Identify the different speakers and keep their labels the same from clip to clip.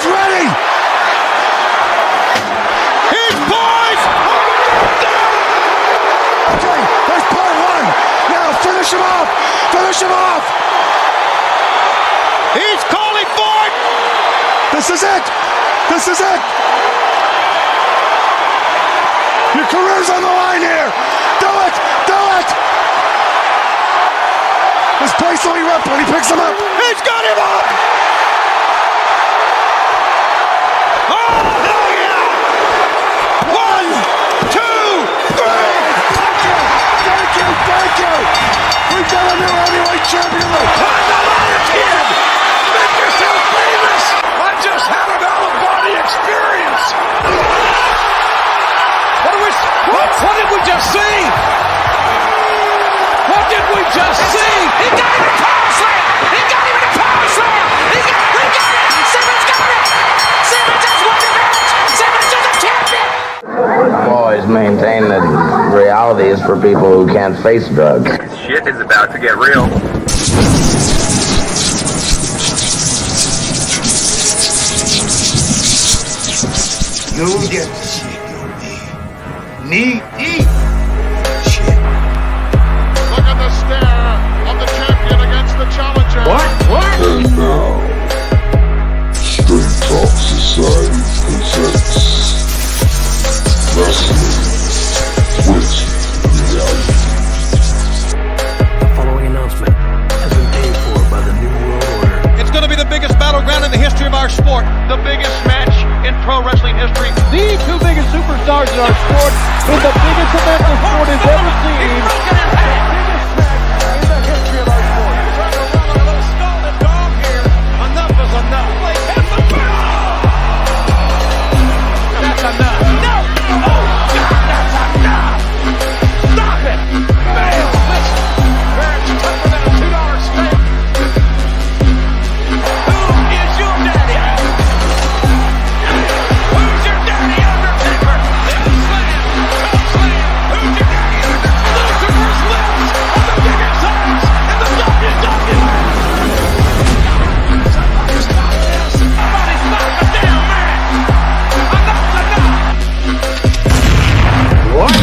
Speaker 1: He's ready. He's poised. Okay, there's part one. Now finish him off. Finish him off. He's calling for it. This is it. This is it. Your career's on the line here. Do it. Do it. This place will erupt when he picks him up. He's got him up. Oh, hell yeah. 1, 2, 3. Thank you. Thank you. We've got a new heavyweight champion. Climb the ladder, kid. Make yourself famous. I just had an out-of-body experience. What did we just see? What did we just see? He got him a power slam! He got him in a power slam! He got it! Simmons got it! Simmons has won the match! Simmons is a champion!
Speaker 2: I've always maintained that reality is for people who can't face drugs.
Speaker 3: Shit is about to get real.
Speaker 1: You get to sleep your knee. Eat. Shit.
Speaker 4: Look at the stare of the champion against the challenger.
Speaker 1: What?
Speaker 5: And now, Straight Talk Society presents Wrestling with Reality.
Speaker 6: The following announcement has been paid for by the New World Order.
Speaker 4: It's going to be the biggest battleground in the history of our sport. The biggest match in pro wrestling history.
Speaker 7: The two biggest superstars in our sport in the biggest event the sport has ever seen. The biggest match in the history of our sport.
Speaker 4: Trying to run a little scalded dog here. Enough is enough. That's enough. No! Oh, God, that's enough! Stop it! Man, listen. Marriage is tougher than a $2 steak. Who is your daddy? Who's your daddy, Undertaker? Hip slam, toe slam. Who's your daddy, Undertaker? Lucifer's lips on the biggest size in the WWE. Somebody stop this. Somebody stop the damn man. Enough's enough.
Speaker 1: What?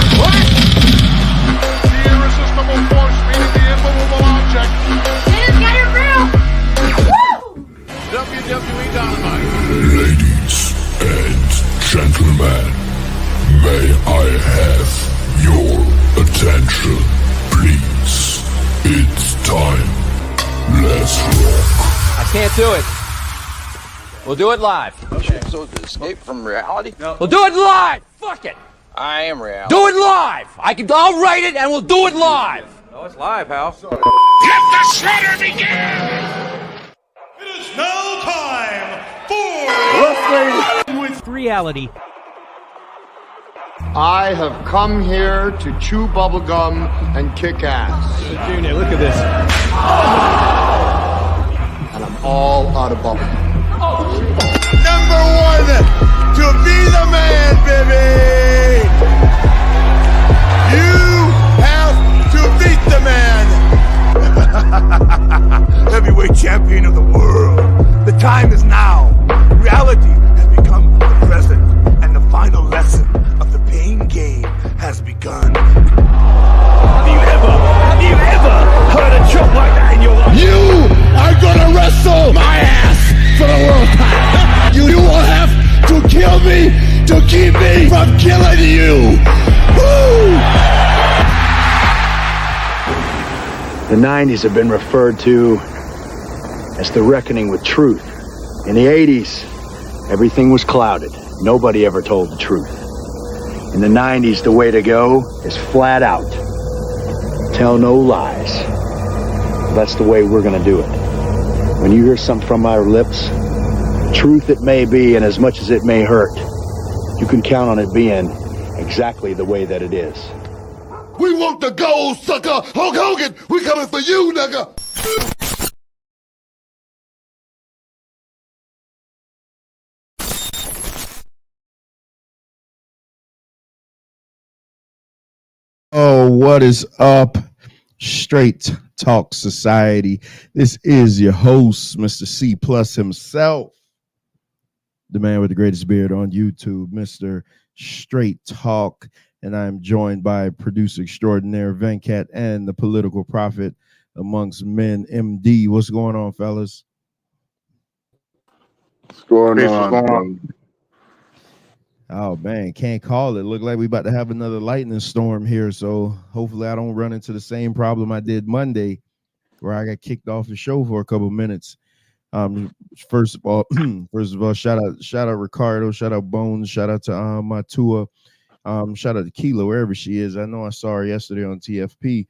Speaker 4: The irresistible force meeting the immovable object.
Speaker 8: It's got it real. Woo!
Speaker 4: WWE Dynamite.
Speaker 5: Ladies and gentlemen, may I have your attention, please? It's time. Let's rock.
Speaker 7: I can't do it. We'll do it live.
Speaker 2: So to escape from reality?
Speaker 7: We'll do it live. Fuck it.
Speaker 2: I am reality.
Speaker 7: Do it live. I'll write it and we'll do it live.
Speaker 6: Oh, it's live, pal.
Speaker 4: Let the slaughter begin! It is now time for
Speaker 7: With reality.
Speaker 9: I have come here to chew bubblegum and kick ass.
Speaker 7: Junior, look at this.
Speaker 9: And I'm all out of bubblegum.
Speaker 1: Number one, to be the man, baby. You have to beat the man. Heavyweight champion of the world. The time is now. Reality has become the present, and the final lesson of the pain game has begun. Have you ever heard a joke like that in your life? You are gonna wrestle my ass for the world title. You will have to kill me to keep me from killing you. Woo!
Speaker 9: The 90s have been referred to as the reckoning with truth. In the 80s, everything was clouded. Nobody ever told the truth. In the 90s, the way to go is flat out. Tell no lies. That's the way we're gonna do it. When you hear something from our lips, truth it may be, and as much as it may hurt, you can count on it being exactly the way that it is.
Speaker 5: We want the gold, sucker! Hulk Hogan, we coming for you, nigga!
Speaker 10: Oh, what is up, Straight Talk Society? This is your host, Mr. C Plus himself. the man with the greatest beard on YouTube, Mr. Straight Talk. And I'm joined by producer extraordinaire Venkat and the political prophet amongst men, MD. What's going on, fellas?
Speaker 5: What's going on?
Speaker 10: Oh man, can't call it. Look like we about to have another lightning storm here. So hopefully I don't run into the same problem I did Monday, where I got kicked off the show for a couple minutes. First of all, shout out Ricardo, shout out Bones, shout out to Matua, shout out to Kilo, wherever she is. I know I saw her yesterday on TFP.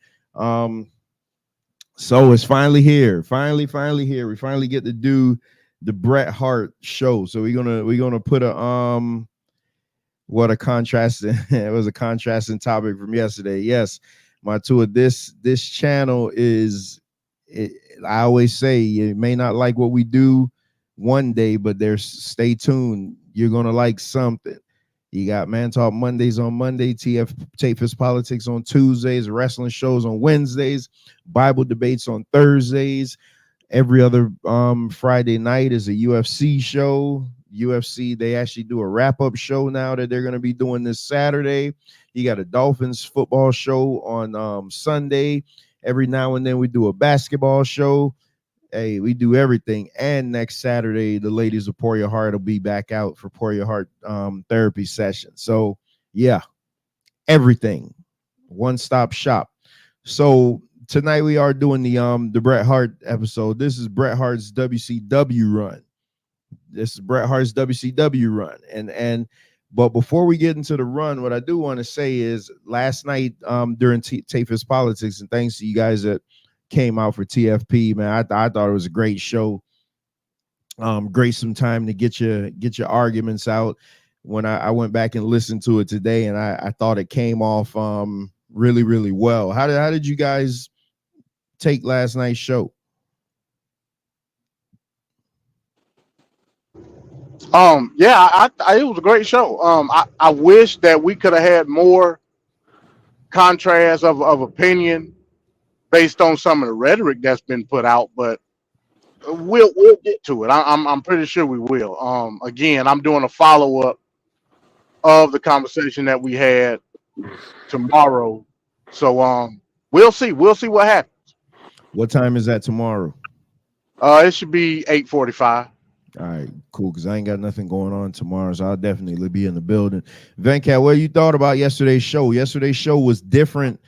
Speaker 10: So it's finally here. Finally here. We finally get to do the Bret Hart show. So we're gonna put a what a contrasting it was a contrasting topic from yesterday. Yes, Matua, this channel is I always say you may not like what we do one day, but stay tuned. You're gonna like something. You got Man Talk Mondays on Monday, TF's Politics on Tuesdays, wrestling shows on Wednesdays, Bible debates on Thursdays. Every other Friday night is a UFC show. UFC, they actually do a wrap-up show now that they're going to be doing this Saturday. You got a Dolphins football show on Sunday. Every now and then we do a basketball show. Hey, we do everything. And next Saturday, the ladies of Pour Your Heart will be back out for Pour Your Heart therapy session. So, yeah, everything. One-stop shop. So tonight we are doing the Bret Hart episode. This is Bret Hart's WCW run. But before we get into the run, what I do want to say is last night during TF's Politics, and thanks to you guys that came out for TFP, man, I thought it was a great show. Great some time to get your arguments out. When I went back and listened to it today, and I thought it came off really, really well. How did you guys take last night's show?
Speaker 11: It was a great show. I wish that we could have had more contrast of opinion based on some of the rhetoric that's been put out, but we'll get to it. I'm pretty sure we will. Again, I'm doing a follow-up of the conversation that we had tomorrow. So we'll see what happens.
Speaker 10: What time is that tomorrow?
Speaker 11: It should be 8:45.
Speaker 10: All right, cool, because I ain't got nothing going on tomorrow, so I'll definitely be in the building. Venkat, what you thought about yesterday's show? Yesterday's show was different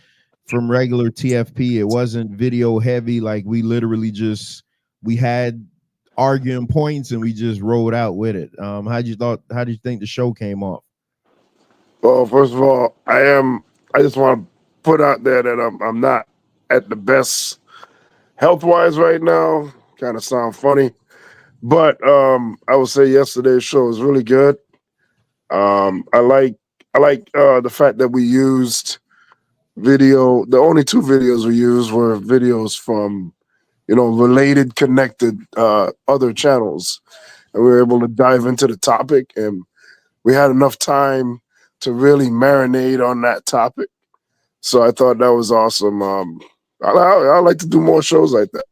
Speaker 10: from regular TFP. It wasn't video heavy. Like we literally we had arguing points and we just rolled out with it. How did you think the show came off?
Speaker 5: Well, first of all, I just want to put out there that I'm not at the best health-wise right now. Kind of sound funny. But I would say yesterday's show was really good. I like the fact that we used video. The only two videos we used were videos from, related, connected other channels, and we were able to dive into the topic, and we had enough time to really marinate on that topic. So I thought that was awesome. I like to do more shows like that.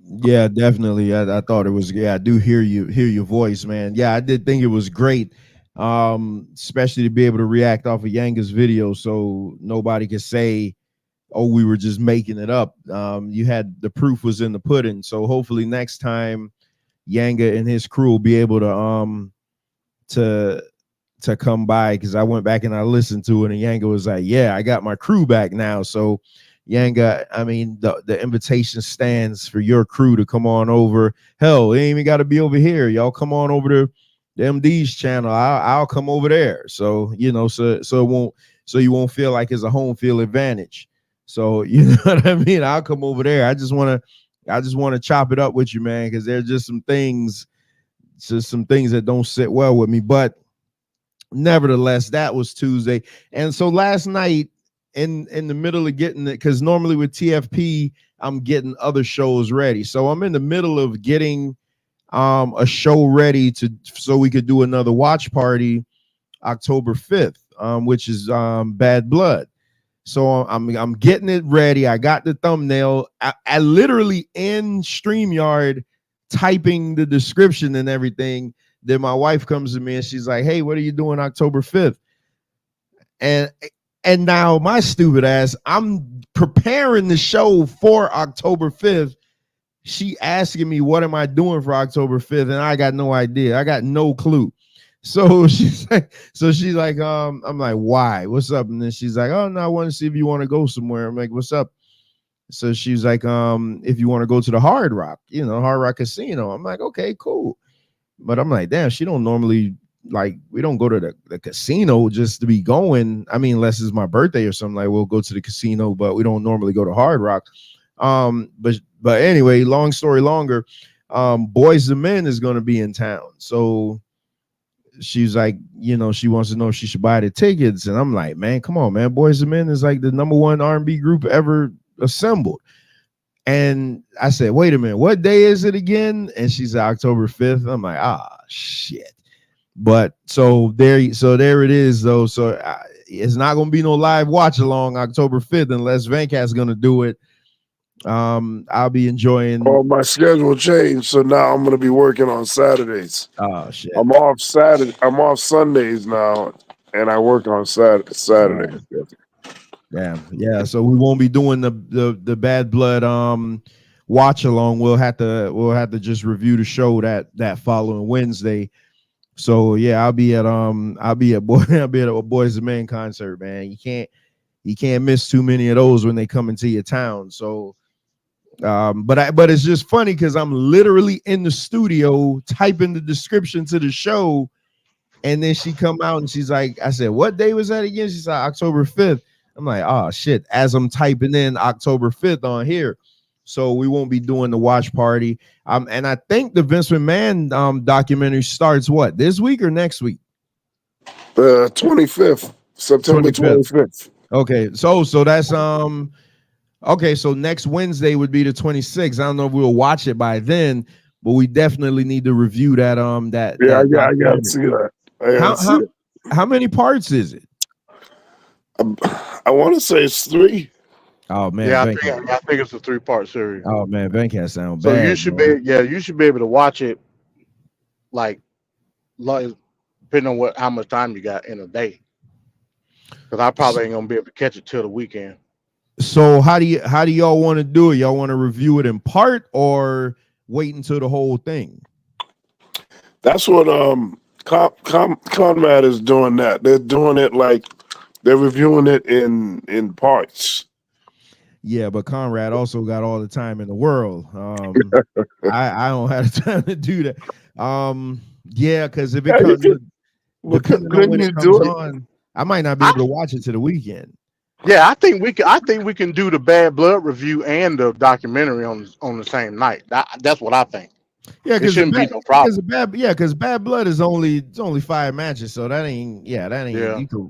Speaker 10: Yeah, definitely. I thought it was. Yeah, I do hear your voice, man. Yeah, I did think it was great, especially to be able to react off of Yanga's video, so nobody could say, "Oh, we were just making it up." You had the proof was in the pudding. So hopefully next time, Yanga and his crew will be able to come by, because I went back and I listened to it, and Yanga was like, "Yeah, I got my crew back now." So Yanga, I mean, the invitation stands for your crew to come on over. Hell, it ain't even got to be over here. Y'all come on over to the MD's channel. I'll come over there. So so you won't feel like it's a home field advantage. So you know what I mean? I'll come over there. I just want to chop it up with you, man, because there's just some things that don't sit well with me. But nevertheless, that was Tuesday, and so last night, in the middle of getting it, because normally with TFP, I'm getting other shows ready. So I'm in the middle of getting a show ready so we could do another watch party October 5th, which is Bad Blood. So I'm getting it ready. I got the thumbnail. I literally in StreamYard typing the description and everything. then my wife comes to me and she's like, "Hey, what are you doing October 5th?" And now my stupid ass, I'm preparing the show for October 5th. She asking me, what am I doing for October 5th? And I got no idea. I got no clue. So she's like, I'm like, why? What's up? And then she's like, oh no, I want to see if you want to go somewhere. I'm like, what's up? So she's like, if you want to go to the Hard Rock, Hard Rock Casino. I'm like, okay, cool. But I'm like, damn, she don't normally, like, we don't go to the casino just to be going. I mean, unless it's my birthday or something, like we'll go to the casino, but we don't normally go to Hard Rock. But anyway, long story longer, Boys and Men is going to be in town. So she's like, she wants to know if she should buy the tickets. And I'm like, man, come on, man. Boys and Men is like the #1 R&B group ever assembled. And I said, wait a minute, what day is it again? And she said October 5th. I'm like, shit. But so there it is though. So it's not going to be no live watch along October 5th unless Venkat's going to do it. I'll be enjoying.
Speaker 5: Oh, my schedule changed, so now I'm going to be working on Saturdays.
Speaker 10: Oh shit.
Speaker 5: I'm off Sundays now, and I work on Saturdays.
Speaker 10: Yeah. So we won't be doing the Bad Blood watch along. We'll have to just review the show that following Wednesday. So yeah, I'll be at a Boys and Men concert, man. You can't miss too many of those when they come into your town. So but it's just funny because I'm literally in the studio typing the description to the show, and then she come out and she's like, I said, what day was that again? She said October 5th. I'm like, oh shit, as I'm typing in October 5th on here. So we won't be doing the watch party. And I think the Vince McMahon documentary starts what, this week or next week?
Speaker 5: 25th, September 25th.
Speaker 10: Okay, so that's okay, so next Wednesday would be the 26th. I don't know if we'll watch it by then, but we definitely need to review that. I
Speaker 5: gotta see that.
Speaker 10: How many parts is it?
Speaker 5: I want to say it's 3.
Speaker 10: Oh man,
Speaker 11: yeah, I think it's a 3-part series.
Speaker 10: Oh man, Venkat sound
Speaker 11: so
Speaker 10: bad.
Speaker 11: You should be able to watch it like depending on how much time you got in a day. Because I probably ain't gonna be able to catch it till the weekend.
Speaker 10: So how do y'all want to do it? Y'all want to review it in part or wait until the whole thing?
Speaker 5: That's what Conrad is doing. That they're doing it like they're reviewing it in parts.
Speaker 10: Yeah, but Conrad also got all the time in the world. I don't have the time to do that. Yeah, because if it comes on, I might not be able to watch it to the weekend.
Speaker 11: Yeah, I think we can do the Bad Blood review and the documentary on the same night. That's what I think.
Speaker 10: Yeah, because
Speaker 11: shouldn't be no problem.
Speaker 10: Because Bad Blood is only 5 matches, so that ain't. Yeah.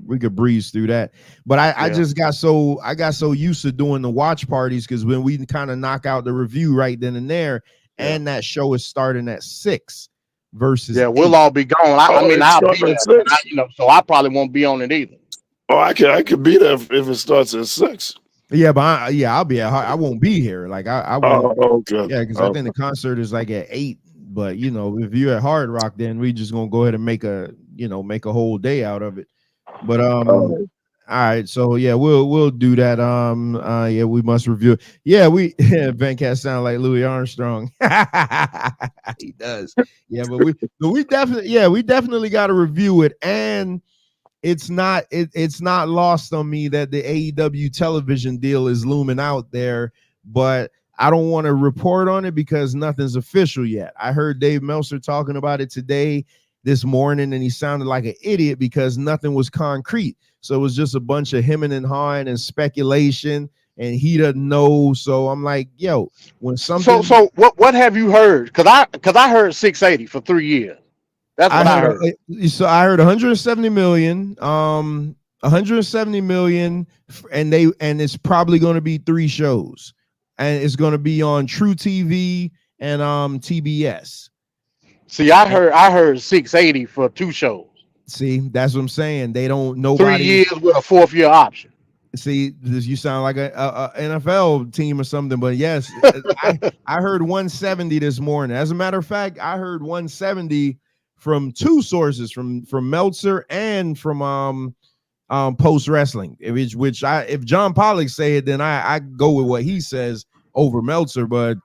Speaker 10: We could breeze through that. But I just got so used to doing the watch parties because when we kind of knock out the review right then and there, and that show is starting at 6 versus.
Speaker 11: Yeah, we'll all be gone. I'll be there, so I probably won't be on it either.
Speaker 5: Oh, I could be there if it starts at 6.
Speaker 10: Yeah, but I'll be at. I won't be here. Like I won't.
Speaker 5: Okay.
Speaker 10: Yeah, because I think the concert is like at 8. But if you're at Hard Rock, then we just gonna go ahead and make a whole day out of it. But all right, so yeah, we'll do that. Yeah, we must review. Yeah, Venkat sound like Louis Armstrong. He does. Yeah, but we definitely got to review it, and it's not lost on me that the AEW television deal is looming out there, but I don't want to report on it because nothing's official yet. I heard Dave Meltzer talking about it this morning, and he sounded like an idiot because nothing was concrete. So it was just a bunch of hemming and hawing and speculation, and he doesn't know. So I'm like, yo, when something.
Speaker 11: So what have you heard? Because I heard 680 for 3 years. That's what I heard.
Speaker 10: So I heard 170 million. 170 million, and it's probably going to be 3 shows. And it's going to be on True TV and TBS.
Speaker 11: See, I heard 680 for 2 shows.
Speaker 10: See, that's what I'm saying. They don't nobody
Speaker 11: 3 years with a 4th year option.
Speaker 10: See, you sound like a NFL team or something, but yes, I heard 170 this morning. As a matter of fact, I heard 170 from two sources, from Meltzer and from Post Wrestling, if John Pollock say it, then I go with what he says over Meltzer. But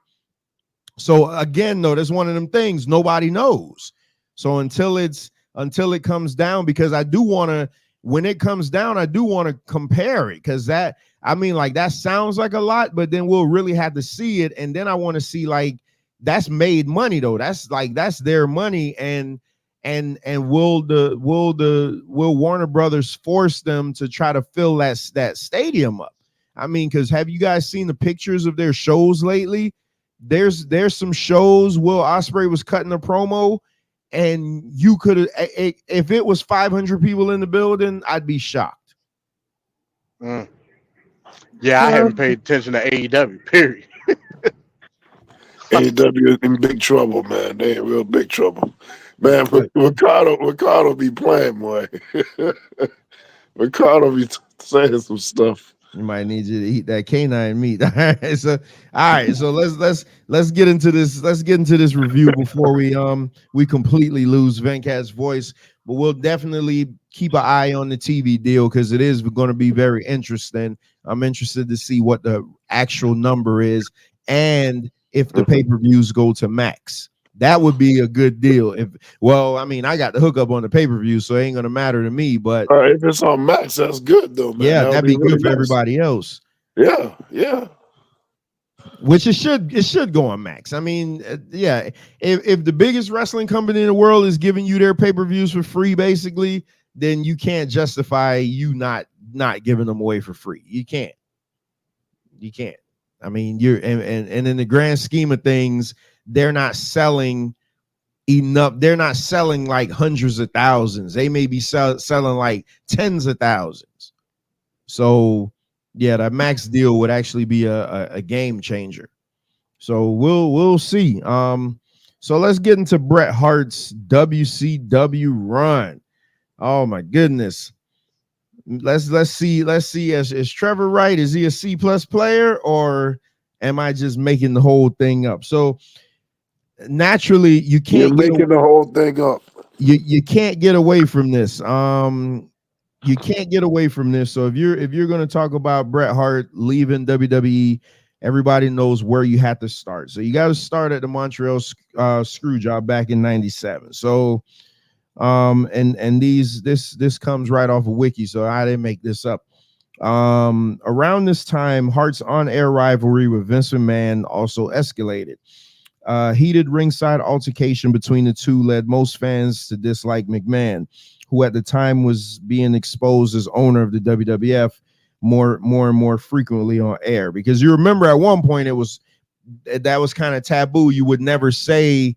Speaker 10: so again, though, that's one of them things nobody knows. So until it comes down, because I do want to, when it comes down, I do want to compare it, because that, I mean, like, that sounds like a lot, but then we'll really have to see it, and then I want to see, like, that's made money though. That's their money, and will Warner Brothers force them to try to fill that stadium up? I mean, because have you guys seen the pictures of their shows lately? There's some shows Will Ospreay was cutting a promo, and you could have, if it was 500 people in the building, I'd be shocked.
Speaker 11: Yeah, I haven't paid attention to AEW, period.
Speaker 5: AEW is in big trouble, man. They in real big trouble. Man, Ricardo be playing, boy. Ricardo be saying some stuff.
Speaker 10: You might need you to eat that canine meat. All right, so let's get into this. Let's get into this review before we completely lose Venkat's voice. But we'll definitely keep an eye on the TV deal, because it is going to be very interesting. I'm interested to see what the actual number is, and if the pay-per-views go to Max. That would be a good deal. I mean, I got the hookup on the pay-per-view, so it ain't gonna matter to me. But
Speaker 5: if it's on Max, that's good though, man.
Speaker 10: Yeah, that'd be
Speaker 5: really
Speaker 10: good for everybody else.
Speaker 5: Yeah.
Speaker 10: Which it should go on Max. I mean, yeah. If the biggest wrestling company in the world is giving you their pay-per-views for free, basically, then you can't justify you not giving them away for free. You can't. I mean, and in the grand scheme of things, they're not selling enough. They're not selling like hundreds of thousands. They may be selling like tens of thousands. So yeah, that Max deal would actually be a game changer. So we'll see. So let's get into Bret Hart's WCW run. Oh my goodness. Let's see. Is Trevor right? Is he a C+ player, or am I just making the whole thing up? So naturally, you can't
Speaker 5: making the whole thing up.
Speaker 10: You can't get away from this. You can't get away from this. So if you're going to talk about Bret Hart leaving WWE, everybody knows where you have to start. So you got to start at the Montreal Screwjob back in '97. So and this comes right off of Wiki, so I didn't make this up. Around this time, Hart's on-air rivalry with Vince McMahon also escalated. Heated ringside altercation between the two led most fans to dislike McMahon, who at the time was being exposed as owner of the WWF more and more frequently on air. Because you remember at one point that was kind of taboo. You would never say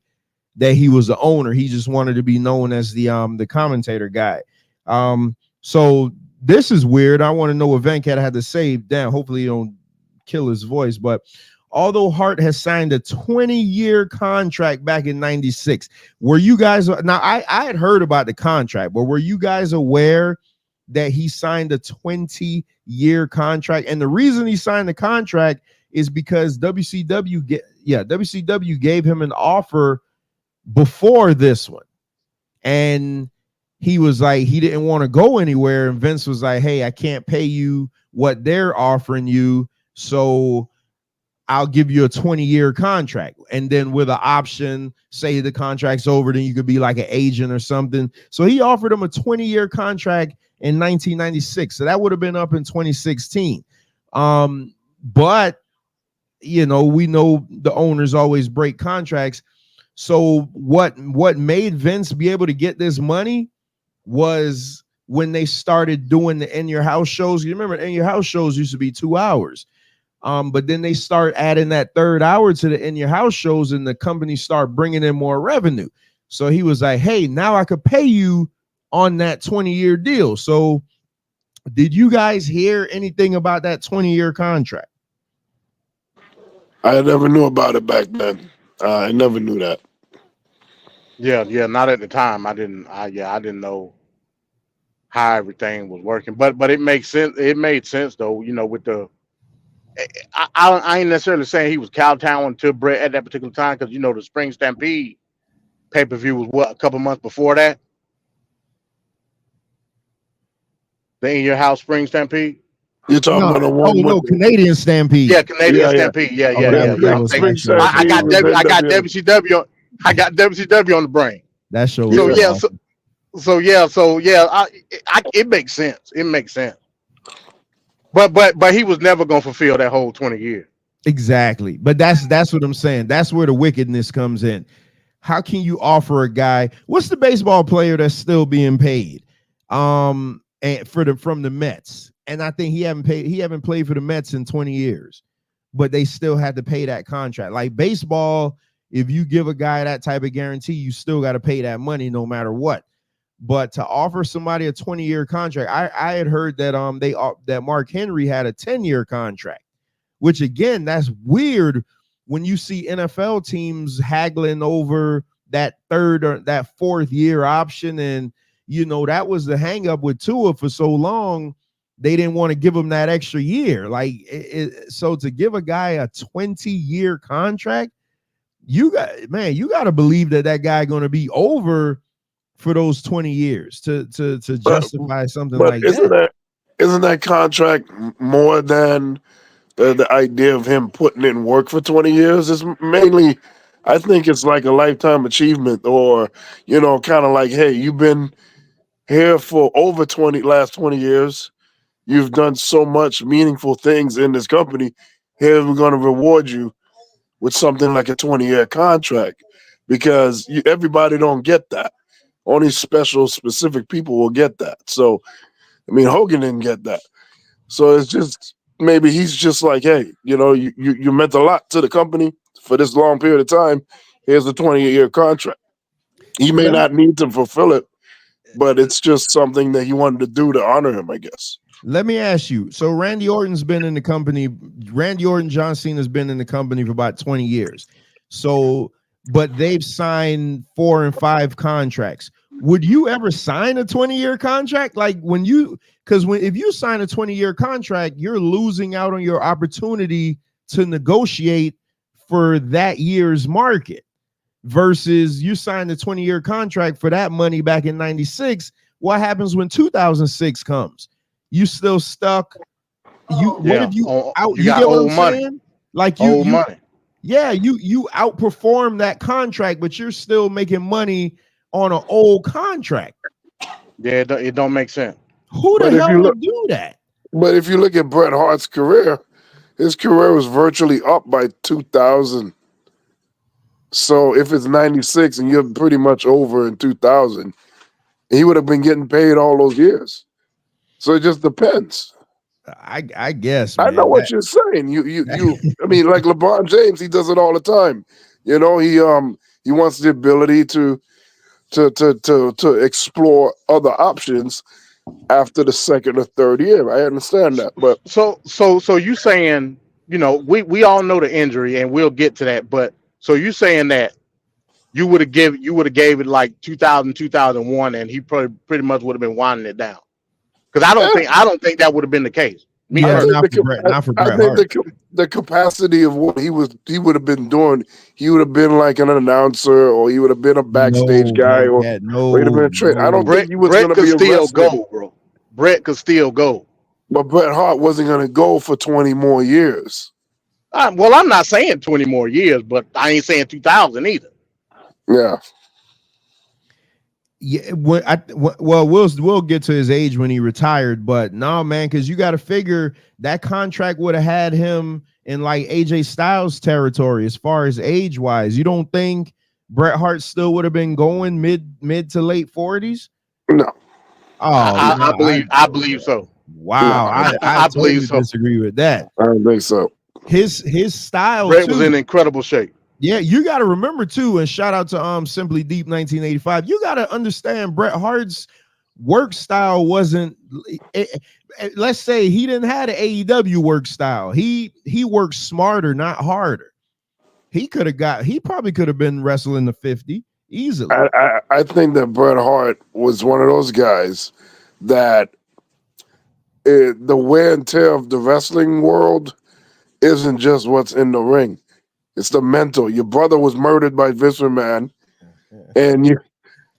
Speaker 10: that he was the owner. He just wanted to be known as the commentator guy. So this is weird. I want to know what Venkat had to say. Damn, hopefully you don't kill his voice. But although Hart has signed a 20-year contract back in '96, were you guys, now I had heard about the contract, but were you guys aware that he signed a 20-year contract? And the reason he signed the contract is because WCW gave him an offer before this one, and he was like, he didn't want to go anywhere, and Vince was like, hey, I can't pay you what they're offering you, so I'll give you a 20-year contract, and then with an option, say the contract's over, then you could be like an agent or something. So he offered him a 20-year contract in 1996, so that would have been up in 2016. But you know, we know the owners always break contracts. So what made Vince be able to get this money was when they started doing the In Your House shows. You remember In Your House shows used to be 2 hours. But then they start adding that third hour to the In Your House shows, and the company start bringing in more revenue. So he was like, hey, now I could pay you on that 20-year deal. So did you guys hear anything about that 20-year contract?
Speaker 5: I never knew about it back then. I never knew that.
Speaker 11: Yeah, not at the time. I didn't know how everything was working. But it makes sense. It made sense though, you know, with the I ain't necessarily saying he was kowtowing to Bret at that particular time, because you know the Spring Stampede pay-per-view was what, a couple months before that? The In Your House Spring Stampede?
Speaker 5: You're talking about the one with the,
Speaker 10: Canadian Stampede.
Speaker 11: Yeah, Canadian
Speaker 5: Yeah, yeah.
Speaker 11: Stampede. Yeah.
Speaker 10: that
Speaker 11: I'm
Speaker 10: was
Speaker 11: thinking,
Speaker 10: actually-
Speaker 11: I got
Speaker 5: Stampede was
Speaker 11: WCW on, I got WCW on the brain.
Speaker 10: That show.
Speaker 11: So
Speaker 10: was
Speaker 11: yeah,
Speaker 10: awesome.
Speaker 11: it makes sense. It makes sense. But he was never gonna fulfill that whole 20 years.
Speaker 10: Exactly. But that's what I'm saying. That's where the wickedness comes in. How can you offer a guy? What's the baseball player that's still being paid? And from the Mets. And I think he haven't played for the Mets in 20 years, but they still had to pay that contract. Like baseball, if you give a guy that type of guarantee, you still got to pay that money no matter what. But to offer somebody a 20-year contract, I had heard that that Mark Henry had a 10-year contract, which again, that's weird when you see NFL teams haggling over that third or that fourth year option. And you know, that was the hang up with Tua for so long. They didn't want to give him that extra year. Like so to give a guy a 20-year contract, you got to believe that guy going to be over for those 20 years to justify something like that.
Speaker 5: Isn't that contract more than the idea of him putting in work for 20 years? It's mainly, I think it's like a lifetime achievement, or, you know, kind of like, hey, you've been here for over last 20 years. You've done so much meaningful things in this company. Here we're going to reward you with something like a 20-year contract, because everybody don't get that. Only specific people will get that. So, I mean, Hogan didn't get that. So it's just, maybe he's just like, hey, you know, you meant a lot to the company for this long period of time. Here's a 20-year contract. He may not need to fulfill it, but it's just something that he wanted to do to honor him, I guess.
Speaker 10: Let me ask you. So Randy Orton's been in the company. Randy Orton, John Cena's been in the company for about 20 years. So, but they've signed 4 and 5 contracts. Would you ever sign a 20-year contract? Like if you sign a 20-year contract, you're losing out on your opportunity to negotiate for that year's market, versus you signed a 20-year contract for that money back in 96. What happens when 2006 comes? You still stuck. You get what I'm saying? Like you
Speaker 11: money.
Speaker 10: Yeah, you outperform that contract, but you're still making money on an old contract.
Speaker 11: Yeah, it don't make sense.
Speaker 10: Who the hell would do that?
Speaker 5: But if you look at Bret Hart's career, his career was virtually up by 2000. So if it's 96 and you're pretty much over in 2000, he would have been getting paid all those years. So it just depends.
Speaker 10: I guess,
Speaker 5: man. I know what you're saying. You I mean, like LeBron James, he does it all the time. You know, he wants the ability to explore other options after the second or third year. I understand that, but
Speaker 11: so you saying, you know, we all know the injury and we'll get to that, but so you saying that you would have gave it like 2000, 2001, and he pretty much would have been winding it down. Because I don't think that would have been the case.
Speaker 10: Not for Bret Hart.
Speaker 5: The capacity of what he would have been doing, he would have been like an announcer, or he would have been a backstage guy, or he'd have been a trainer. I don't think he was going to be a wrestler.
Speaker 11: Go, bro. Bret could still go.
Speaker 5: But Bret Hart wasn't going to go for 20 more years.
Speaker 11: Well, I'm not saying 20 more years, but I ain't saying 2000 either.
Speaker 5: Yeah.
Speaker 10: Yeah, we'll get to his age when he retired, but no, man, because you got to figure that contract would have had him in like AJ Styles territory as far as age wise. You don't think Bret Hart still would have been going mid to late 40s?
Speaker 5: No.
Speaker 11: Oh, I believe so.
Speaker 10: Wow, I totally disagree with that.
Speaker 5: I don't think so.
Speaker 10: His style,
Speaker 11: Bret was in incredible shape.
Speaker 10: Yeah, you got to remember too, and shout out to Simply Deep 1985. You got to understand Bret Hart's work style wasn't. Let's say he didn't have an AEW work style. He worked smarter, not harder. He probably could have been wrestling the 50 easily.
Speaker 5: I think that Bret Hart was one of those guys that the wear and tear of the wrestling world isn't just what's in the ring. It's the mental. Your brother was murdered by Vince McMahon. and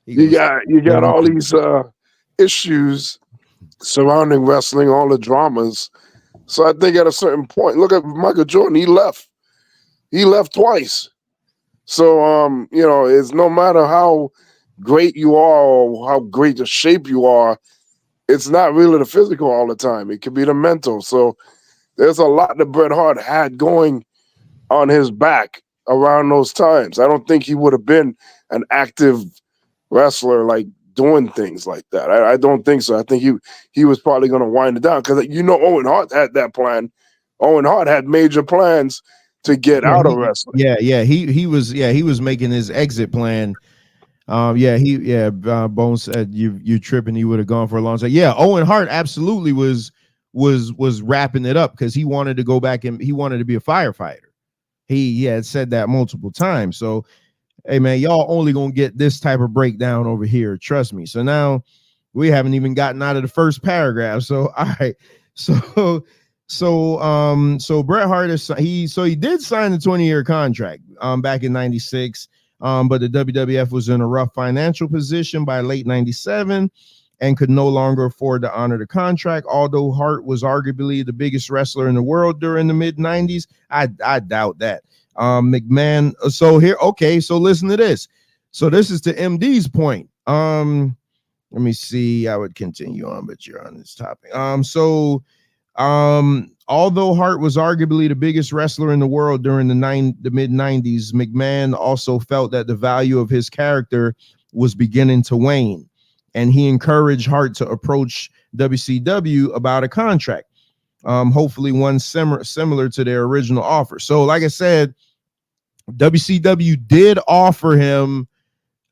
Speaker 5: you got all
Speaker 10: drunk.
Speaker 5: these issues surrounding wrestling, all the dramas. So I think at a certain point, look at Michael Jordan. He left twice. So it's no matter how great you are or how great the shape you are, it's not really the physical all the time. It could be the mental. So there's a lot that Bret Hart had going on his back around those times. I don't think he would have been an active wrestler like doing things like that. I don't think so. I think he was probably going to wind it down because Owen Hart had that plan. Owen Hart had major plans to get out of wrestling.
Speaker 10: He was making his exit plan. Bones said you tripping. He would have gone for a long time. Yeah, Owen Hart absolutely was wrapping it up because he wanted to go back and he wanted to be a firefighter. He had said that multiple times. So, hey man, y'all only gonna get this type of breakdown over here. Trust me. So now we haven't even gotten out of the first paragraph. So all right. So Bret Hart he did sign a 20-year contract back in 96. But the WWF was in a rough financial position by late 97 and could no longer afford to honor the contract. Although Hart was arguably the biggest wrestler in the world during the mid 90s, I doubt that. McMahon. So listen to this. So this is to MD's point. Let me see. I would continue on, but you're on this topic. Although Hart was arguably the biggest wrestler in the world during the mid 90s, McMahon also felt that the value of his character was beginning to wane, and he encouraged Hart to approach WCW about a contract, hopefully one similar to their original offer. So like I said, WCW did offer him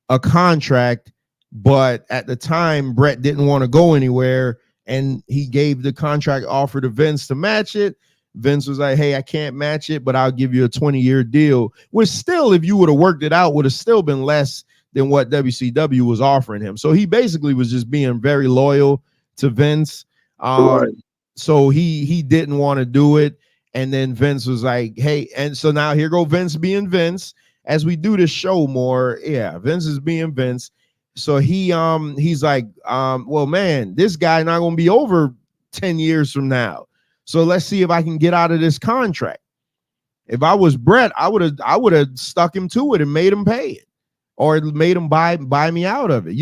Speaker 10: a contract, but at the time Bret didn't want to go anywhere, and he gave the contract offer to Vince to match it. Vince was like, hey, I can't match it, but I'll give you a 20-year deal, which still, if you would have worked it out, would have still been less than what WCW was offering him. So he basically was just being very loyal to Vince.
Speaker 5: Right.
Speaker 10: So he didn't want to do it. And then Vince was like, hey, and so now here go Vince being Vince. As we do this show more, Vince is being Vince. So he's like, well, man, this guy not gonna be over 10 years from now. So let's see if I can get out of this contract. If I was Bret, I would have stuck him to it and made him pay it, or made him buy me out of it.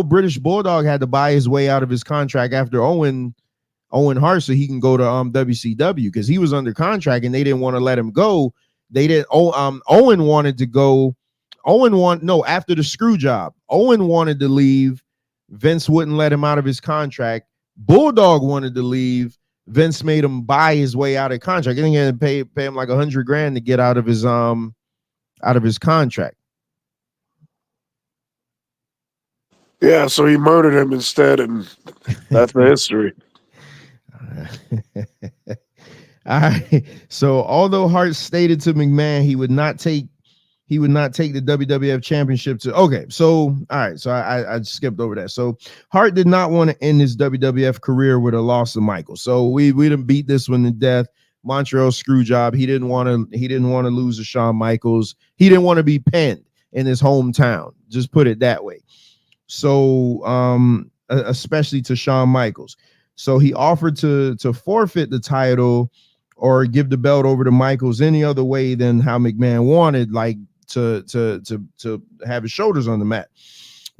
Speaker 10: British Bulldog had to buy his way out of his contract after Owen Hart so he can go to WCW because he was under contract and they didn't want to let him go. They didn't. Owen wanted to go. After the screw job, Owen wanted to leave. Vince wouldn't let him out of his contract. Bulldog wanted to leave. Vince made him buy his way out of contract. I think he had to pay him like $100,000 to get out of his contract.
Speaker 5: Yeah, so he murdered him instead, and that's the history.
Speaker 10: All right. So although Hart stated to McMahon he would not take the WWF championship to. Okay, so all right, so I skipped over that. So Hart did not want to end his WWF career with a loss to Michael. So we didn't beat this one to death. Montreal Screwjob. He didn't want to lose to Shawn Michaels. He didn't want to be penned in his hometown. Just put it that way. So especially to Shawn Michaels. So he offered to forfeit the title or give the belt over to Michaels any other way than how McMahon wanted, like to have his shoulders on the mat.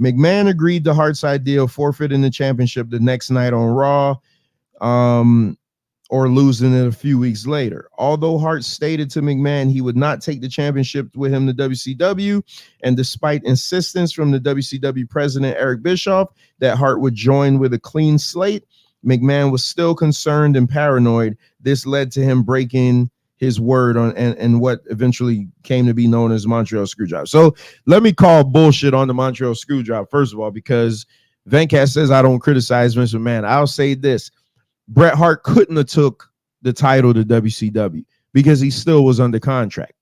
Speaker 10: McMahon agreed to Hart's idea of forfeiting the championship the next night on Raw, or losing it a few weeks later. Although Hart stated to McMahon he would not take the championship with him to WCW, and despite insistence from the WCW president Eric Bischoff that Hart would join with a clean slate, McMahon was still concerned and paranoid. This led to him breaking his word on and what eventually came to be known as Montreal Screwjob. So let me call bullshit on the Montreal Screwjob, first of all, because Venkast says I don't criticize Vince McMahon. I'll say this. Bret Hart couldn't have took the title to WCW because he still was under contract.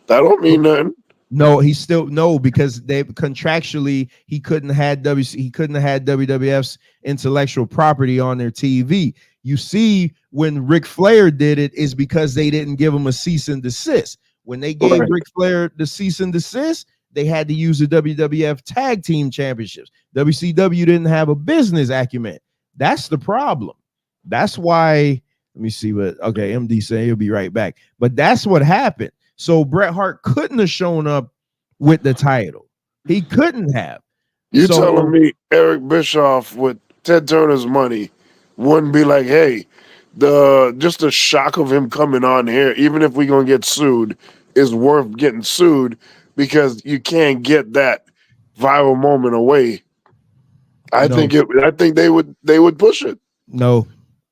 Speaker 5: That don't mean nothing.
Speaker 10: No, because they contractually he couldn't have WWF's intellectual property on their TV. You see, when Ric Flair did it, is because they didn't give him a cease and desist. When they gave Ric Flair the cease and desist, they had to use the WWF Tag Team Championships. WCW didn't have a business acumen. That's the problem. That's why, let me see what, okay, MD saying he'll be right back. But that's what happened. So Bret Hart couldn't have shown up with the title. He couldn't have.
Speaker 5: You telling me Eric Bischoff with Ted Turner's money wouldn't be like, hey, just the shock of him coming on here, even if we're gonna get sued, is worth getting sued because you can't get that viral moment away. I think they would push it.
Speaker 10: No.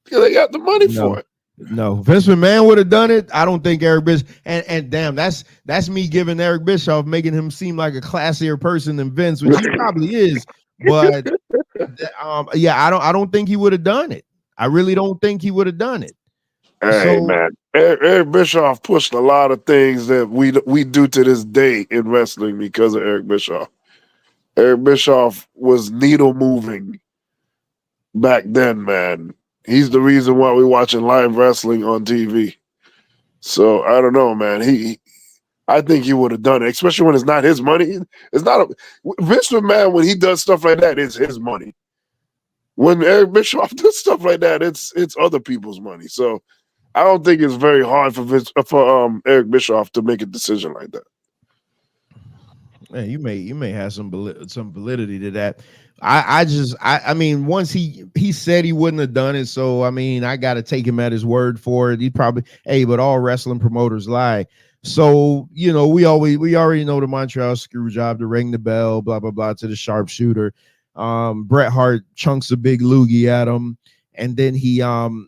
Speaker 5: Because they got the money for it.
Speaker 10: No, Vince McMahon would have done it. I don't think Eric Bischoff, and damn, that's me giving Eric Bischoff, making him seem like a classier person than Vince, which he probably is. But yeah, I don't think he would have done it. I really don't think he would have done it.
Speaker 5: Hey man, Eric Bischoff pushed a lot of things that we do to this day in wrestling because of Eric Bischoff. Eric Bischoff was needle moving back then, man. He's the reason why we're watching live wrestling on TV. So I don't know, man. I think he would have done it, especially when it's not his money. It's not Vince McMahon, when he does stuff like that, it's his money. When Eric Bischoff does stuff like that, it's other people's money. So I don't think it's very hard for Eric Bischoff to make a decision like that.
Speaker 10: Man, you may have some validity to that. I mean, once he said he wouldn't have done it, so I mean, I got to take him at his word for it. He probably, but all wrestling promoters lie. So we already know the Montreal Screwjob, to ring the bell, blah blah blah, to the sharpshooter. Bret Hart chunks a big loogie at him, and then he then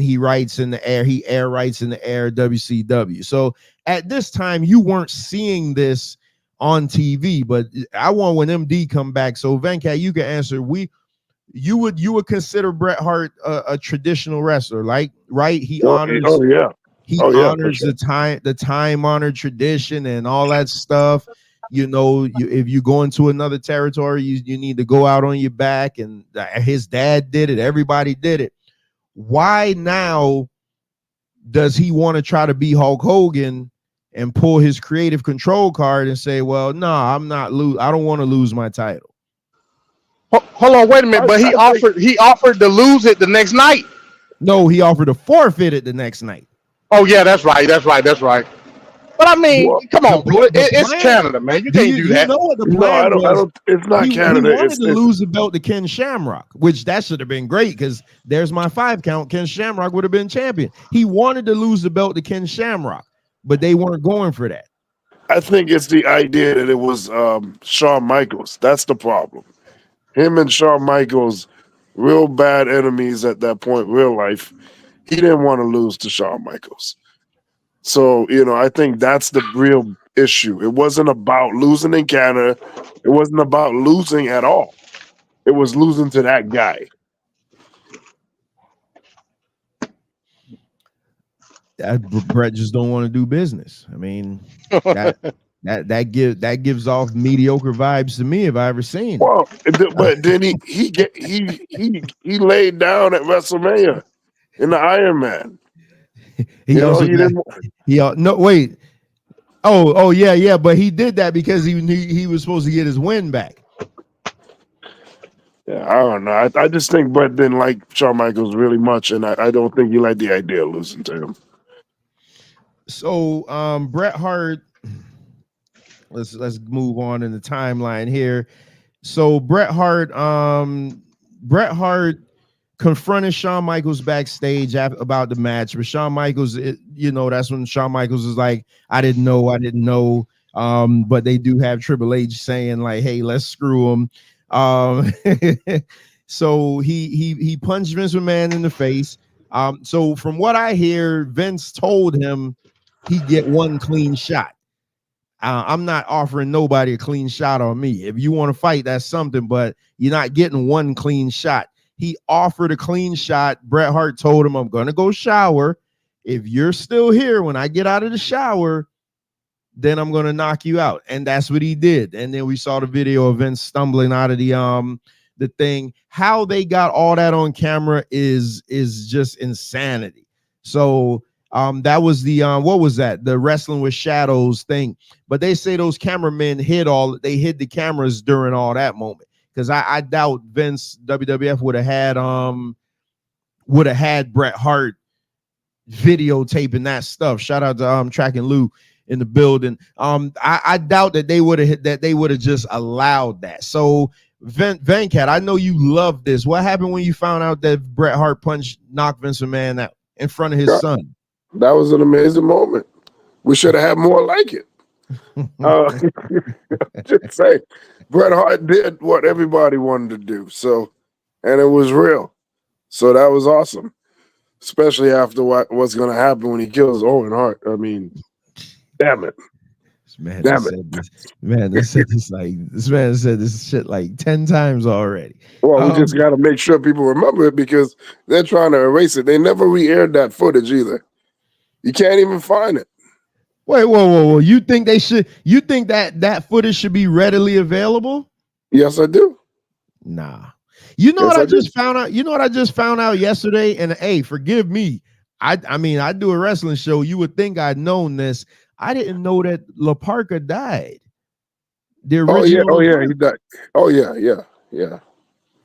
Speaker 10: he writes in the air. He air writes in the air WCW. So at this time, you weren't seeing this on TV, but I want when MD come back. So Venkat, you can answer. You would consider Bret Hart a traditional wrestler, like, right? He honors.
Speaker 5: Oh yeah.
Speaker 10: He honors the time honored tradition and all that stuff. If you go into another territory, you need to go out on your back, and his dad did it. Everybody did it. Why now does he want to try to be Hulk Hogan and pull his creative control card and say, well, no, I don't want to lose my title?
Speaker 11: Hold on, wait a minute. But he offered to lose it the next night.
Speaker 10: No, he offered to forfeit it the next night.
Speaker 11: Oh yeah, that's right. But I mean, come on, bro. It's Canada, man. You can't do that.
Speaker 10: You know what the plan was?
Speaker 5: It's not Canada.
Speaker 10: He wanted to lose the belt to Ken Shamrock, which that should have been great because there's my 5 count. Ken Shamrock would have been champion. He wanted to lose the belt to Ken Shamrock, but they weren't going for that.
Speaker 5: I think it's the idea that it was Shawn Michaels. That's the problem. Him and Shawn Michaels, real bad enemies at that point, real life. He didn't want to lose to Shawn Michaels. So, I think that's the real issue. It wasn't about losing in Canada. It wasn't about losing at all. It was losing to that guy.
Speaker 10: Bret just don't want to do business. I mean, that gives off mediocre vibes to me if I ever seen.
Speaker 5: Well, but then he laid down at WrestleMania in the Iron Man.
Speaker 10: Oh yeah, but he did that because he was supposed to get his win back.
Speaker 5: Yeah, I don't know. I just think Bret didn't like Shawn Michaels really much, and I don't think he liked the idea of losing to him.
Speaker 10: So Bret Hart, let's move on in the timeline here. So Bret Hart confronted Shawn Michaels backstage about the match, but Shawn Michaels, that's when Shawn Michaels was like, I didn't know. But they do have Triple H saying like, hey, let's screw him. So he punched Vince McMahon in the face. So from what I hear, Vince told him he'd get one clean shot. I'm not offering nobody a clean shot on me. If you want to fight, that's something, but you're not getting one clean shot. He offered a clean shot. Bret Hart told him, I'm going to go shower. If you're still here when I get out of the shower, then I'm going to knock you out. And that's what he did. And then we saw the video of Vince stumbling out of the thing. How they got all that on camera is just insanity. So That was the what was that? The Wrestling with Shadows thing. But they say those cameramen hid the cameras during all that moment. Because I doubt Vince WWF would have had Bret Hart videotaping that stuff. Shout out to Track and Lou in the building. I doubt that they would have just allowed that. So Venkat, I know you love this. What happened when you found out that Bret Hart knocked Vince McMahon out in front of his son?
Speaker 5: That was an amazing moment. We should have had more like it. Just say, Bret Hart did what everybody wanted to do. So, and it was real. So that was awesome, especially after what's going to happen when he kills Owen Hart. I mean, damn it.
Speaker 10: This man said this shit like 10 times already.
Speaker 5: Well, we just got to make sure people remember it because they're trying to erase it. They never re-aired that footage either. You can't even find it.
Speaker 10: Wait, whoa. You think they should? You think that footage should be readily available?
Speaker 5: Yes, I do.
Speaker 10: Nah. You know what I just found out? You know what I just found out yesterday? And hey, forgive me. I mean, I do a wrestling show. You would think I'd known this. I didn't know that La Parka died. The original.
Speaker 5: He died. Oh yeah.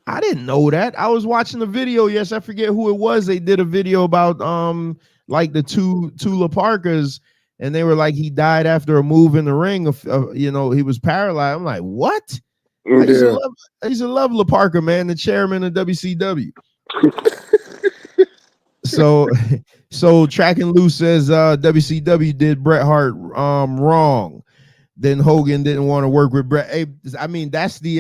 Speaker 10: I didn't know that. I was watching the video. Yes, I forget who it was. They did a video about like the two La Parkas, and they were like he died after a move in the ring. He was paralyzed. I'm like, what? I used to love La Parka, man, the chairman of WCW. So Track and Lou says WCW did Bret Hart wrong. Then Hogan didn't want to work with Bret. Hey, I mean, that's the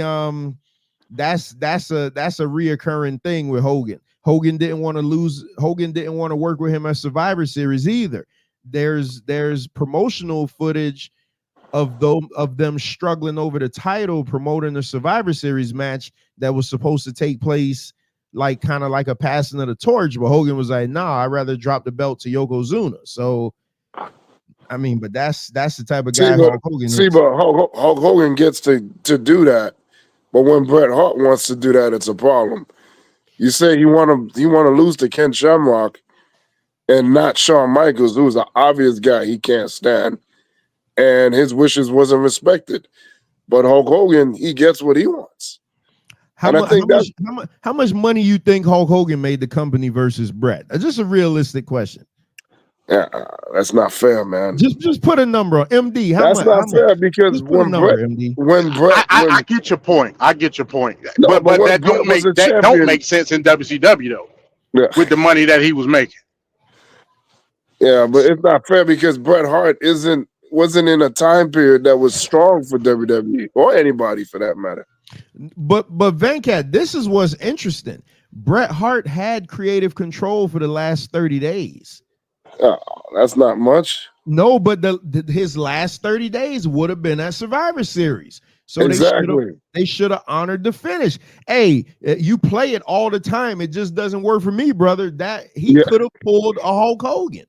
Speaker 10: that's a reoccurring thing with Hogan. Hogan didn't want to work with him at Survivor Series either. There's promotional footage of them struggling over the title, promoting the Survivor Series match that was supposed to take place like kind of like a passing of the torch, but Hogan was like, nah, I'd rather drop the belt to Yokozuna. So I mean, but that's the type of guy Hulk Hogan is.
Speaker 5: But Hulk Hogan gets to do that, but when Bret Hart wants to do that, it's a problem. You say you want to lose to Ken Shamrock and not Shawn Michaels, who's an obvious guy he can't stand, and his wishes wasn't respected. But Hulk Hogan, he gets what he wants.
Speaker 10: How much money you think Hulk Hogan made the company versus Bret? Just a realistic question.
Speaker 5: Yeah, that's not fair, man.
Speaker 10: Just put a number on MD.
Speaker 5: That's not fair because when Bret,
Speaker 11: I get your point. No, but that don't make sense in WCW though. Yeah. With the money that he was making.
Speaker 5: Yeah, but it's not fair because Bret Hart wasn't in a time period that was strong for WWE or anybody for that matter.
Speaker 10: But Venkat, this is what's interesting. Bret Hart had creative control for the last 30 days.
Speaker 5: Oh, that's not much.
Speaker 10: No, but his last 30 days would have been at Survivor Series. So exactly. They should have honored the finish. Hey, you play it all the time. It just doesn't work for me, brother. That he could have pulled a Hulk Hogan,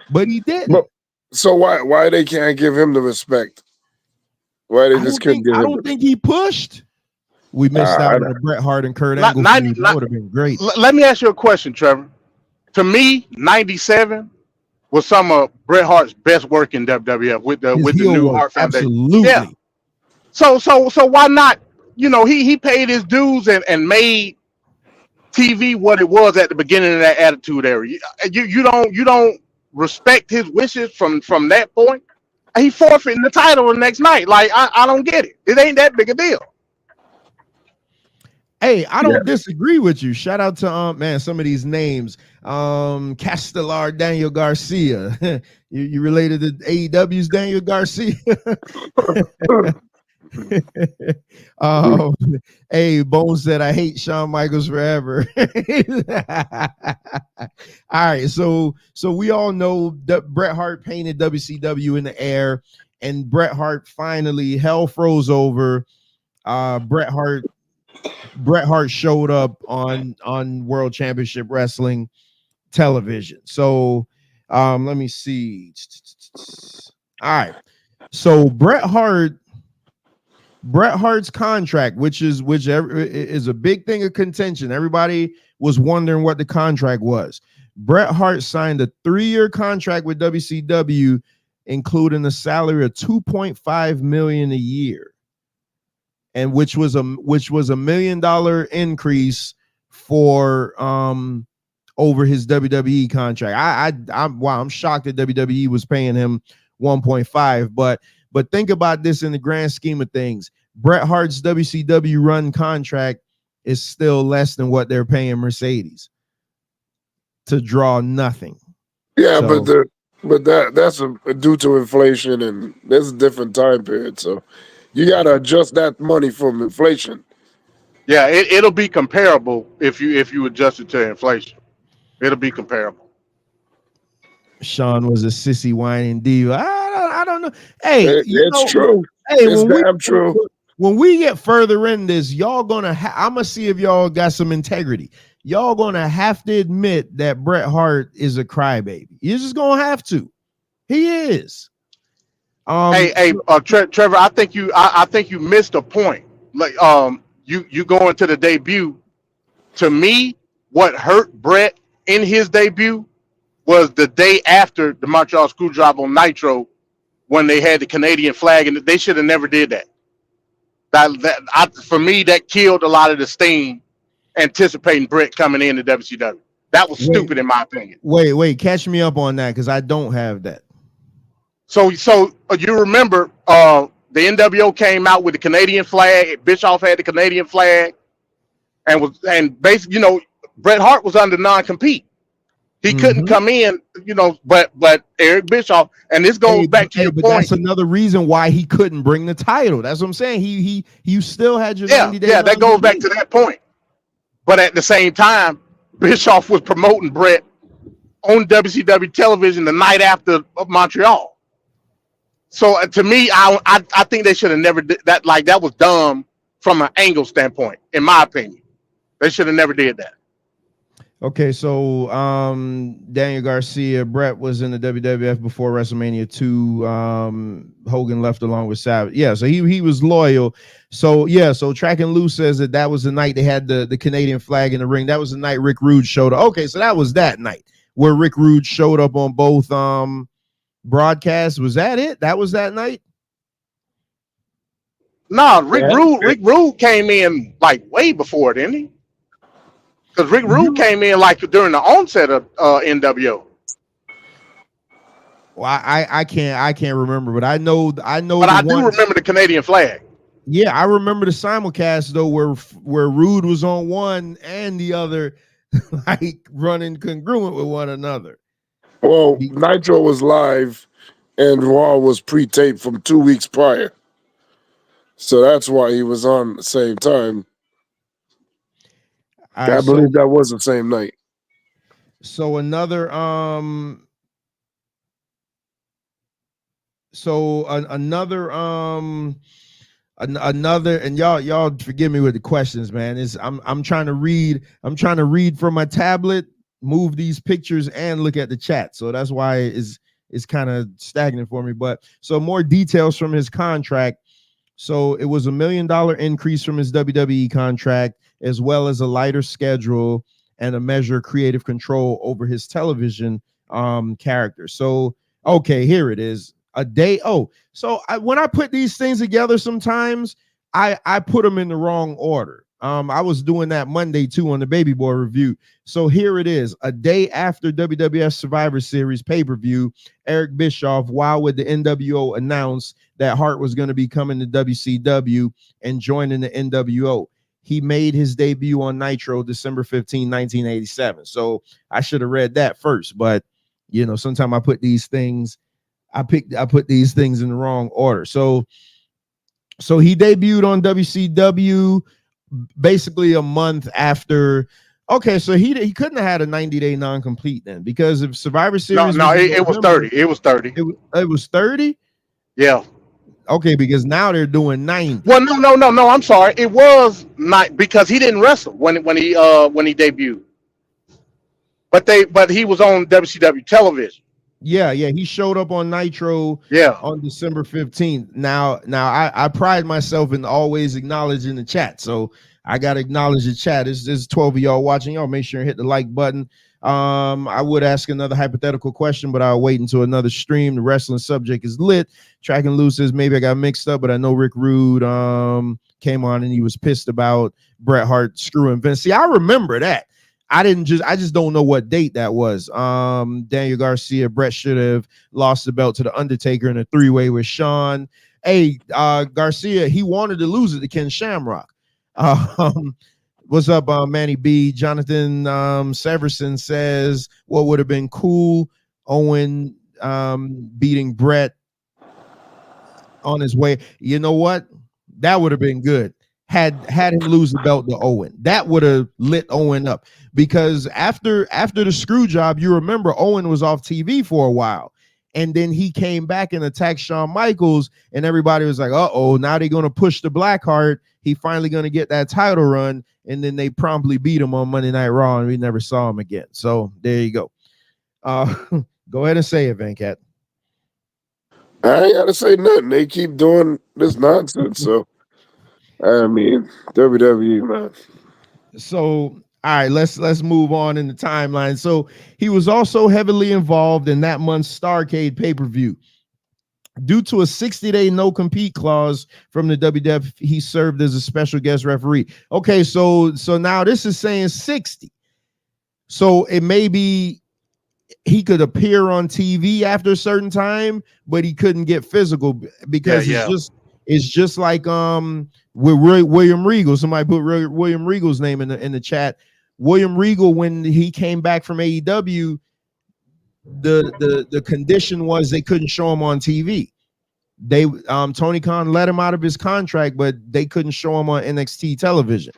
Speaker 10: but he didn't.
Speaker 5: But, so why they can't give him the respect? Why they just couldn't give him?
Speaker 10: I don't think he pushed. We missed out on the Bret Hart and Kurt Angle. That would have been great.
Speaker 11: Let me ask you a question, Trevor. To me, 97 was some of Bret Hart's best work in WWF with the new Hart Foundation.
Speaker 10: Absolutely. Yeah.
Speaker 11: So why not? You know, he paid his dues and made TV what it was at the beginning of that Attitude Era. You don't respect his wishes from that point. He forfeiting the title the next night. Like I don't get it. It ain't that big a deal.
Speaker 10: Hey, I don't disagree with you. Shout out to some of these names. Castellar Daniel Garcia. you related to AEW's Daniel Garcia? Hey, Bones said I hate Shawn Michaels forever. All right, so we all know that Bret Hart painted WCW in the air, and Bret Hart finally hell froze over. Bret Hart showed up on World Championship Wrestling television. So let me see. All right. So Bret Hart's contract, which is a big thing of contention. Everybody was wondering what the contract was. Bret Hart signed a 3-year contract with WCW, including a salary of $2.5 million a year, and which was a $1 million increase for over his WWE contract. I'm shocked that WWE was paying him 1.5, but think about this in the grand scheme of things. Bret Hart's WCW run contract is still less than what they're paying Mercedes to draw nothing.
Speaker 5: Yeah,
Speaker 10: So,
Speaker 5: but that's due to inflation, and there's a different time period. So you got to adjust that money from inflation.
Speaker 11: Yeah, it'll be comparable if you adjust it to inflation. It'll be comparable.
Speaker 10: Sean was a sissy whining diva. I don't know. Hey,
Speaker 5: it's true.
Speaker 10: Hey,
Speaker 5: it's damn true.
Speaker 10: When we get further in this, y'all gonna I'm gonna see if y'all got some integrity. Y'all gonna have to admit that Bret Hart is a crybaby. You're just gonna have to. He is.
Speaker 11: Trevor, I think you missed a point. Like you going to the debut. To me, what hurt Bret in his debut was the day after the Montreal Screwjob on Nitro, when they had the Canadian flag, and they should have never did that. For me, that killed a lot of the steam anticipating Bret coming in to WCW. That was stupid in my opinion.
Speaker 10: Wait, catch me up on that, because I don't have that.
Speaker 11: So you remember the NWO came out with the Canadian flag. Bischoff had the Canadian flag, and basically, Bret Hart was under non-compete. He couldn't come in, but Eric Bischoff, and this goes back to your point.
Speaker 10: That's another reason why he couldn't bring the title. That's what I'm saying. You still had your 90 days.
Speaker 11: Yeah, that goes back to that point. But at the same time, Bischoff was promoting Bret on WCW television the night after Montreal. So to me, I think they should have never did that. Like, that was dumb from an angle standpoint, in my opinion. They should have never did that.
Speaker 10: Okay, so Daniel Garcia, Bret was in the WWF before WrestleMania 2. Hogan left along with Savage. Yeah, so he was loyal. So Track and Loose says that was the night they had the Canadian flag in the ring. That was the night Rick Rude showed up. Okay, so that was that night where Rick Rude showed up on both broadcasts. Was that it? That was that night?
Speaker 11: No, Rick Rude came in like way before, didn't he? Because Rick Rude came in like during the onset of NWO.
Speaker 10: Well, I can't remember, but I know. But I do
Speaker 11: remember the Canadian flag.
Speaker 10: Yeah, I remember the simulcast though, where Rude was on one and the other, like running congruent with one another.
Speaker 5: Well, Nitro was live, and Raw was pre-taped from 2 weeks prior, so that's why he was on at the same time. I believe that was the same night.
Speaker 10: So another and y'all forgive me with the questions, man. I'm trying to read from my tablet, move these pictures, and look at the chat. So that's why it's kind of stagnant for me. But so more details from his contract. So it was $1 million increase from his WWE contract, as well as a lighter schedule and a measure of creative control over his television character. So, okay, here it is. A day. Oh, so when I put these things together, sometimes I put them in the wrong order. I was doing that Monday too on the Baby Boy review. So here it is. A day after WWF Survivor Series pay-per-view, Eric Bischoff, while with the NWO, announced that Hart was going to be coming to WCW and joining the NWO. He made his debut on Nitro December 15, 1987. So I should have read that first, but sometimes I put these things, I put these things in the wrong order. So he debuted on WCW basically a month after. Okay, so he couldn't have had a 90-day non-complete then, because if Survivor Series
Speaker 11: it was 30. It was 30.
Speaker 10: It was 30?
Speaker 11: Yeah.
Speaker 10: Okay, because now they're doing 90.
Speaker 11: Well, no. I'm sorry. It was not, because he didn't wrestle when he debuted. But he was on WCW television.
Speaker 10: Yeah. He showed up on Nitro.
Speaker 11: Yeah.
Speaker 10: On December 15th. Now I pride myself in always acknowledging the chat. So I gotta acknowledge the chat. There's 12 of y'all watching. Y'all make sure and hit the like button. I would ask another hypothetical question, but I'll wait until another stream. The wrestling subject is lit. Track and Loose says maybe I got mixed up, but I know Rick Rude came on and he was pissed about Bret Hart screwing Vince. See, I remember that. I just don't know what date that was. Daniel Garcia, Bret should have lost the belt to the Undertaker in a 3-way with Shawn. Hey, Garcia, he wanted to lose it to Ken Shamrock. What's up, Manny B? Jonathan Severson says, what would have been cool? Owen beating Bret on his way. You know what? That would have been good. Had him lose the belt to Owen. That would have lit Owen up. Because after the screw job, you remember Owen was off TV for a while. And then he came back and attacked Shawn Michaels, and everybody was like, uh-oh, now they're going to push the Blackheart. He finally going to get that title run, and then they promptly beat him on Monday Night Raw, and we never saw him again. So there you go. Go ahead and say it, Venkat.
Speaker 5: I ain't got to say nothing. They keep doing this nonsense. So, I mean, WWE, man.
Speaker 10: So, all right, let's move on in the timeline. So he was also heavily involved in that month's Starrcade pay-per-view. Due to a 60-day no-compete clause from the WWF, he served as a special guest referee. Okay, so now this is saying 60. So it may be he could appear on TV after a certain time, but he couldn't get physical because it's just like with William Regal. Somebody put William Regal's name in the chat. William Regal, when he came back from AEW, the condition was they couldn't show him on TV. They Tony Khan let him out of his contract, but they couldn't show him on NXT television.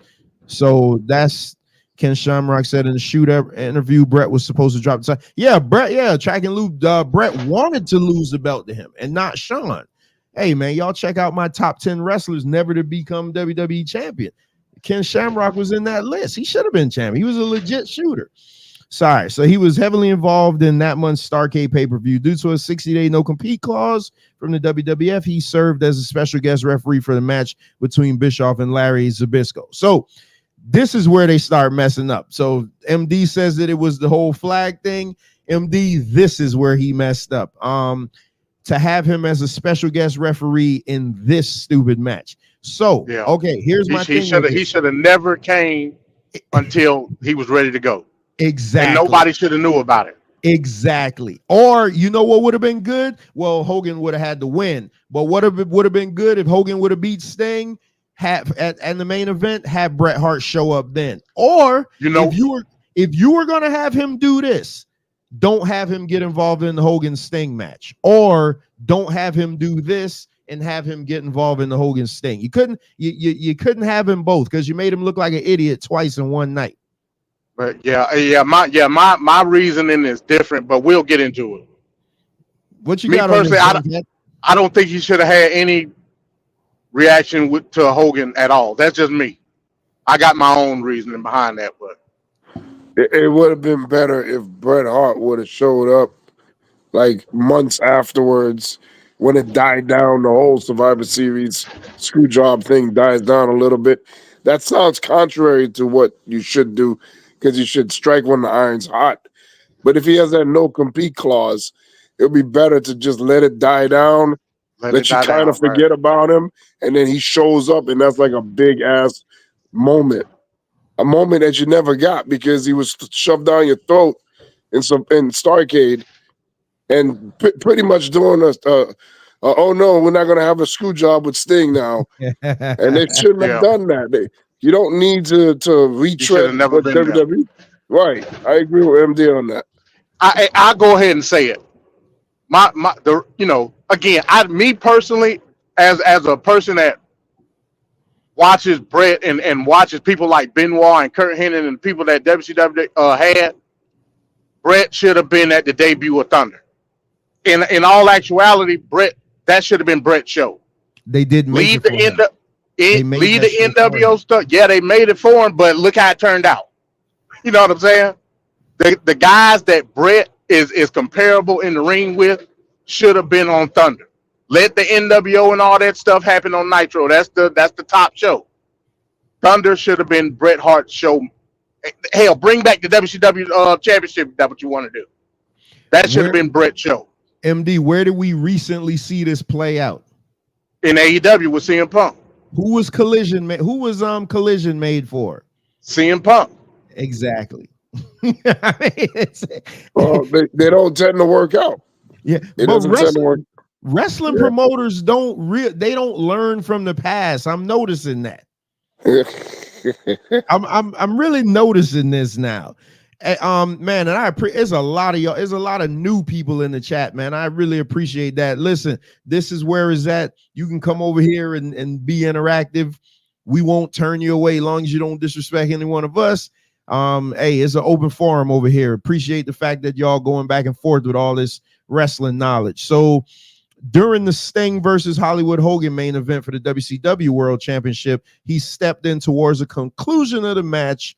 Speaker 10: So that's Ken Shamrock said in the shoot interview. Bret was supposed to drop the title. Yeah, Bret. Yeah, Track and Loop. Bret wanted to lose the belt to him and not Shawn. Hey man, y'all check out my top 10 wrestlers never to become WWE champion. Ken Shamrock was in that list. He should have been champion. He was a legit shooter. Sorry. So he was heavily involved in that month's Starrcade pay-per-view. Due to a 60-day no-compete clause from the WWF, he served as a special guest referee for the match between Bischoff and Larry Zbyszko. So this is where they start messing up. So MD says that it was the whole flag thing. MD, this is where he messed up. To have him as a special guest referee in this stupid match. So, yeah. Okay, here's my thing.
Speaker 11: He should have never came until he was ready to go.
Speaker 10: Exactly.
Speaker 11: And nobody should have knew about it.
Speaker 10: Exactly. Or you know what would have been good? Well, Hogan would have had to win. But what would have been good if Hogan would have beat Sting at the main event, have Bret Hart show up then. Or if you were gonna have him do this, don't have him get involved in the Hogan Sting match, or don't have him do this and have him get involved in the Hogan Sting. You couldn't have him both because you made him look like an idiot twice in one night.
Speaker 11: But my reasoning is different, but we'll get into it.
Speaker 10: What you got personally?
Speaker 11: I don't think he should have had any reaction to Hogan at all. That's just me. I got my own reasoning behind that, but
Speaker 5: it would have been better if Bret Hart would have showed up like months afterwards when it died down. The whole Survivor Series screw job thing dies down a little bit. That sounds contrary to what you should do, because you should strike when the iron's hot. But if he has that no compete clause, it would be better to just let it die down, let you kind of forget about him, and then he shows up, and that's like a big ass moment. A moment that you never got because he was shoved down your throat in Starrcade, and pretty much doing oh no, we're not going to have a screw job with Sting now. And they shouldn't have done that. You don't need to retread with WWE. Right. I agree with MD on that.
Speaker 11: I'll go ahead and say it. Again, me personally, as a person that watches Bret and watches people like Benoit and Kurt Hennig and people that WCW had, Bret should have been at the debut of Thunder. In all actuality, Bret, that should have been Bret's show.
Speaker 10: They did
Speaker 11: leave the NWO stuff. Yeah, they made it for him, but look how it turned out. You know what I'm saying? The guys that Bret is comparable in the ring with should have been on Thunder. Let the NWO and all that stuff happen on Nitro. That's the top show. Thunder should have been Bret Hart's show Hell, bring back the WCW championship. If that's what you want to do. That should have been Bret's show.
Speaker 10: MD, where did we recently see this play out?
Speaker 11: In AEW with CM Punk.
Speaker 10: Who was Collision made for?
Speaker 11: CM Punk.
Speaker 10: Exactly.
Speaker 5: They don't tend to work out.
Speaker 10: Yeah, but wrestling promoters don't learn from the past. I'm noticing that. I'm really noticing this now. Man, and there's a lot of y'all, there's a lot of new people in the chat, man. I really appreciate that. Listen, this is where is that you can come over here and be interactive. We won't turn you away as long as you don't disrespect any one of us. Hey, it's an open forum over here. Appreciate the fact that y'all going back and forth with all this wrestling knowledge. So during the Sting versus Hollywood Hogan main event for the WCW World Championship, he stepped in towards the conclusion of the match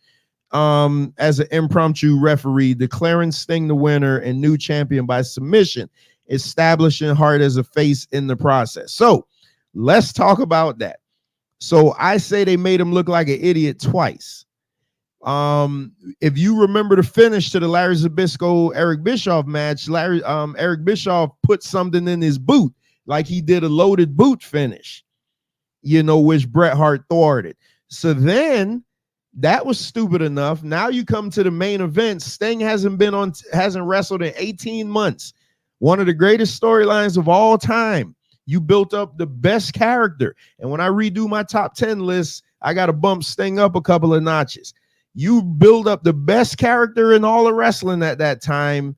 Speaker 10: as an impromptu referee, declaring Sting the winner and new champion by submission, establishing Hart as a face in the process. So let's talk about that. So I say they made him look like an idiot twice. If you remember the finish to the Larry Zbyszko Eric Bischoff match, Eric Bischoff put something in his boot, like he did a loaded boot finish, which Bret Hart thwarted. So then that was stupid enough. Now you come to the main event. Sting hasn't wrestled in 18 months. One of the greatest storylines of all time. You built up the best character. And when I redo my top 10 list, I got to bump Sting up a couple of notches. You build up the best character in all of wrestling at that time,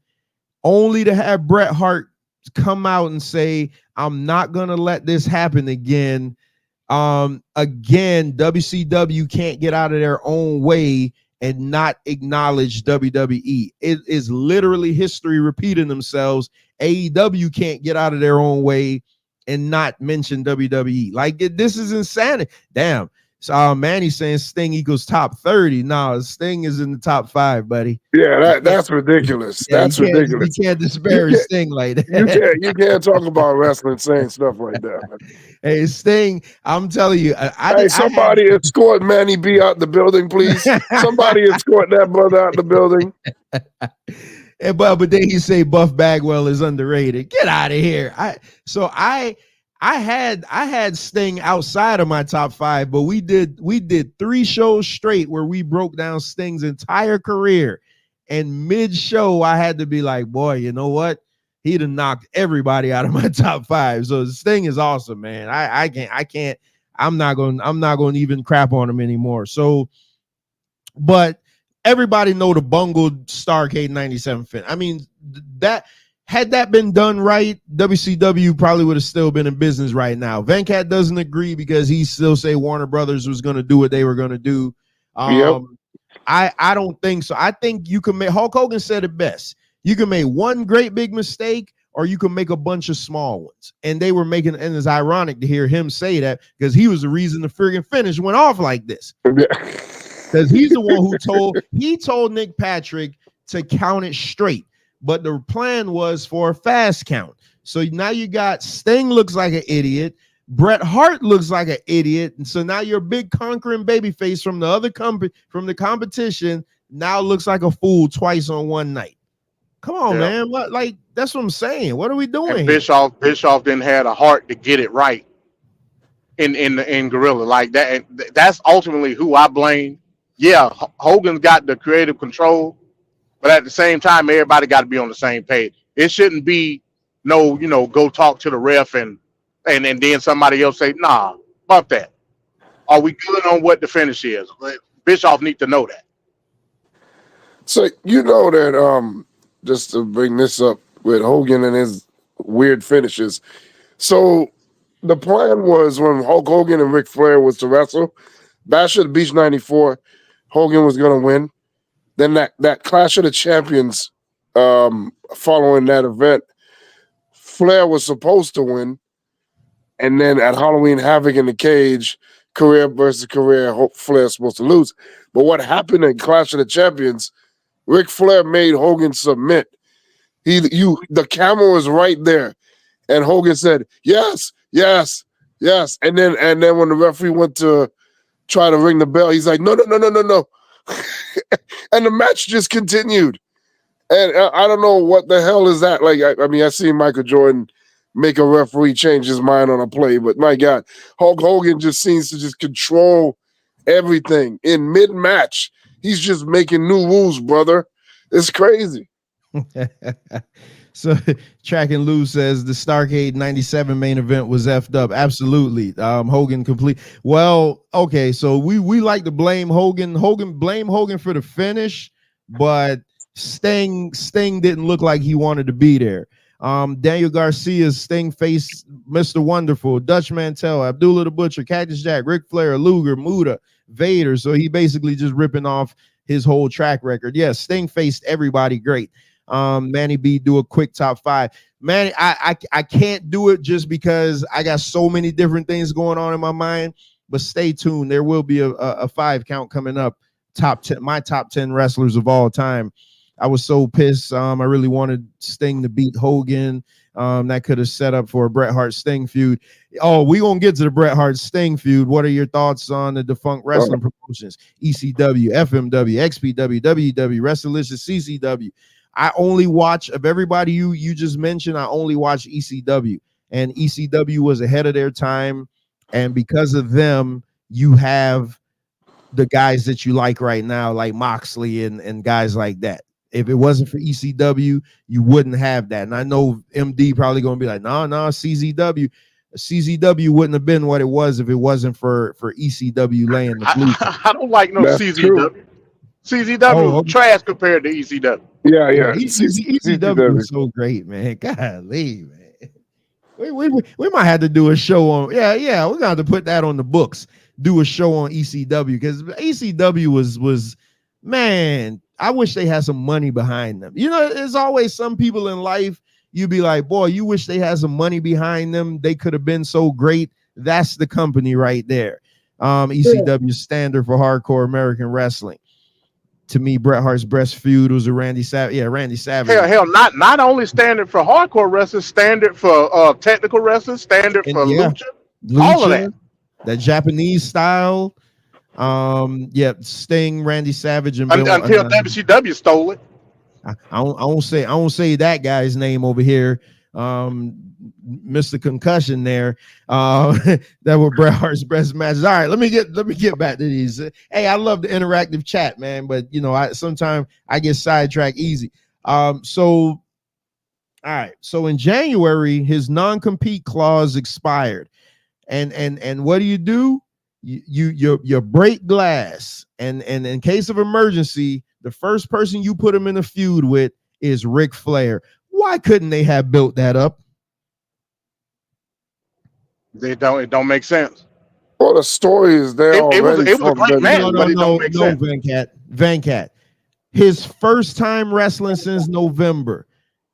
Speaker 10: only to have Bret Hart come out and say, I'm not going to let this happen again. Again, WCW can't get out of their own way and not acknowledge WWE. It is literally history repeating themselves. AEW can't get out of their own way and not mention WWE. Like, this is insanity. Damn. So Manny's saying Sting equals top 30. No, Sting is in the top 5, buddy.
Speaker 5: Yeah, that's ridiculous.
Speaker 10: Yeah,
Speaker 5: that's ridiculous.
Speaker 10: You can't disparage Sting like that.
Speaker 5: You can't talk about wrestling saying stuff like that.
Speaker 10: Hey, Sting, I'm telling you.
Speaker 5: Somebody escort Manny B out the building, please. Somebody escort that brother out the building.
Speaker 10: But then you say Buff Bagwell is underrated. Get out of here. I had Sting outside of my top 5, but we did 3 shows straight where we broke down Sting's entire career. And mid-show, I had to be like, boy, you know what? He'd have knocked everybody out of my top 5. So Sting is awesome, man. I'm not going to even crap on him anymore. So, but everybody know the bungled Starrcade 97 fin. I mean, had that been done right, WCW probably would have still been in business right now. Venkat doesn't agree because he still say Warner Brothers was going to do what they were going to do.
Speaker 5: Yep.
Speaker 10: I don't think so. I think you can make, Hulk Hogan said it best. You can make one great big mistake or you can make a bunch of small ones. And they were making, and it's ironic to hear him say that because he was the reason the friggin' finish went off like this. Because he's the one who told Nick Patrick to count it straight. But the plan was for a fast count. So now you got Sting looks like an idiot. Bret Hart looks like an idiot. And so now your big conquering babyface from the other from the competition now looks like a fool twice on one night. Come on, man. What, like, that's what I'm saying. What are we doing?
Speaker 11: And Bischoff didn't have the heart to get it right in Gorilla. Like that. And that's ultimately who I blame. Yeah, Hogan's got the creative control. But at the same time, everybody got to be on the same page. It shouldn't be go talk to the ref and then somebody else say, nah, fuck that. Are we good on what the finish is? Bischoff need to know that.
Speaker 5: So that just to bring this up with Hogan and his weird finishes. So the plan was when Hulk Hogan and Ric Flair was to wrestle, Bash at the Beach 94, Hogan was going to win. Then that Clash of the Champions following that event, Flair was supposed to win. And then at Halloween Havoc in the Cage, career versus career, Flair's supposed to lose. But what happened in Clash of the Champions, Ric Flair made Hogan submit. The camera was right there. And Hogan said, yes, yes, yes. And then when the referee went to try to ring the bell, he's like, no. And the match just continued. And I don't know what the hell is that. Like, I mean, I see Michael Jordan make a referee change his mind on a play, but my God, Hulk Hogan just seems to just control everything in mid-match. He's just making new rules, brother. It's crazy.
Speaker 10: So Track and Lou says the Starrcade 97 main event was effed up. Absolutely. Hogan complete. Well, okay, so we like to blame Hogan. Blame Hogan for the finish, but Sting didn't look like he wanted to be there. Daniel Garcia's Sting faced Mr. Wonderful, Dutch Mantel, Abdullah the Butcher, Cactus Jack, Ric Flair, Luger, Muta, Vader. So he basically just ripping off his whole track record. Yes, Sting faced everybody great. Manny B, do a quick top 5. Manny, I can't do it just because I got so many different things going on in my mind, but stay tuned. There will be a 5 count coming up. Top 10, my top 10 wrestlers of all time. I was so pissed. I really wanted Sting to beat Hogan. That could have set up for a Bret Hart Sting feud. Oh, we're going to get to the Bret Hart Sting feud. What are your thoughts on the defunct wrestling promotions? ECW, FMW, XPW, WW, Wrestlelicious, CCW. I only watch, of everybody you just mentioned, I only watch ECW. And ECW was ahead of their time. And because of them, you have the guys that you like right now, like Moxley and guys like that. If it wasn't for ECW, you wouldn't have that. And I know MD probably going to be like, no, CZW. CZW wouldn't have been what it was if it wasn't for ECW laying the blue.
Speaker 11: I don't like no
Speaker 5: That's
Speaker 11: CZW.
Speaker 5: true.
Speaker 11: CZW is trash compared to ECW.
Speaker 5: Yeah.
Speaker 10: ECW was so great, man. Golly, man. We might have to do a show on. Yeah. We're gonna have to put that on the books. Do a show on ECW because ECW was man. I wish they had some money behind them. You know, there's always some people in life. You'd be like, boy, you wish they had some money behind them. They could have been so great. That's the company right there. ECW standard for hardcore American wrestling. To me, Bret Hart's best feud was a Randy Savage. Yeah, Randy Savage.
Speaker 11: Hell, not only standard for hardcore wrestling, standard for technical wrestling, standard for lucha, all of that.
Speaker 10: That Japanese style. Sting, Randy Savage, and
Speaker 11: until WCW stole it.
Speaker 10: I won't say that guy's name over here. Mr. Concussion there. That were Bret Hart's best matches. All right, let me get back to these. Hey, I love the interactive chat, man, but you know, sometimes I get sidetracked easy. So in January, his non-compete clause expired. And what do? You break glass, and in case of emergency, the first person you put him in a feud with is Ric Flair. Why couldn't they have built that up?
Speaker 11: It don't make sense.
Speaker 5: Well, the story is there.
Speaker 11: It was a great match, but it don't make sense.
Speaker 10: Vancat. His first time wrestling since November.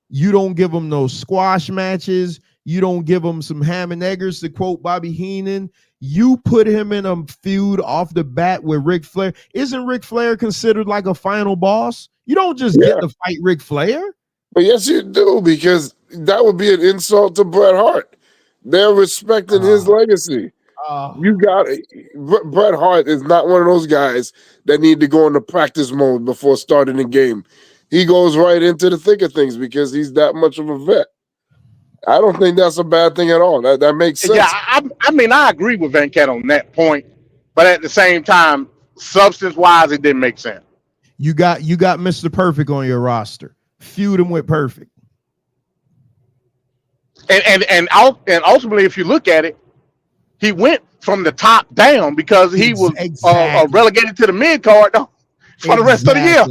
Speaker 10: You don't give him no squash matches. You don't give him some ham and eggers, to quote Bobby Heenan. You put him in a feud off the bat with Ric Flair. Isn't Ric Flair considered like a final boss? You don't just get to fight Ric Flair.
Speaker 5: But yes, you do, because that would be an insult to Bret Hart. They're respecting his legacy. You got it. Bret Hart is not one of those guys that need to go into practice mode before starting the game. He goes right into the thick of things because he's that much of a vet. I don't think that's a bad thing at all. That makes sense.
Speaker 11: Yeah, I mean, I agree with Venkat on that point, but at the same time, substance-wise, it didn't make sense.
Speaker 10: You got Mr. Perfect on your roster. Feud him with Perfect.
Speaker 11: And ultimately, if you look at it, he went from the top down because he was relegated to the mid card for the rest of the year.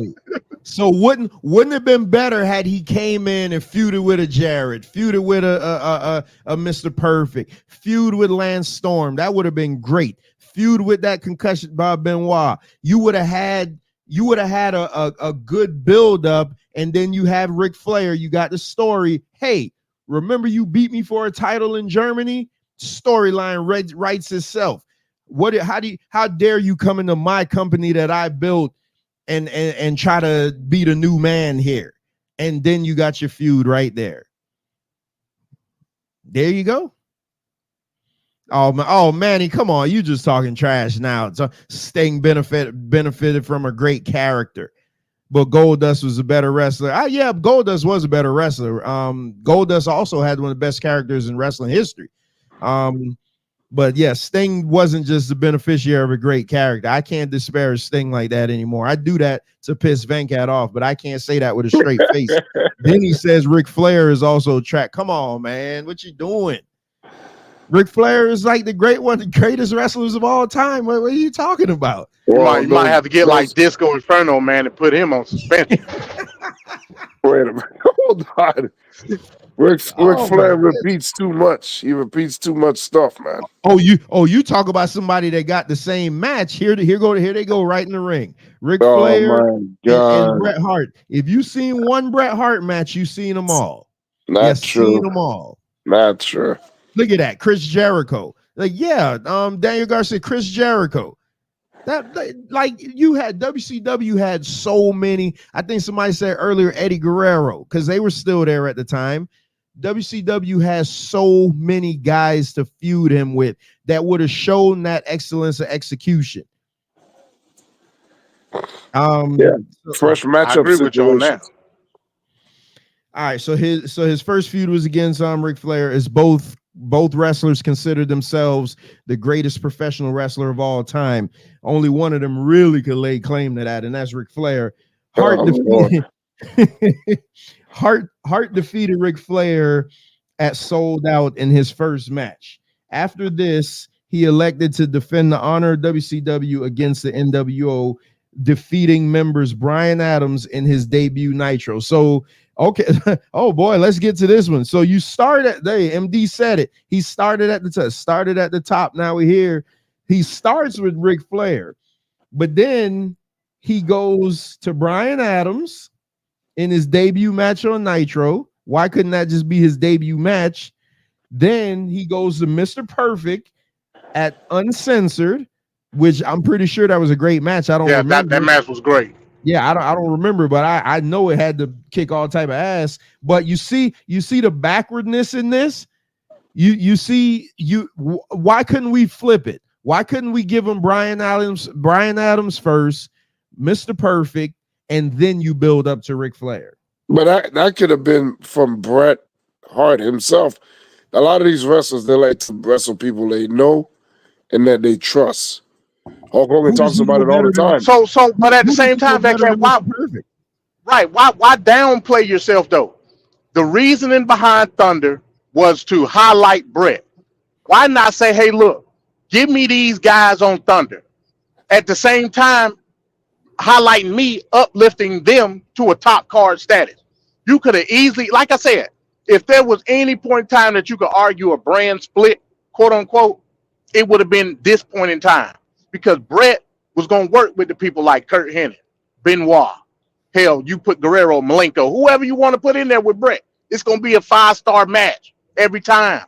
Speaker 10: So wouldn't it have been better had he came in and feuded with a Jarrett, feuded with a Mr. Perfect, feud with Lance Storm? That would have been great. Feud with that concussion Bob Benoit. You would have had a good build up, and then you have Ric Flair. You got the story. Hey, remember you beat me for a title in Germany? Storyline writes itself. How dare you come into my company that I built and try to be the new man here? And then you got your feud right there. There you go. Oh, Manny, come on, you just talking trash now. So Sting benefited from a great character, but Goldust was a better wrestler. Yeah, Goldust was a better wrestler. Goldust also had one of the best characters in wrestling history. But yeah, Sting wasn't just the beneficiary of a great character. I can't disparage Sting like that anymore. I do that to piss Venkat off, but I can't say that with a straight face. Then he says Ric Flair is also track. Come on, man, what you doing? Ric Flair is like one of the greatest wrestlers of all time. What are you talking about?
Speaker 11: You might have to get like Disco Inferno, man, and put him on suspension.
Speaker 5: Wait a minute. Hold on. Ric Flair repeats too much. He repeats too much stuff, man.
Speaker 10: You talk about somebody that got the same match. Here they go right in the ring. Ric Flair and Bret Hart. If you seen one Bret Hart match, you seen them all.
Speaker 5: Not true.
Speaker 10: Seen them all.
Speaker 5: Not true.
Speaker 10: Look at that, Chris Jericho. Daniel Garcia, Chris Jericho. Like you had WCW had so many. I think somebody said earlier Eddie Guerrero, because they were still there at the time. WCW has so many guys to feud him with that would have shown that excellence of execution.
Speaker 5: Fresh matchup.
Speaker 11: I agree with you on that.
Speaker 10: All right, so his first feud was against Ric Flair. Is both wrestlers considered themselves the greatest professional wrestler of all time. Only one of them really could lay claim to that, and that's Ric Flair. Hart defeated Ric Flair at Sold Out in his first match. After this, he elected to defend the honor of WCW against the NWO, defeating members Bryan Adams in his debut Nitro. So, okay. Oh boy, let's get to this one. So you started MD said it. He started at the top. Now we're here. He starts with Ric Flair, but then he goes to Bryan Adams in his debut match on Nitro. Why couldn't that just be his debut match? Then he goes to Mr. Perfect at Uncensored, which I'm pretty sure that was a great match. I don't remember.
Speaker 11: That match was great.
Speaker 10: Yeah, I don't remember, but I know it had to kick all type of ass. But you see the backwardness in this. Why couldn't we flip it? Why couldn't we give him Bryan Adams first, Mr. Perfect, and then you build up to Ric Flair?
Speaker 5: But that could have been from Bret Hart himself. A lot of these wrestlers, they like to wrestle people they know and that they trust. Hulk Hogan talks about it all the time.
Speaker 11: So, but at the same time, why downplay yourself though? The reasoning behind Thunder was to highlight Bret. Why not say, hey, look, give me these guys on Thunder. At the same time, highlighting me, uplifting them to a top card status. You could have easily, like I said, if there was any point in time that you could argue a brand split, quote unquote, it would have been this point in time. Because Bret was going to work with the people like Kurt Hennig, Benoit. Hell, you put Guerrero, Malenko, whoever you want to put in there with Bret. It's going to be a 5-star match every time.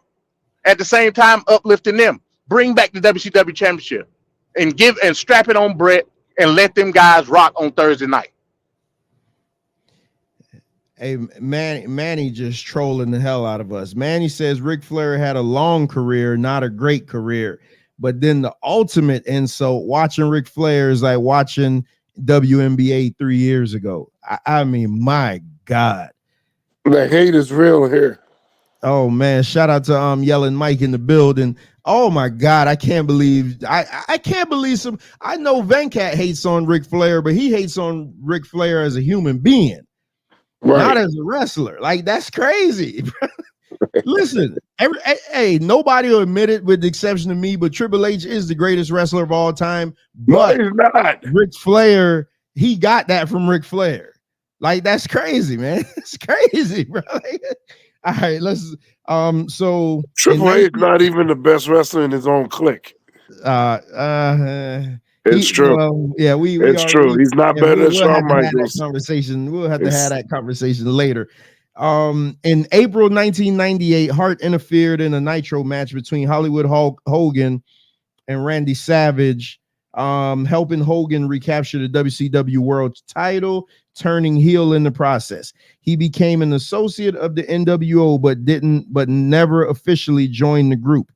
Speaker 11: At the same time, uplifting them. Bring back the WCW Championship and strap it on Bret and let them guys rock on Thursday night.
Speaker 10: Hey, Manny just trolling the hell out of us. Manny says Ric Flair had a long career, not a great career. But then the ultimate insult, watching Ric Flair is like watching WNBA 3 years ago. I mean, my God.
Speaker 5: The hate is real here.
Speaker 10: Oh, man. Shout out to Yelling Mike in the building. Oh, my God. I can't believe I can't believe I know Venkat hates on Ric Flair, but he hates on Ric Flair as a human being, not as a wrestler. Like, that's crazy. Listen, nobody will admit it with the exception of me, but Triple H is the greatest wrestler of all time. But
Speaker 5: no, he's not.
Speaker 10: Ric Flair, he got that from Ric Flair. Like, that's crazy, man. It's crazy, bro. All right, let's so
Speaker 5: Triple H not even the best wrestler in his own clique. It's true.
Speaker 10: Well, yeah,
Speaker 5: it's true. He's not better than Shawn Michaels.
Speaker 10: We'll have to have that conversation later. In April 1998, Hart interfered in a Nitro match between Hollywood Hogan and Randy Savage, helping Hogan recapture the WCW World title, turning heel in the process. He became an associate of the NWO, but never officially joined the group.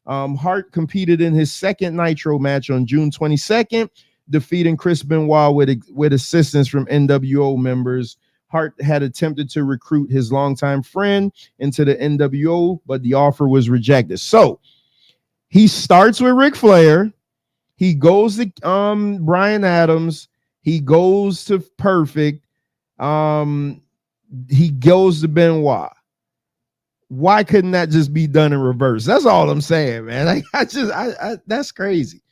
Speaker 10: Hart competed in his second Nitro match on June 22nd, defeating Chris Benoit with assistance from NWO members. Hart had attempted to recruit his longtime friend into the NWO, but the offer was rejected. So he starts with Ric Flair. He goes to Bryan Adams. He goes to Perfect. He goes to Benoit. Why couldn't that just be done in reverse? That's all I'm saying, man. Like, that's crazy.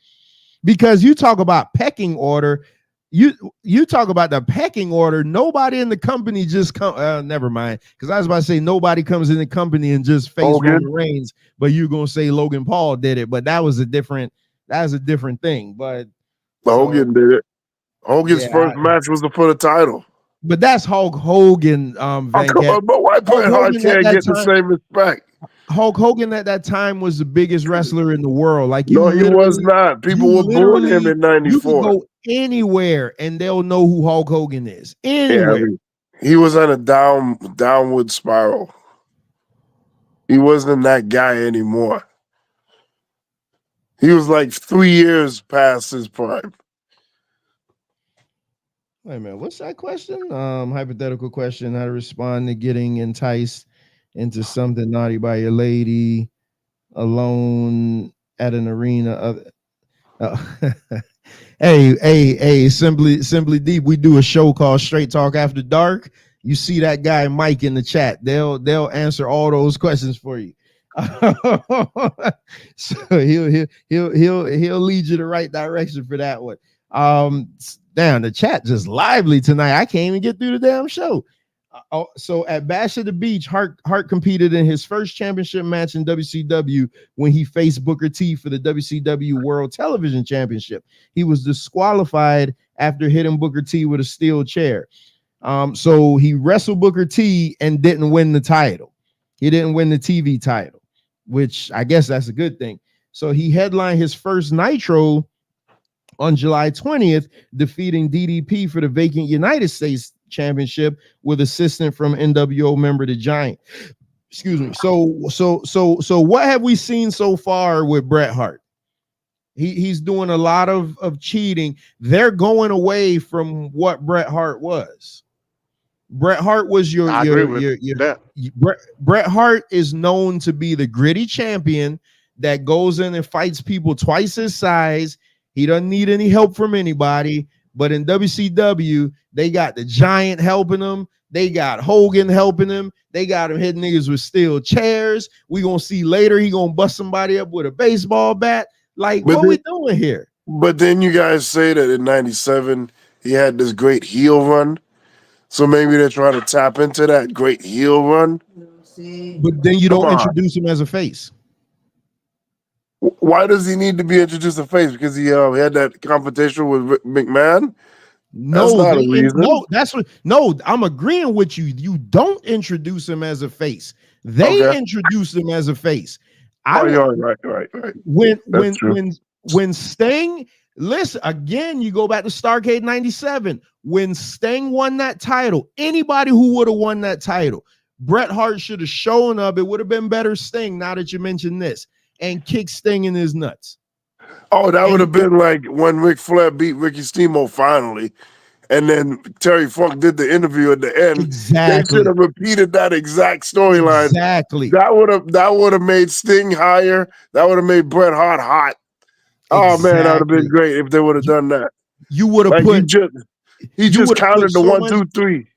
Speaker 10: Because you talk about pecking order. You talk about the pecking order. Nobody in the company just come. Never mind. Because I was about to say nobody comes in the company and just face Roman Reigns. But you're gonna say Logan Paul did it. But that was a different thing. But
Speaker 5: Hogan did it. Hogan's first match was for the title.
Speaker 10: But that's Hulk Hogan. Van
Speaker 5: but why Bret Hart can't get the same respect?
Speaker 10: Hulk Hogan at that time was the biggest wrestler in the world. Like,
Speaker 5: no, he was not. People were booing him in '94.
Speaker 10: You can go anywhere and they'll know who Hulk Hogan is. Anywhere.
Speaker 5: Yeah, he was on a downward spiral. He wasn't that guy anymore. He was like 3 years past his prime.
Speaker 10: Wait a minute, what's that question? Hypothetical question: how to respond to getting enticed into something naughty by your lady alone at an arena. Hey, simply deep. We do a show called Straight Talk After Dark. You see that guy Mike in the chat. They'll answer all those questions for you. So he'll lead you the right direction for that one. Damn, the chat just lively tonight. I can't even get through the damn show. So at Bash at the Beach, Hart competed in his first championship match in WCW when he faced Booker T for the WCW World Television Championship. He was disqualified after hitting Booker T with a steel chair. So he wrestled Booker T and didn't win the title. He didn't win the TV title, which I guess that's a good thing. So he headlined his first Nitro on July 20th, defeating DDP for the vacant United States Championship with assistance from NWO member The Giant. Excuse me. So what have we seen so far with Bret Hart? He's doing a lot of cheating. They're going away from what Bret Hart was. Bret Hart was Bret Hart is known to be the gritty champion that goes in and fights people twice his size. He doesn't need any help from anybody. But in WCW, they got the Giant helping him. They got Hogan helping him. They got him hitting niggas with steel chairs. We gonna see later he gonna bust somebody up with a baseball bat. Like, what we doing here?
Speaker 5: But then you guys say that in '97 he had this great heel run. So maybe they're trying to tap into that great heel run.
Speaker 10: But then you don't introduce him as a face.
Speaker 5: Why does he need to be introduced as a face? Because he had that competition with McMahon?
Speaker 10: No, that's not a reason. No, I'm agreeing with you. You don't introduce him as a face. They introduce him as a face.
Speaker 5: Right.
Speaker 10: When Sting, listen, again, you go back to Starrcade 97. When Sting won that title, anybody who would have won that title, Bret Hart should have shown up. It would have been better Sting, now that you mentioned this, and kick Sting in his nuts.
Speaker 5: Oh, that would have been like when Ric Flair beat Ricky Steamboat finally, and then Terry Funk did the interview at the end.
Speaker 10: Exactly.
Speaker 5: They should have repeated that exact storyline.
Speaker 10: Exactly.
Speaker 5: That would have made Sting higher. That would have made Bret Hart hot. Oh man, that would have been great if they would have done that.
Speaker 10: You would have
Speaker 5: he just counted the 1, 2, 3.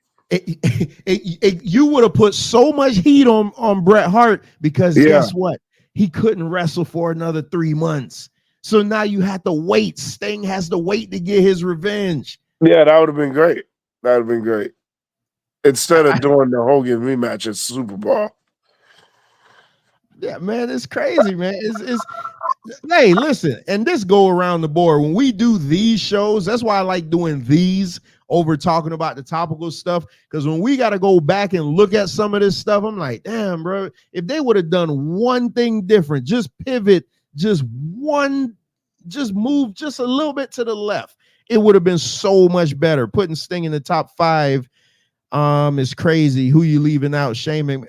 Speaker 10: You would have put so much heat on Bret Hart because guess what? He couldn't wrestle for another 3 months. So now you have to wait. Sting has to wait to get his revenge.
Speaker 5: Yeah, that would have been great. That would have been great. Instead of doing the Hogan rematch at Super Bowl.
Speaker 10: Yeah, man, it's crazy, man. Hey, listen, and this go around the board. When we do these shows, that's why I like doing these over talking about the topical stuff. Because when we got to go back and look at some of this stuff, I'm like, damn, bro, if they would have done one thing different, just pivot, just move just a little bit to the left, it would have been so much better. Putting Sting in the top 5 is crazy. Who you leaving out? Shaming.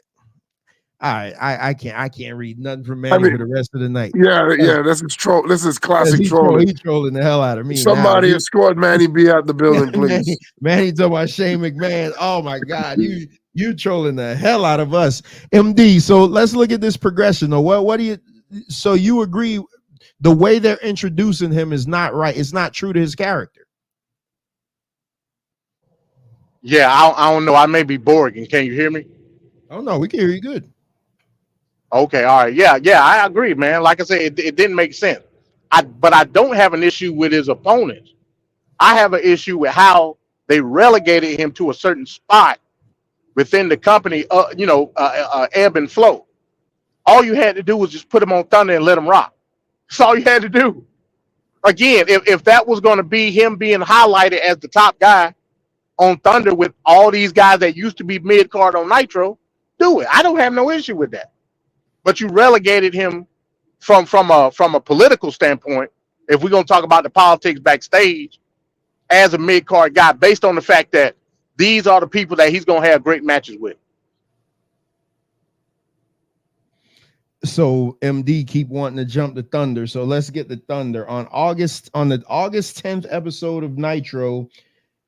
Speaker 10: I can't read nothing from Manny for the rest of the night.
Speaker 5: Yeah. This is troll. This is classic trolling.
Speaker 10: He trolling the hell out of me.
Speaker 5: Somebody escort Manny B out the building, please.
Speaker 10: Manny talking about Shane McMahon. Oh my God, you trolling the hell out of us, MD. So let's look at this progression. Though, what do you? So you agree the way they're introducing him is not right? It's not true to his character.
Speaker 11: Yeah, I don't know. I may be Borgen. Can you hear me?
Speaker 10: Oh no, we can hear you good.
Speaker 11: Okay, all right. Yeah, I agree, man. Like I said, it didn't make sense. But I don't have an issue with his opponents. I have an issue with how they relegated him to a certain spot within the company. Ebb and flow. All you had to do was just put him on Thunder and let him rock. That's all you had to do. Again, if that was going to be him being highlighted as the top guy on Thunder with all these guys that used to be mid card on Nitro, do it. I don't have no issue with that. But you relegated him from a political standpoint, if we're going to talk about the politics backstage, as a mid card guy, based on the fact that these are the people that he's going to have great matches with.
Speaker 10: So MD keep wanting to jump the Thunder. So let's get the Thunder on the August 10th episode of Nitro.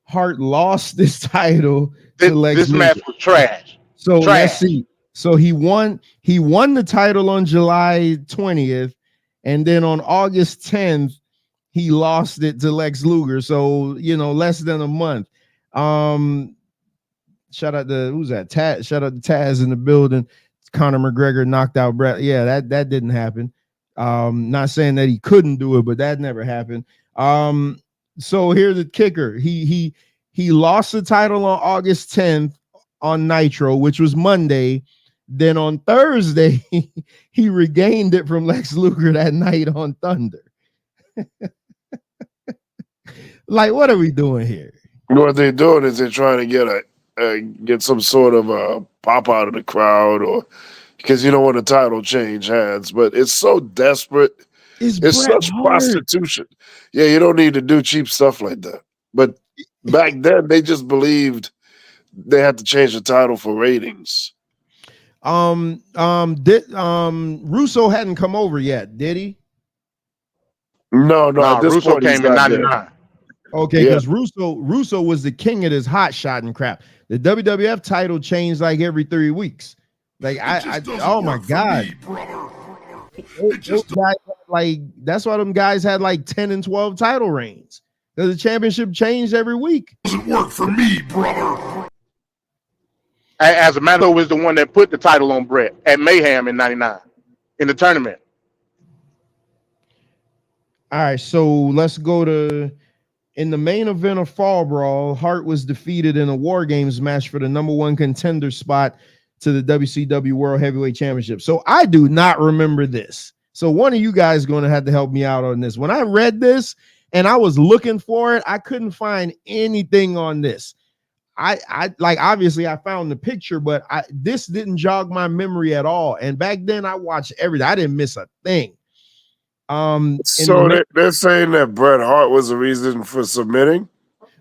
Speaker 10: Hart lost this title to Lex
Speaker 11: This
Speaker 10: Luger.
Speaker 11: match was trash.
Speaker 10: So let's see. So he won the title on July 20th, and then on August 10th, he lost it to Lex Luger. So, less than a month. Shout out to who's that? Taz. Shout out to Taz in the building. Conor McGregor knocked out Bret. Yeah, that didn't happen. Not saying that he couldn't do it, but that never happened. So here's the kicker. He lost the title on August 10th on Nitro, which was Monday. Then on Thursday, he regained it from Lex Luger that night on Thunder. Like, what are we doing here?
Speaker 5: What they're doing is they're trying to get some sort of a pop out of the crowd, or because you don't want a title change hands, but it's so desperate. It's such prostitution. Yeah, you don't need to do cheap stuff like that. But back then, they just believed they had to change the title for ratings.
Speaker 10: Russo hadn't come over yet, did he?
Speaker 5: No. At this
Speaker 11: Russo
Speaker 5: point,
Speaker 11: came in '99.
Speaker 10: Okay, because Russo was the king of this hot shot and crap. The WWF title changed like every 3 weeks. Like oh my God. That's why them guys had like 10 and 12 title reigns. Because the championship changed every week.
Speaker 1: Doesn't work for me, brother.
Speaker 11: As a matter of fact, was the one that put the title on Bret at Mayhem in '99 in the tournament.
Speaker 10: All right, so let's go to in the main event of Fall Brawl. Hart was defeated in a War Games match for the #1 contender spot to the WCW World Heavyweight Championship. So I do not remember this. So one of you guys is going to have to help me out on this. When I read this and I was looking for it, I couldn't find anything on this. I like, obviously I found the picture, but this didn't jog my memory at all. And back then I watched everything. I didn't miss a thing.
Speaker 5: So they're saying that Bret Hart was the reason for submitting?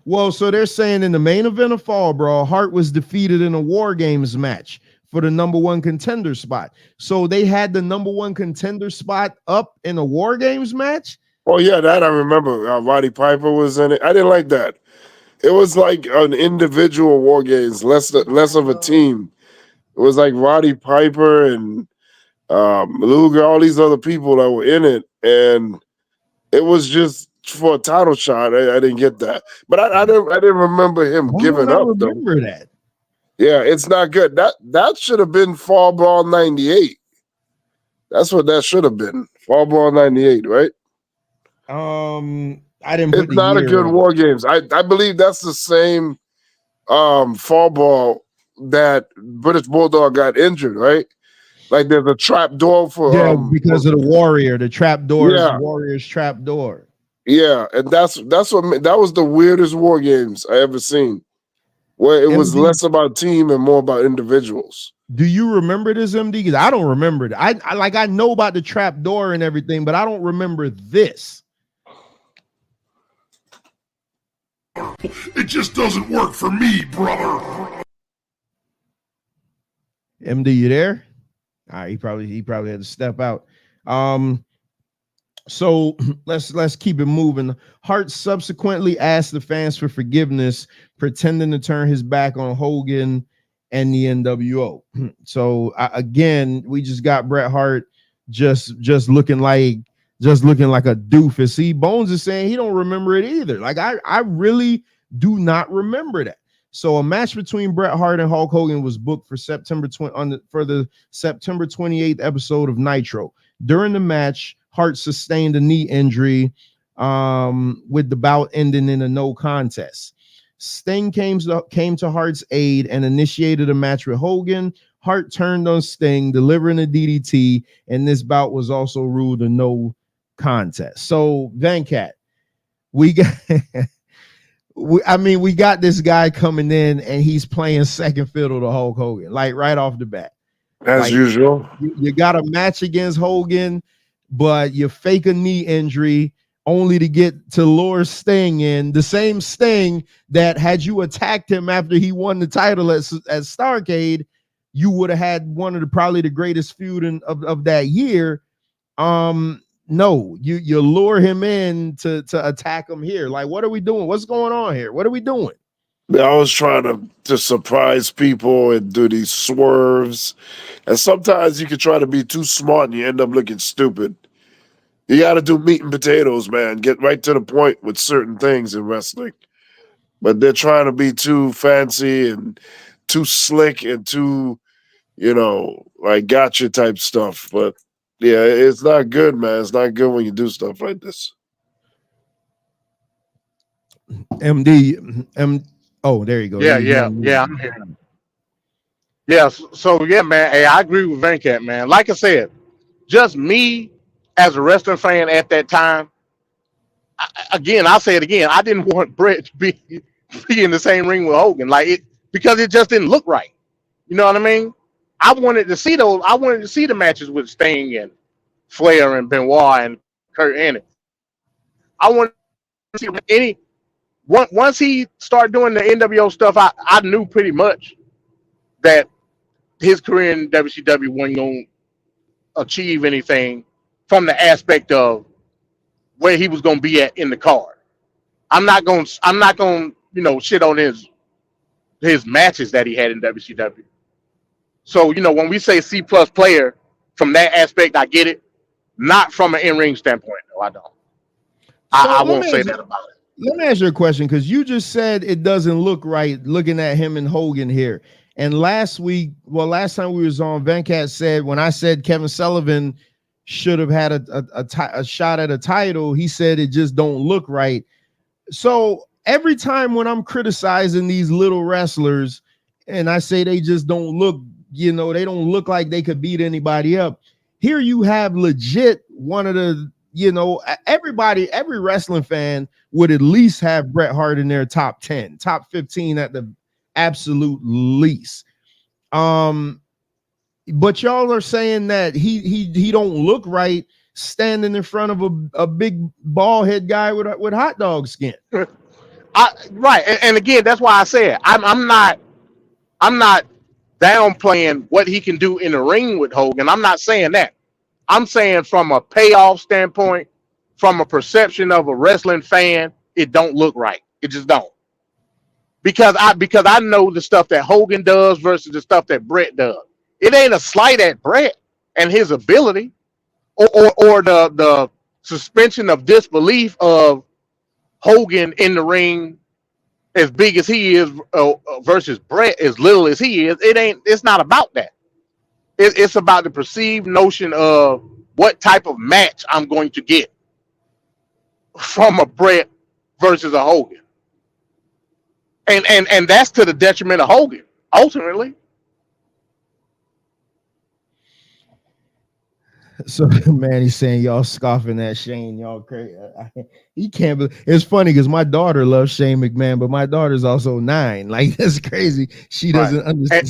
Speaker 10: Well, so they're saying in the main event of Fall Brawl, Hart was defeated in a War Games match for the #1 contender spot. So they had the #1 contender spot up in a War Games match?
Speaker 5: Oh, yeah, that I remember. Roddy Piper was in it. I didn't like that. It was like an individual War Games, less of a team. It was like Roddy Piper and Luger, all these other people that were in it, and it was just for a title shot. I didn't get that, but I didn't remember him giving up.
Speaker 10: Remember that?
Speaker 5: Yeah, it's not good. That should have been Fall Brawl '98. That's what that should have been. Fall Brawl '98, right?
Speaker 10: I didn't.
Speaker 5: It's not a good War Games. I believe that's the same Fall Brawl that British Bulldog got injured, right? Like there's a trap door for
Speaker 10: because of the Warrior, the trap door, Warrior's trap door.
Speaker 5: Yeah, and that was the weirdest War Games I ever seen, where it was less about team and more about individuals.
Speaker 10: Do you remember this, MD? Because I don't remember it. I know about the trap door and everything, but I don't remember this.
Speaker 1: It just doesn't work for me, brother.
Speaker 10: MD, you there? All right, he probably had to step out. So let's keep it moving. Hart subsequently asked the fans for forgiveness, pretending to turn his back on Hogan and the NWO. So again, we just got Bret Hart just looking like a doofus. See, Bones is saying he don't remember it either. Like I really do not remember that. So a match between Bret Hart and Hulk Hogan was booked for September 28th episode of Nitro. During the match, Hart sustained a knee injury, with the bout ending in a no contest. Sting came to Hart's aid and initiated a match with Hogan. Hart turned on Sting, delivering a DDT, and this bout was also ruled a no contest. So, Venkat, we got we got this guy coming in and he's playing second fiddle to Hulk Hogan, like right off the bat.
Speaker 5: As usual.
Speaker 10: You got a match against Hogan, but you fake a knee injury only to get to lure Sting in, the same Sting that had you attacked him after he won the title at Starrcade, you would have had one of probably the greatest feud of that year. No, you lure him in to attack him here. Like, what are we doing? What's going on here? What are we doing?
Speaker 5: I was trying to surprise people and do these swerves. And sometimes you can try to be too smart and you end up looking stupid. You got to do meat and potatoes, man. Get right to the point with certain things in wrestling. But they're trying to be too fancy and too slick and too, like gotcha type stuff. But yeah, it's not good, man. It's not good when you do stuff like this.
Speaker 10: MD. Oh, there you go.
Speaker 11: Yeah. I'm here. Yeah, so yeah, man. Hey, I agree with Venkat, man. Like I said, just me as a wrestling fan at that time. I'll say it again. I didn't want Bret to be in the same ring with Hogan, because it just didn't look right. You know what I mean? I wanted to see those. I wanted to see the matches with Sting and Flair and Benoit and Kurt Angle. I wanted to see any. Once he started doing the NWO stuff, I knew pretty much that his career in WCW wasn't going to achieve anything from the aspect of where he was going to be at in the card. I'm not going to shit on his matches that he had in WCW. So, when we say C+ player from that aspect, I get it. Not from an in-ring standpoint, though. I don't. I won't say that about it.
Speaker 10: Let me ask you a question, because you just said it doesn't look right looking at him and Hogan here. And last time we was on, Venkat said, when I said Kevin Sullivan should have had a shot at a title, he said it just don't look right. So every time when I'm criticizing these little wrestlers and I say they just don't look, they don't look like they could beat anybody up, here you have legit one of the, every wrestling fan would at least have Bret Hart in their top 10, top 15 at the absolute least. But y'all are saying that he don't look right standing in front of a big bald head guy with hot dog skin.
Speaker 11: Right. And again, that's why I said I'm not downplaying what he can do in the ring with Hogan. I'm not saying that. I'm saying from a payoff standpoint, from a perception of a wrestling fan, it don't look right. It just don't. Because I know the stuff that Hogan does versus the stuff that Bret does. It ain't a slight at Bret and his ability or the suspension of disbelief of Hogan in the ring as big as he is versus Bret as little as he is. It's not about that. It's about the perceived notion of what type of match I'm going to get from a Bret versus a Hogan. And that's to the detriment of Hogan, ultimately.
Speaker 10: So, man, he's saying y'all scoffing at Shane. Y'all crazy. He can't believe. It's funny because my daughter loves Shane McMahon, but my daughter's also 9. Like, that's crazy. She doesn't understand.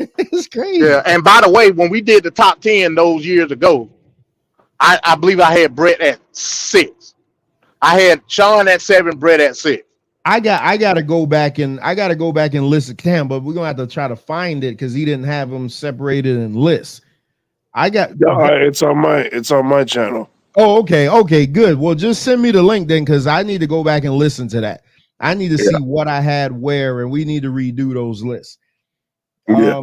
Speaker 10: It's crazy.
Speaker 11: Yeah, and by the way, when we did the top 10 those years ago, I believe I had Bret at 6. I had Shawn at 7, Bret at 6.
Speaker 10: I gotta go back and listen to him, but we're gonna have to try to find it because he didn't have them separated in lists.
Speaker 5: It's on my channel.
Speaker 10: Oh, okay, good. Well, just send me the link then, because I need to go back and listen to that. I need to see what I had where, and we need to redo those lists.
Speaker 5: Yeah.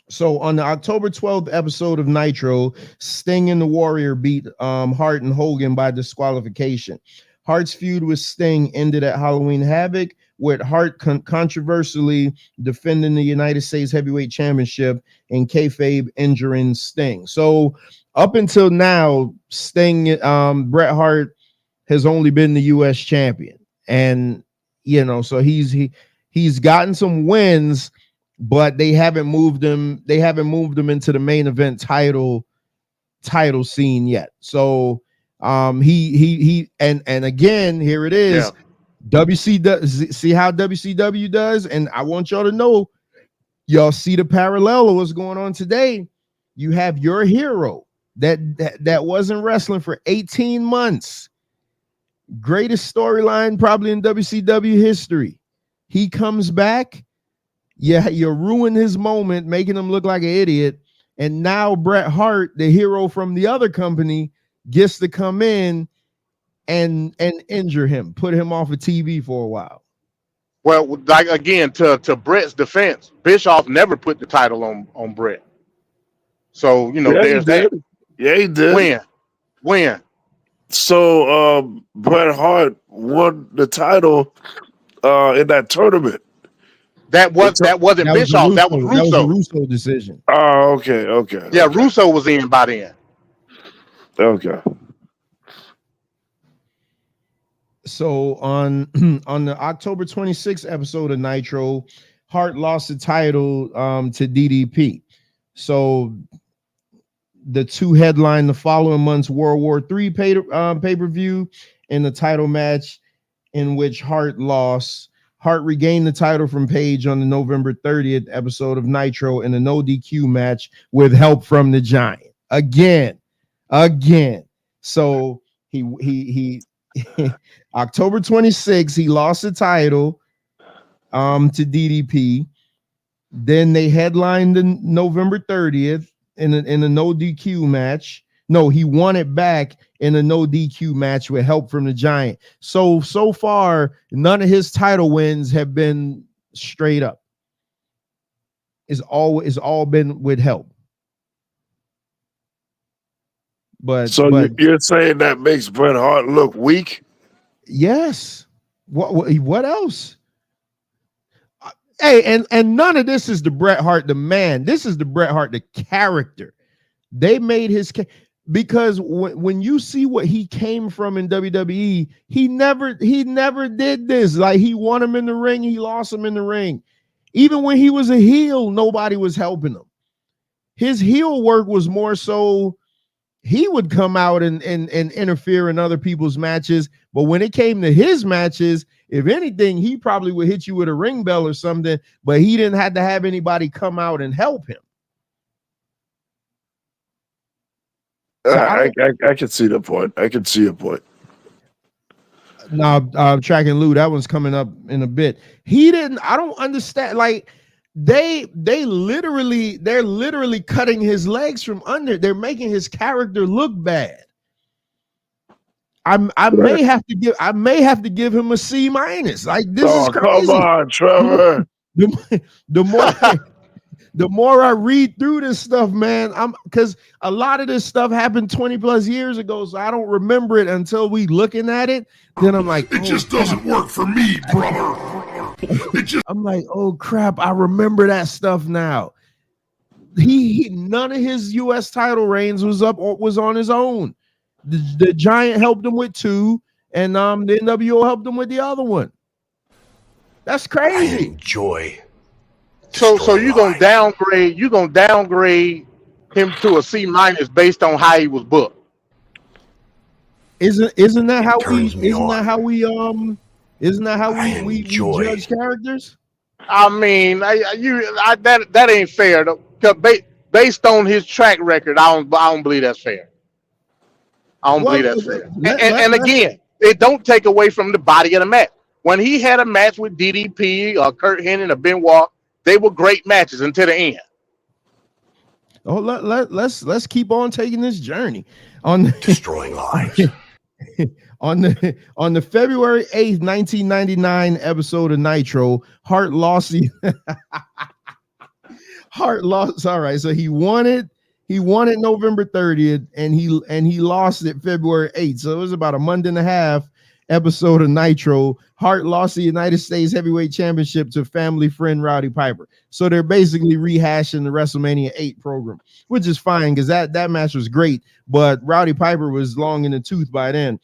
Speaker 10: So on the October 12th episode of Nitro, Sting and the Warrior beat Hart and Hogan by disqualification. Hart's feud with Sting ended at Halloween Havoc, with Hart controversially defending the United States Heavyweight Championship and kayfabe injuring Sting. So up until now, Sting, Bret Hart has only been the U.S. champion, and so he's gotten some wins, but they haven't moved him. They haven't moved him into the main event title scene yet. So he and again, here it is.
Speaker 11: Yeah.
Speaker 10: WCW, see how WCW does, and I want y'all to know, y'all see the parallel of what's going on today. You have your hero that wasn't wrestling for 18 months. Greatest storyline probably in WCW history. He comes back. Yeah, you ruin his moment, making him look like an idiot. And now Bret Hart, the hero from the other company, gets to come in and injure him, put him off of TV for a while.
Speaker 11: Well, like again, to Bret's defense, Bischoff never put the title on Bret. So there's that.
Speaker 5: Yeah, he did.
Speaker 11: When?
Speaker 5: So Bret Hart won the title in that tournament.
Speaker 11: That wasn't Bischoff. That was Russo.
Speaker 10: That was a Russo decision.
Speaker 5: Oh, okay.
Speaker 11: Yeah, Russo was in by then.
Speaker 5: Okay.
Speaker 10: So on the October 26th episode of Nitro, Hart lost the title to DDP. So the two headlined the following month's World War III pay-per-view in the title match in which Hart lost. Hart regained the title from Page on the November 30th episode of Nitro in a no DQ match with help from the Giant. Again. So he October 26th, he lost the title to DDP. Then they headlined the November 30th in a no DQ match. No, he won it back in a no DQ match with help from the Giant. So far, none of his title wins have been straight up. It's all been with help. But
Speaker 5: you're saying that makes Bret Hart look weak?
Speaker 10: Yes. What else? Hey, and none of this is the Bret Hart the man. This is the Bret Hart the character. They made his because when you see what he came from in WWE, he never did this. Like, he won him in the ring, he lost him in the ring. Even when he was a heel, nobody was helping him. His heel work was more so he would come out and interfere in other people's matches. But when it came to his matches, if anything, he probably would hit you with a ring bell or something, but he didn't have to have anybody come out and help him.
Speaker 5: I can see the point. I can see a point.
Speaker 10: Now, Track and Lou, that one's coming up in a bit. He didn't. I don't understand. Like, they're literally cutting his legs from under. They're making his character look bad. I may have to give him a C-. Like, this is crazy.
Speaker 5: Come on, Trevor.
Speaker 10: The more I read through this stuff, man, because a lot of this stuff happened 20 plus years ago, so I don't remember it until we looking at it. Then I'm like,
Speaker 1: it just doesn't work for me, brother.
Speaker 10: I'm like, oh crap, I remember that stuff now. He none of his U.S. title reigns was on his own. The Giant helped him with 2, and the NWO helped him with the other one. That's crazy.
Speaker 6: I enjoy.
Speaker 11: So you're gonna downgrade him to a C- based on how he was booked.
Speaker 10: Isn't that how we judge characters?
Speaker 11: I mean, that ain't fair. Based on his track record, I don't believe that's fair. I don't believe that's fair. And again, it don't take away from the body of the match. when he had a match with DDP or Kurt Hennig or Benoit, they were great matches until the end.
Speaker 10: Oh, let's keep on taking this journey on
Speaker 1: Destroying lives.
Speaker 10: on the February 8th, 1999 episode of Nitro. Hart lost. Hart lost. All right, so he won it November 30th, and he lost it February 8th. So it was about a month and a half episode of Nitro. Hart lost the United States Heavyweight Championship to family friend Rowdy Piper. So they're basically rehashing the WrestleMania 8 program, which is fine because that match was great, but Rowdy Piper was long in the tooth by then.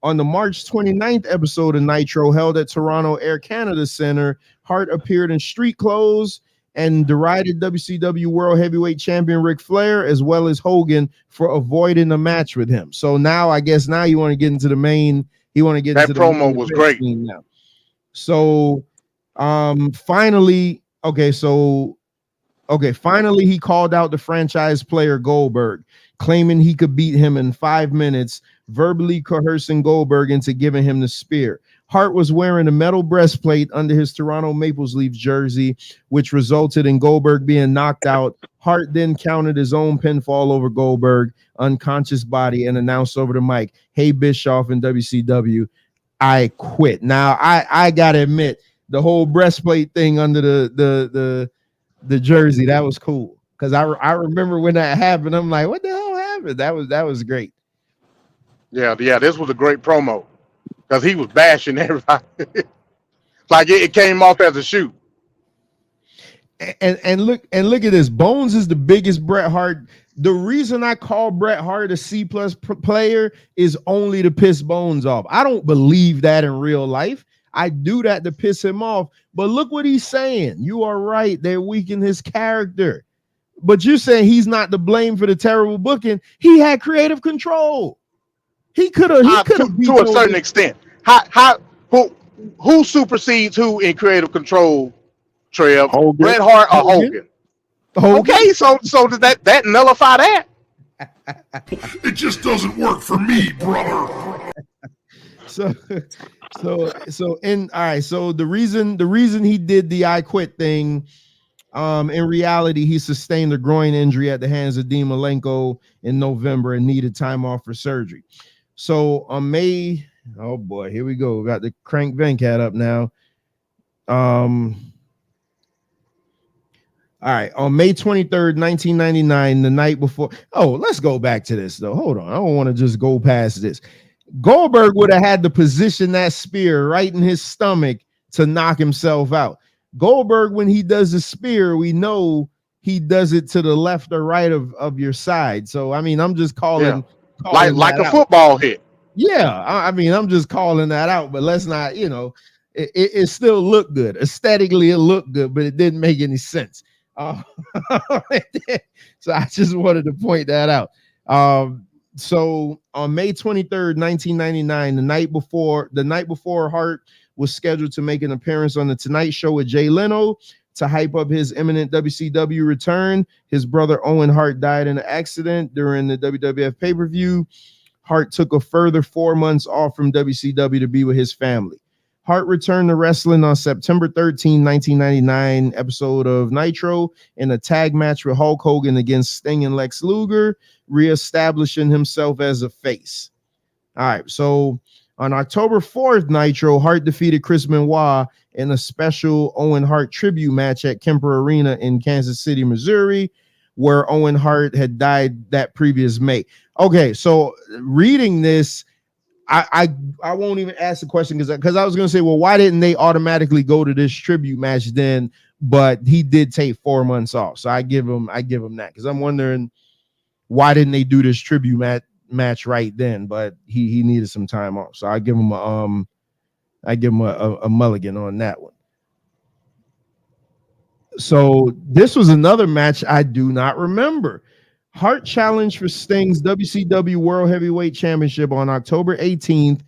Speaker 10: On the March 29th episode of Nitro, held at Toronto Air Canada Center, Hart appeared in street clothes and derided WCW World Heavyweight Champion Ric Flair as well as Hogan for avoiding a match with him. So now I guess now you want to get into the main. You want to get
Speaker 11: that
Speaker 10: into
Speaker 11: promo was great.
Speaker 10: Now. So finally he called out the franchise player Goldberg, claiming he could beat him in 5 minutes, verbally coercing Goldberg into giving him the spear. Hart was wearing a metal breastplate under his Toronto Maple Leafs jersey, which resulted in Goldberg being knocked out. Hart then counted his own pinfall over Goldberg, unconscious body, and announced over the mic, "Hey, Bischoff and WCW, I quit." Now, I gotta admit, the whole breastplate thing under the jersey, that was cool. Because I remember when that happened, I'm like, what the hell happened? That was great.
Speaker 11: Yeah, this was a great promo because he was bashing everybody. Like it came off as a shoot.
Speaker 10: And look at this. Bones is the biggest Bret Hart. The reason I call Bret Hart a C+ player is only to piss Bones off. I don't believe that in real life. I do that to piss him off. But look what he's saying. You are right. They're weakening his character. But you're saying he's not to blame for the terrible booking. He had creative control. He could have
Speaker 11: to a certain extent. Who supersedes who in creative control? Trev,
Speaker 5: Hogan.
Speaker 11: Bret Hart or Hogan? Okay, so does that nullify that?
Speaker 1: It just doesn't work for me, brother.
Speaker 10: So the reason he did the I quit thing, in reality, he sustained a groin injury at the hands of Dean Malenko in November and needed time off for surgery. So on May, oh boy, here we go. We got the Crank Venkat up now. All right, on May 23rd, 1999, the night before. Oh, let's go back to this, though. Hold on. I don't want to just go past this. Goldberg would have had to position that spear right in his stomach to knock himself out. Goldberg, when he does the spear, we know he does it to the left or right of your side. So, I mean, I'm just calling
Speaker 11: like a football hit.
Speaker 10: Yeah, I mean, I'm just calling that out, but let's not, it still looked good. Aesthetically, it looked good, but it didn't make any sense. So I just wanted to point that out. So on May 23rd, 1999, the night before Hart was scheduled to make an appearance on the Tonight Show with Jay Leno to hype up his imminent WCW return, his brother Owen Hart died in an accident during the WWF pay-per-view. Hart took a further 4 months off from WCW to be with his family. Hart returned to wrestling on September 13, 1999 episode of Nitro in a tag match with Hulk Hogan against Sting and Lex Luger, reestablishing himself as a face. All right, so on October 4th, Nitro, Hart defeated Chris Benoit in a special Owen Hart tribute match at Kemper Arena in Kansas City, Missouri, where Owen Hart had died that previous May. Okay, so reading this, I won't even ask the question because I was going to say, well, why didn't they automatically go to this tribute match then? But he did take 4 months off, so I give him that because I'm wondering why didn't they do this tribute match right then? But he needed some time off, so I give him a mulligan on that one. So this was another match I do not remember. Hart challenged for Sting's WCW World Heavyweight Championship on October 18th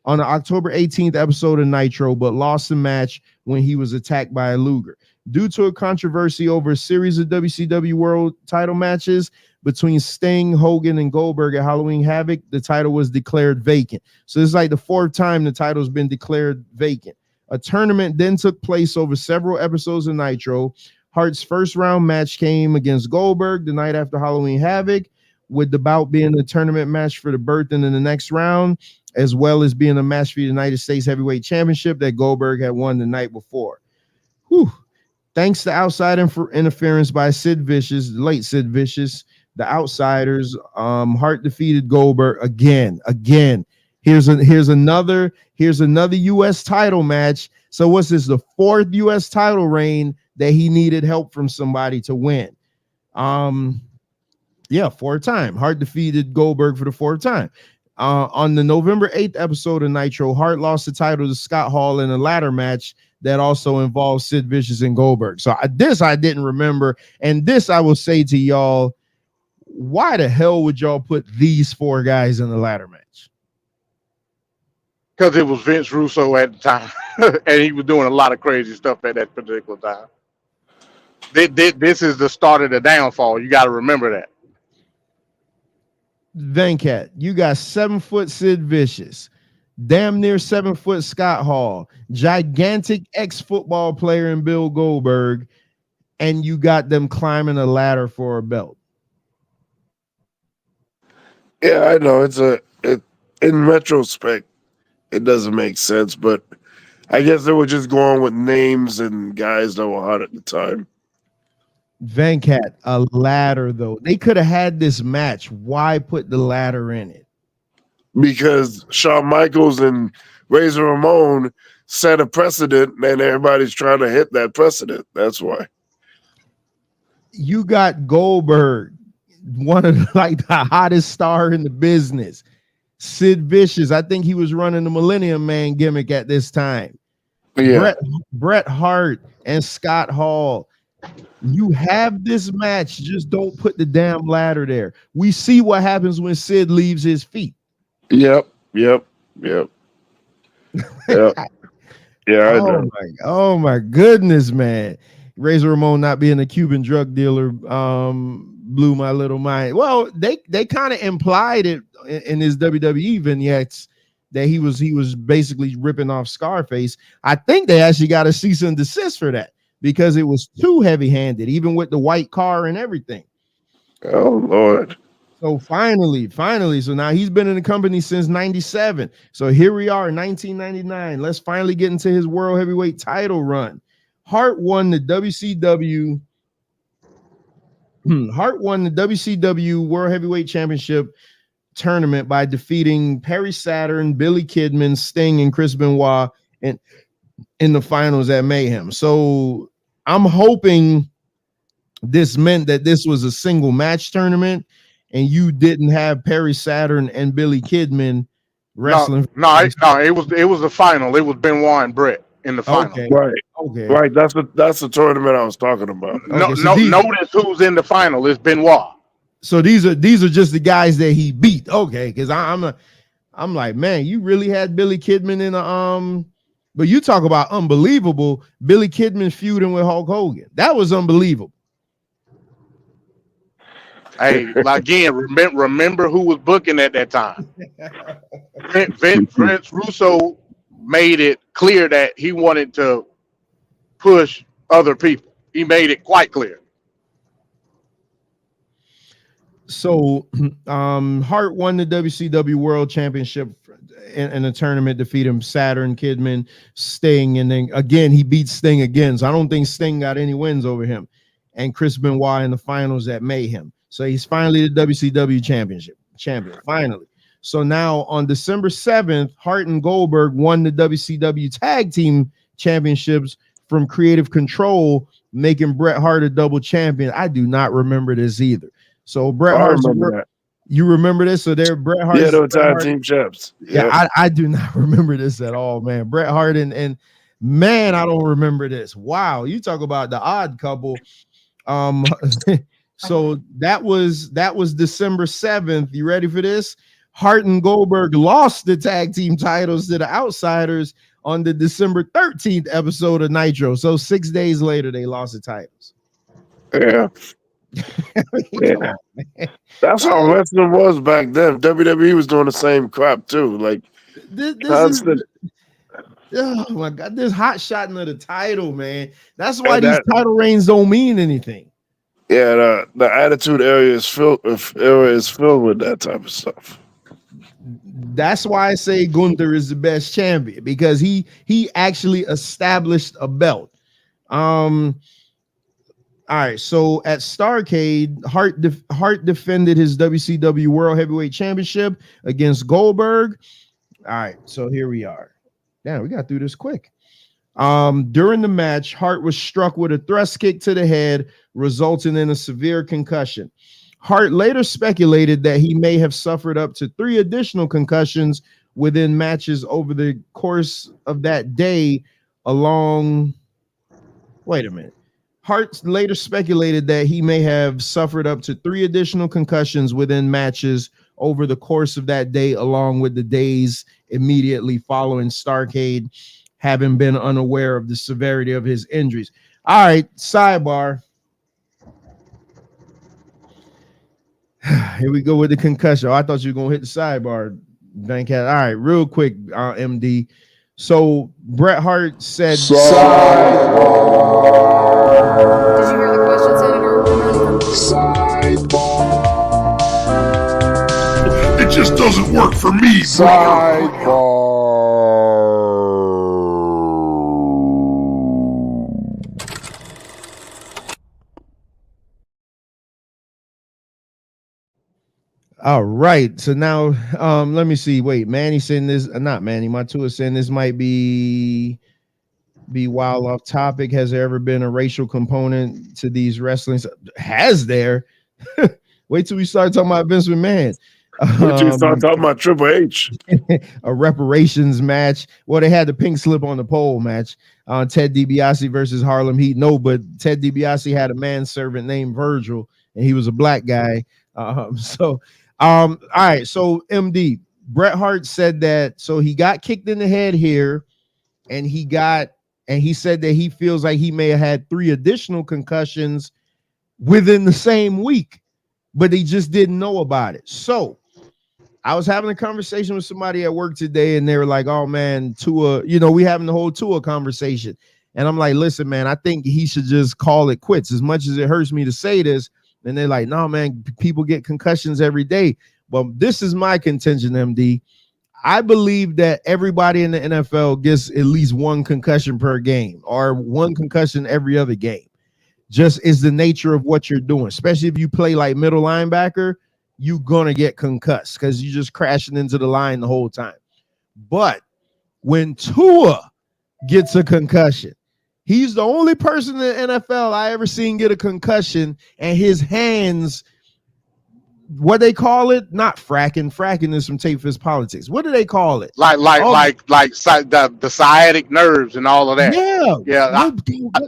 Speaker 10: on the October 18th episode of Nitro, but lost the match when he was attacked by Luger. Due to a controversy over a series of WCW World title matches between Sting, Hogan, and Goldberg at Halloween Havoc, the title was declared vacant. So it's like the fourth time the title's been declared vacant. A tournament then took place over several episodes of Nitro. Hart's first round match came against Goldberg the night after Halloween Havoc, with the bout being a tournament match for the berth in the next round, as well as being a match for the United States Heavyweight Championship that Goldberg had won the night before. Whew. Thanks to outside interference by Sid Vicious, the late Sid Vicious, the Outsiders, Hart defeated Goldberg again. Here's another U.S. title match. So what's this? The fourth U.S. title reign that he needed help from somebody to win. Fourth time. Hart defeated Goldberg for the fourth time. On the November 8th episode of Nitro, Hart lost the title to Scott Hall in a ladder match that also involved Sid Vicious and Goldberg. So this I didn't remember. And this I will say to y'all, why the hell would y'all put these four guys in the ladder match?
Speaker 11: Because it was Vince Russo at the time. And he was doing a lot of crazy stuff at that particular time. This is the start of the downfall. You got to remember that.
Speaker 10: Venkat, you got 7-foot Sid Vicious, damn near 7-foot Scott Hall, gigantic ex-football player in Bill Goldberg, and you got them climbing a ladder for a belt.
Speaker 5: Yeah, I know in retrospect, it doesn't make sense, but I guess they were just going with names and guys that were hot at the time.
Speaker 10: Venkat, a ladder though. They could have had this match. Why put the ladder in it?
Speaker 5: Because Shawn Michaels and Razor Ramon set a precedent, and everybody's trying to hit that precedent. That's why.
Speaker 10: You got Goldberg, one of the hottest star in the business. Sid Vicious, I think he was running the Millennium Man gimmick at this time.
Speaker 5: Yeah.
Speaker 10: Bret Hart and Scott Hall. You have this match, just don't put the damn ladder there. We see what happens when Sid leaves his feet.
Speaker 5: Yep. Yeah, I know.
Speaker 10: Oh my goodness, man. Razor Ramon not being a Cuban drug dealer blew my little mind. Well, they kind of implied it in his WWE vignettes that he was basically ripping off Scarface. I think they actually got a cease and desist for that, because it was too heavy-handed, even with the white car and everything.
Speaker 5: Oh, Lord.
Speaker 10: So finally, so now he's been in the company since 97. So here we are in 1999. Let's finally get into his World Heavyweight title run. Hart won the WCW World Heavyweight Championship tournament by defeating Perry Saturn, Billy Kidman, Sting, and Chris Benoit in the finals at Mayhem. So I'm hoping this meant that this was a single match tournament and you didn't have Perry Saturn and Billy Kidman wrestling.
Speaker 11: No, it was the final. It was Benoit and Bret in the final.
Speaker 10: Okay.
Speaker 5: Right. That's the tournament I was talking about.
Speaker 11: Notice who's in the final. It's Benoit.
Speaker 10: So these are just the guys that he beat. Okay, because I'm like, man, you really had Billy Kidman in a but you talk about unbelievable. Billy Kidman feuding with Hulk Hogan. That was unbelievable.
Speaker 11: Hey, again, remember who was booking at that time. Vince Russo made it clear that he wanted to push other people. He made it quite clear.
Speaker 10: So Hart won the WCW World Championship in a tournament, defeating Saturn, Kidman, Sting, and then again he beat Sting again. So I don't think Sting got any wins over him. And Chris Benoit in the finals at Mayhem. So he's finally the WCW champion, finally. So now on December 7th, Hart and Goldberg won the WCW Tag Team Championships from Creative Control, making Bret Hart a double champion. I do not remember this either. So Bret Hart, you remember this? So there, Bret Hart.
Speaker 5: Yeah, those tag team champs.
Speaker 10: Yeah, I do not remember this at all, man. Bret Hart and man, I don't remember this. Wow, you talk about the odd couple. So that was December 7th. You ready for this? Hart and Goldberg lost the tag team titles to the Outsiders on the December 13th episode of Nitro. So 6 days later, they lost the titles.
Speaker 5: Yeah. Yeah. That's how wrestling was back then. WWE was doing the same crap too. Like
Speaker 10: Oh my God, this hot shot into the title, man. That's why
Speaker 5: And
Speaker 10: these title reigns don't mean anything.
Speaker 5: Yeah, the attitude area is filled with that type of stuff.
Speaker 10: That's why I say Gunther is the best champion, because he actually established a belt. All right, so at Starrcade, Hart defended his WCW World Heavyweight Championship against Goldberg. All right, so here we are. Damn, we got through this quick. During the match, Hart was struck with a thrust kick to the head, resulting in a severe concussion. Hart later speculated that he may have suffered up to 3 additional concussions within matches over the course of that day Wait a minute. Hart later speculated that he may have suffered up to 3 additional concussions within matches over the course of that day, along with the days immediately following Starrcade, having been unaware of the severity of his injuries. All right, sidebar. Here we go with the concussion. Oh, I thought you were going to hit the sidebar, Bankhead. All right, real quick, MD. So Bret Hart said... Sidebar.
Speaker 8: Did you hear the question, Senator?
Speaker 1: Sidebar. It just doesn't work for me. Sidebar.
Speaker 10: All right, so now let me see. Wait, Manny saying this, not Manny, Matua saying this might be wild off topic. Has there ever been a racial component to these wrestlings? Has there? Wait till we start talking about Vince McMahon.
Speaker 5: Wait till we start talking about Triple H.
Speaker 10: A reparations match. Well, they had the pink slip on the pole match. Ted DiBiase versus Harlem Heat. No, but Ted DiBiase had a manservant named Virgil, and he was a black guy. All right, so MD, Bret Hart said that, so he got kicked in the head here, and he said that he feels like he may have had 3 additional concussions within the same week, but he just didn't know about it. So I was having a conversation with somebody at work today, and they were like, oh man, Tua, we having the whole Tua conversation. And I'm like, listen, man, I think he should just call it quits, as much as it hurts me to say this. And they're like, no, man, people get concussions every day. But this is my contention, MD. I believe that everybody in the NFL gets at least 1 concussion per game, or 1 concussion every other game. Just is the nature of what you're doing, especially if you play like middle linebacker, you're going to get concussed because you're just crashing into the line the whole time. But when Tua gets a concussion, he's the only person in the NFL I ever seen get a concussion, and his hands, what they call it, not fracking. Fracking is some tape fist politics. What do they call it?
Speaker 11: Like the sciatic nerves and all of that.
Speaker 10: Yeah. What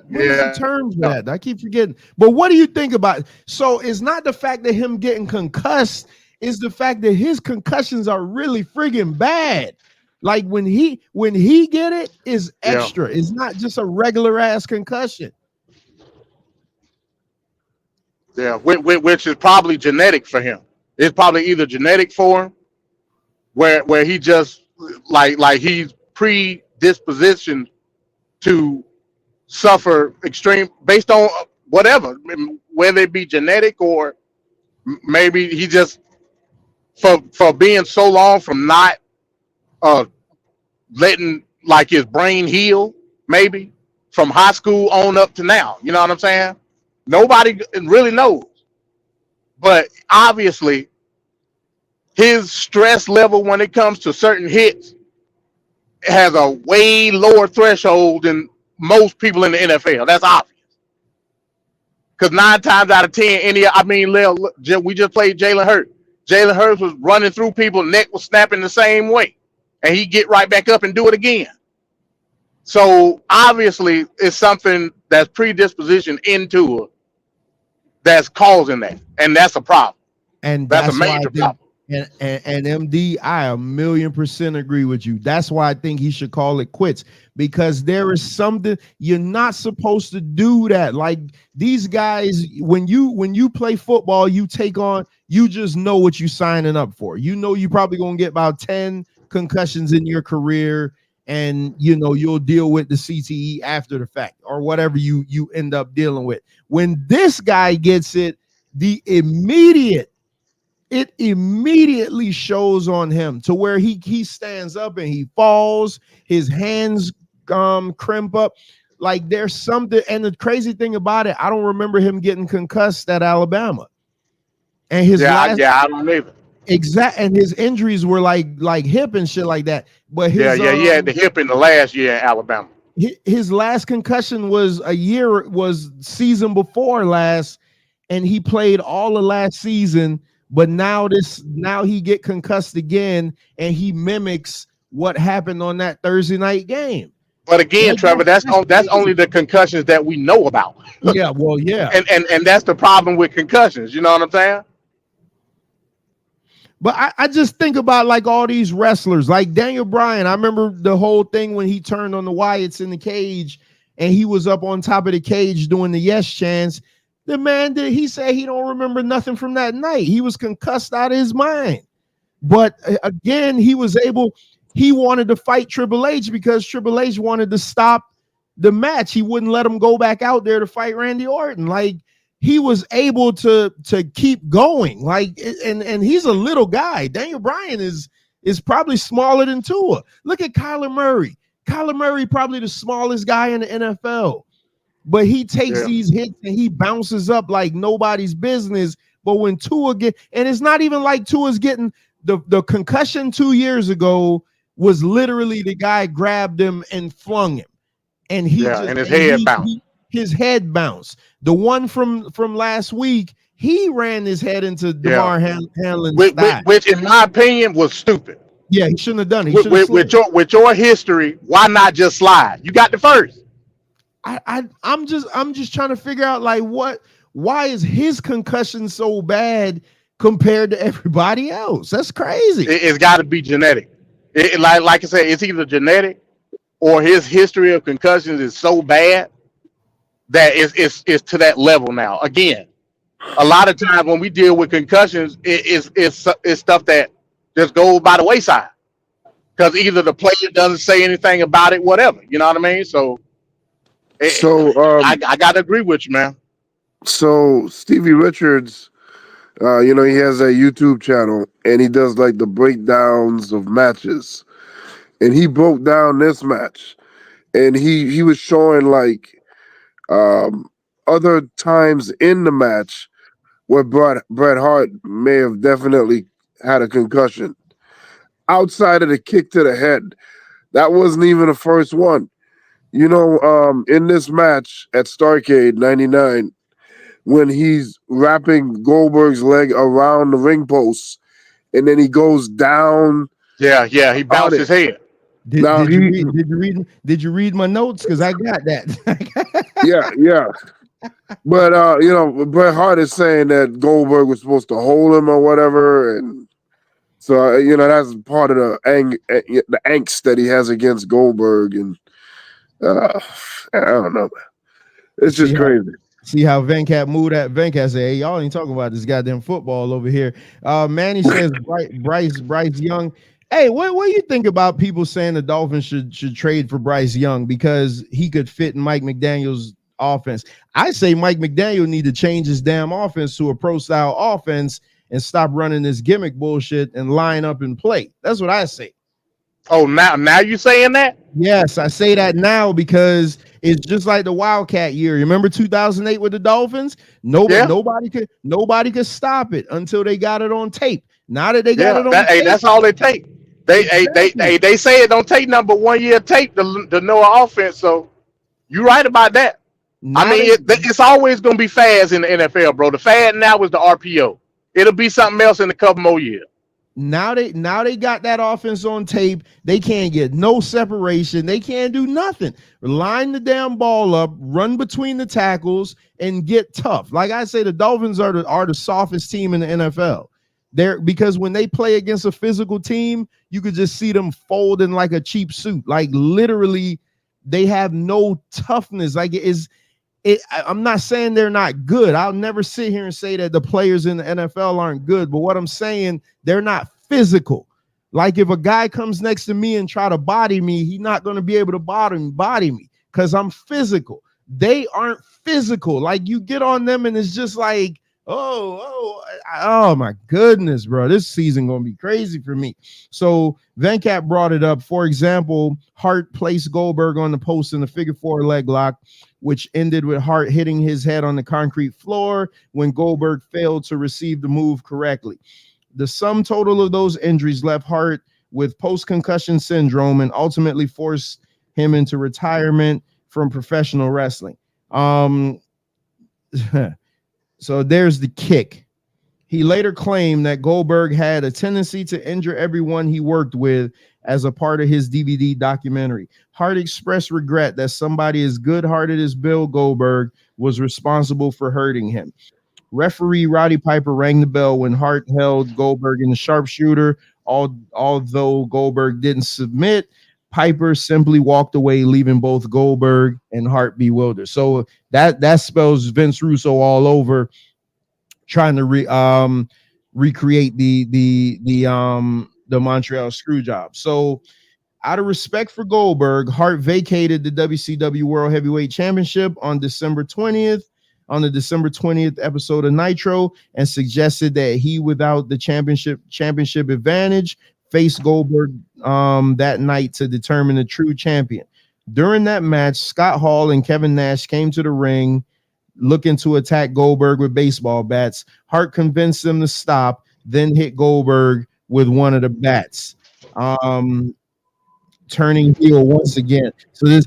Speaker 10: is the term for that? I keep forgetting. But what do you think about it? So it's not the fact that him getting concussed, it's the fact that his concussions are really friggin' bad. Like when he get it, is extra. It's not just a regular ass concussion.
Speaker 11: Yeah, which is probably genetic for him. It's probably either genetic for him, where he just like he's predispositioned to suffer extreme based on whatever, whether it be genetic or maybe he just for being so long from not letting like his brain heal, maybe from high school on up to now. You know what I'm saying? Nobody really knows. But obviously, his stress level when it comes to certain hits has a way lower threshold than most people in the NFL. That's obvious. Because 9 times out of 10, we just played Jalen Hurts. Jalen Hurts was running through people, neck was snapping the same way. And he get right back up and do it again. So obviously, it's something that's predispositioned into it that's causing that. And that's a problem.
Speaker 10: And
Speaker 11: that's a major problem.
Speaker 10: And MD, I 1,000,000% agree with you. That's why I think he should call it quits, because there is something you're not supposed to do that. Like these guys, when you play football, you just know what you're signing up for. You know you're probably gonna get about 10 concussions in your career, and you'll deal with the CTE after the fact or whatever you end up dealing with. When this guy gets it, it immediately shows on him to where he stands up and he falls, his hands crimp up. Like there's something, and the crazy thing about it, I don't remember him getting concussed at Alabama. And his
Speaker 11: I don't either.
Speaker 10: And his injuries were like hip and shit like that. But
Speaker 11: he had the hip in the last year at Alabama.
Speaker 10: His last concussion was season before last, and he played all of last season. But now he get concussed again, and he mimics what happened on that Thursday night game.
Speaker 11: But again, Trevor, that's only the concussions that we know about.
Speaker 10: Yeah, well, yeah.
Speaker 11: And that's the problem with concussions. You know what I'm saying?
Speaker 10: But I just think about like all these wrestlers, like Daniel Bryan. I remember the whole thing when he turned on the Wyatts in the cage and he was up on top of the cage doing the yes chants. The man he said he don't remember nothing from that night. He was concussed out of his mind. But again, he wanted to fight Triple H because Triple H wanted to stop the match. He wouldn't let him go back out there to fight Randy Orton. Like, he was able to keep going. Like, and he's a little guy. Daniel Bryan is probably smaller than Tua. Look at Kyler Murray. Kyler Murray probably the smallest guy in the NFL. But he takes these hits and he bounces up like nobody's business. But when Tua and it's not even like Tua's getting the concussion 2 years ago was literally the guy grabbed him and flung him. And his head bounced. The one from last week, he ran his head into DeMar Hamlin's
Speaker 11: which in my opinion was stupid.
Speaker 10: Yeah, he shouldn't have done it.
Speaker 11: With your history, why not just slide? You got the first.
Speaker 10: I'm just trying to figure out like why is his concussion so bad compared to everybody else? That's crazy.
Speaker 11: It's got to be genetic. Like I said, it's either genetic or his history of concussions is so bad that it's to that level now. Again, a lot of times when we deal with concussions, it's stuff that just goes by the wayside because either the player doesn't say anything about it, whatever. You know what I mean? So I got to agree with you, man.
Speaker 5: So Stevie Richards, he has a YouTube channel and he does like the breakdowns of matches, and he broke down this match, and he was showing like other times in the match where Bret Hart may have definitely had a concussion outside of the kick to the head. That wasn't even the first one. In this match at Starrcade 99, when he's wrapping Goldberg's leg around the ring post and then he goes down.
Speaker 11: Yeah, he bounced his head.
Speaker 10: Did you read my notes? Because I got that.
Speaker 5: yeah. But Bret Hart is saying that Goldberg was supposed to hold him or whatever, and so that's part of the angst that he has against Goldberg, and I don't know. It's just crazy.
Speaker 10: See how Venkat moved at Venkat said, "Hey, y'all ain't talking about this goddamn football over here." Manny says Bryce Young. Hey, what do you think about people saying the Dolphins should trade for Bryce Young because he could fit in Mike McDaniel's offense? I say Mike McDaniel need to change his damn offense to a pro style offense and stop running this gimmick bullshit and line up and play. That's what I say.
Speaker 11: Oh, now you saying that?
Speaker 10: Yes, I say that now because it's just like the Wildcat year. Remember 2008 with the Dolphins? Nobody could stop it until they got it on tape. Now that they got it on tape,
Speaker 11: hey, that's all they take. They say it don't take nothing but 1 year tape to know an offense. So you're right about that. It's always going to be fads in the NFL, bro. The fad now is the RPO. It'll be something else in a couple more years.
Speaker 10: Now they got that offense on tape. They can't get no separation. They can't do nothing. Line the damn ball up, run between the tackles, and get tough. Like I say, the Dolphins are the softest team in the NFL. Because when they play against a physical team, you could just see them folding like a cheap suit. Like literally, they have no toughness. Like I'm not saying they're not good. I'll never sit here and say that the players in the NFL aren't good. But what I'm saying, they're not physical. Like if a guy comes next to me and try to body me, he's not going to be able to body me because I'm physical. They aren't physical. Like you get on them and it's just like, oh my goodness, bro. This season going to be crazy for me. So Venkat brought it up. For example, Hart placed Goldberg on the post in the figure 4 leg lock, which ended with Hart hitting his head on the concrete floor when Goldberg failed to receive the move correctly. The sum total of those injuries left Hart with post-concussion syndrome and ultimately forced him into retirement from professional wrestling. So there's the kick. He later claimed that Goldberg had a tendency to injure everyone he worked with as a part of his DVD documentary. Hart expressed regret that somebody as good-hearted as Bill Goldberg was responsible for hurting him. Referee Roddy Piper rang the bell when Hart held Goldberg in the sharpshooter. Although Goldberg didn't submit, Piper simply walked away, leaving both Goldberg and Hart bewildered. So that spells Vince Russo all over, trying to recreate the Montreal Screwjob. So out of respect for Goldberg, Hart vacated the WCW World Heavyweight Championship on December 20th. On the December 20th episode of Nitro, and suggested that he, without the championship advantage, face Goldberg that night to determine the true champion. During that match, Scott Hall and Kevin Nash came to the ring looking to attack Goldberg with baseball bats. Hart convinced them to stop, then hit Goldberg with one of the bats, turning heel once again.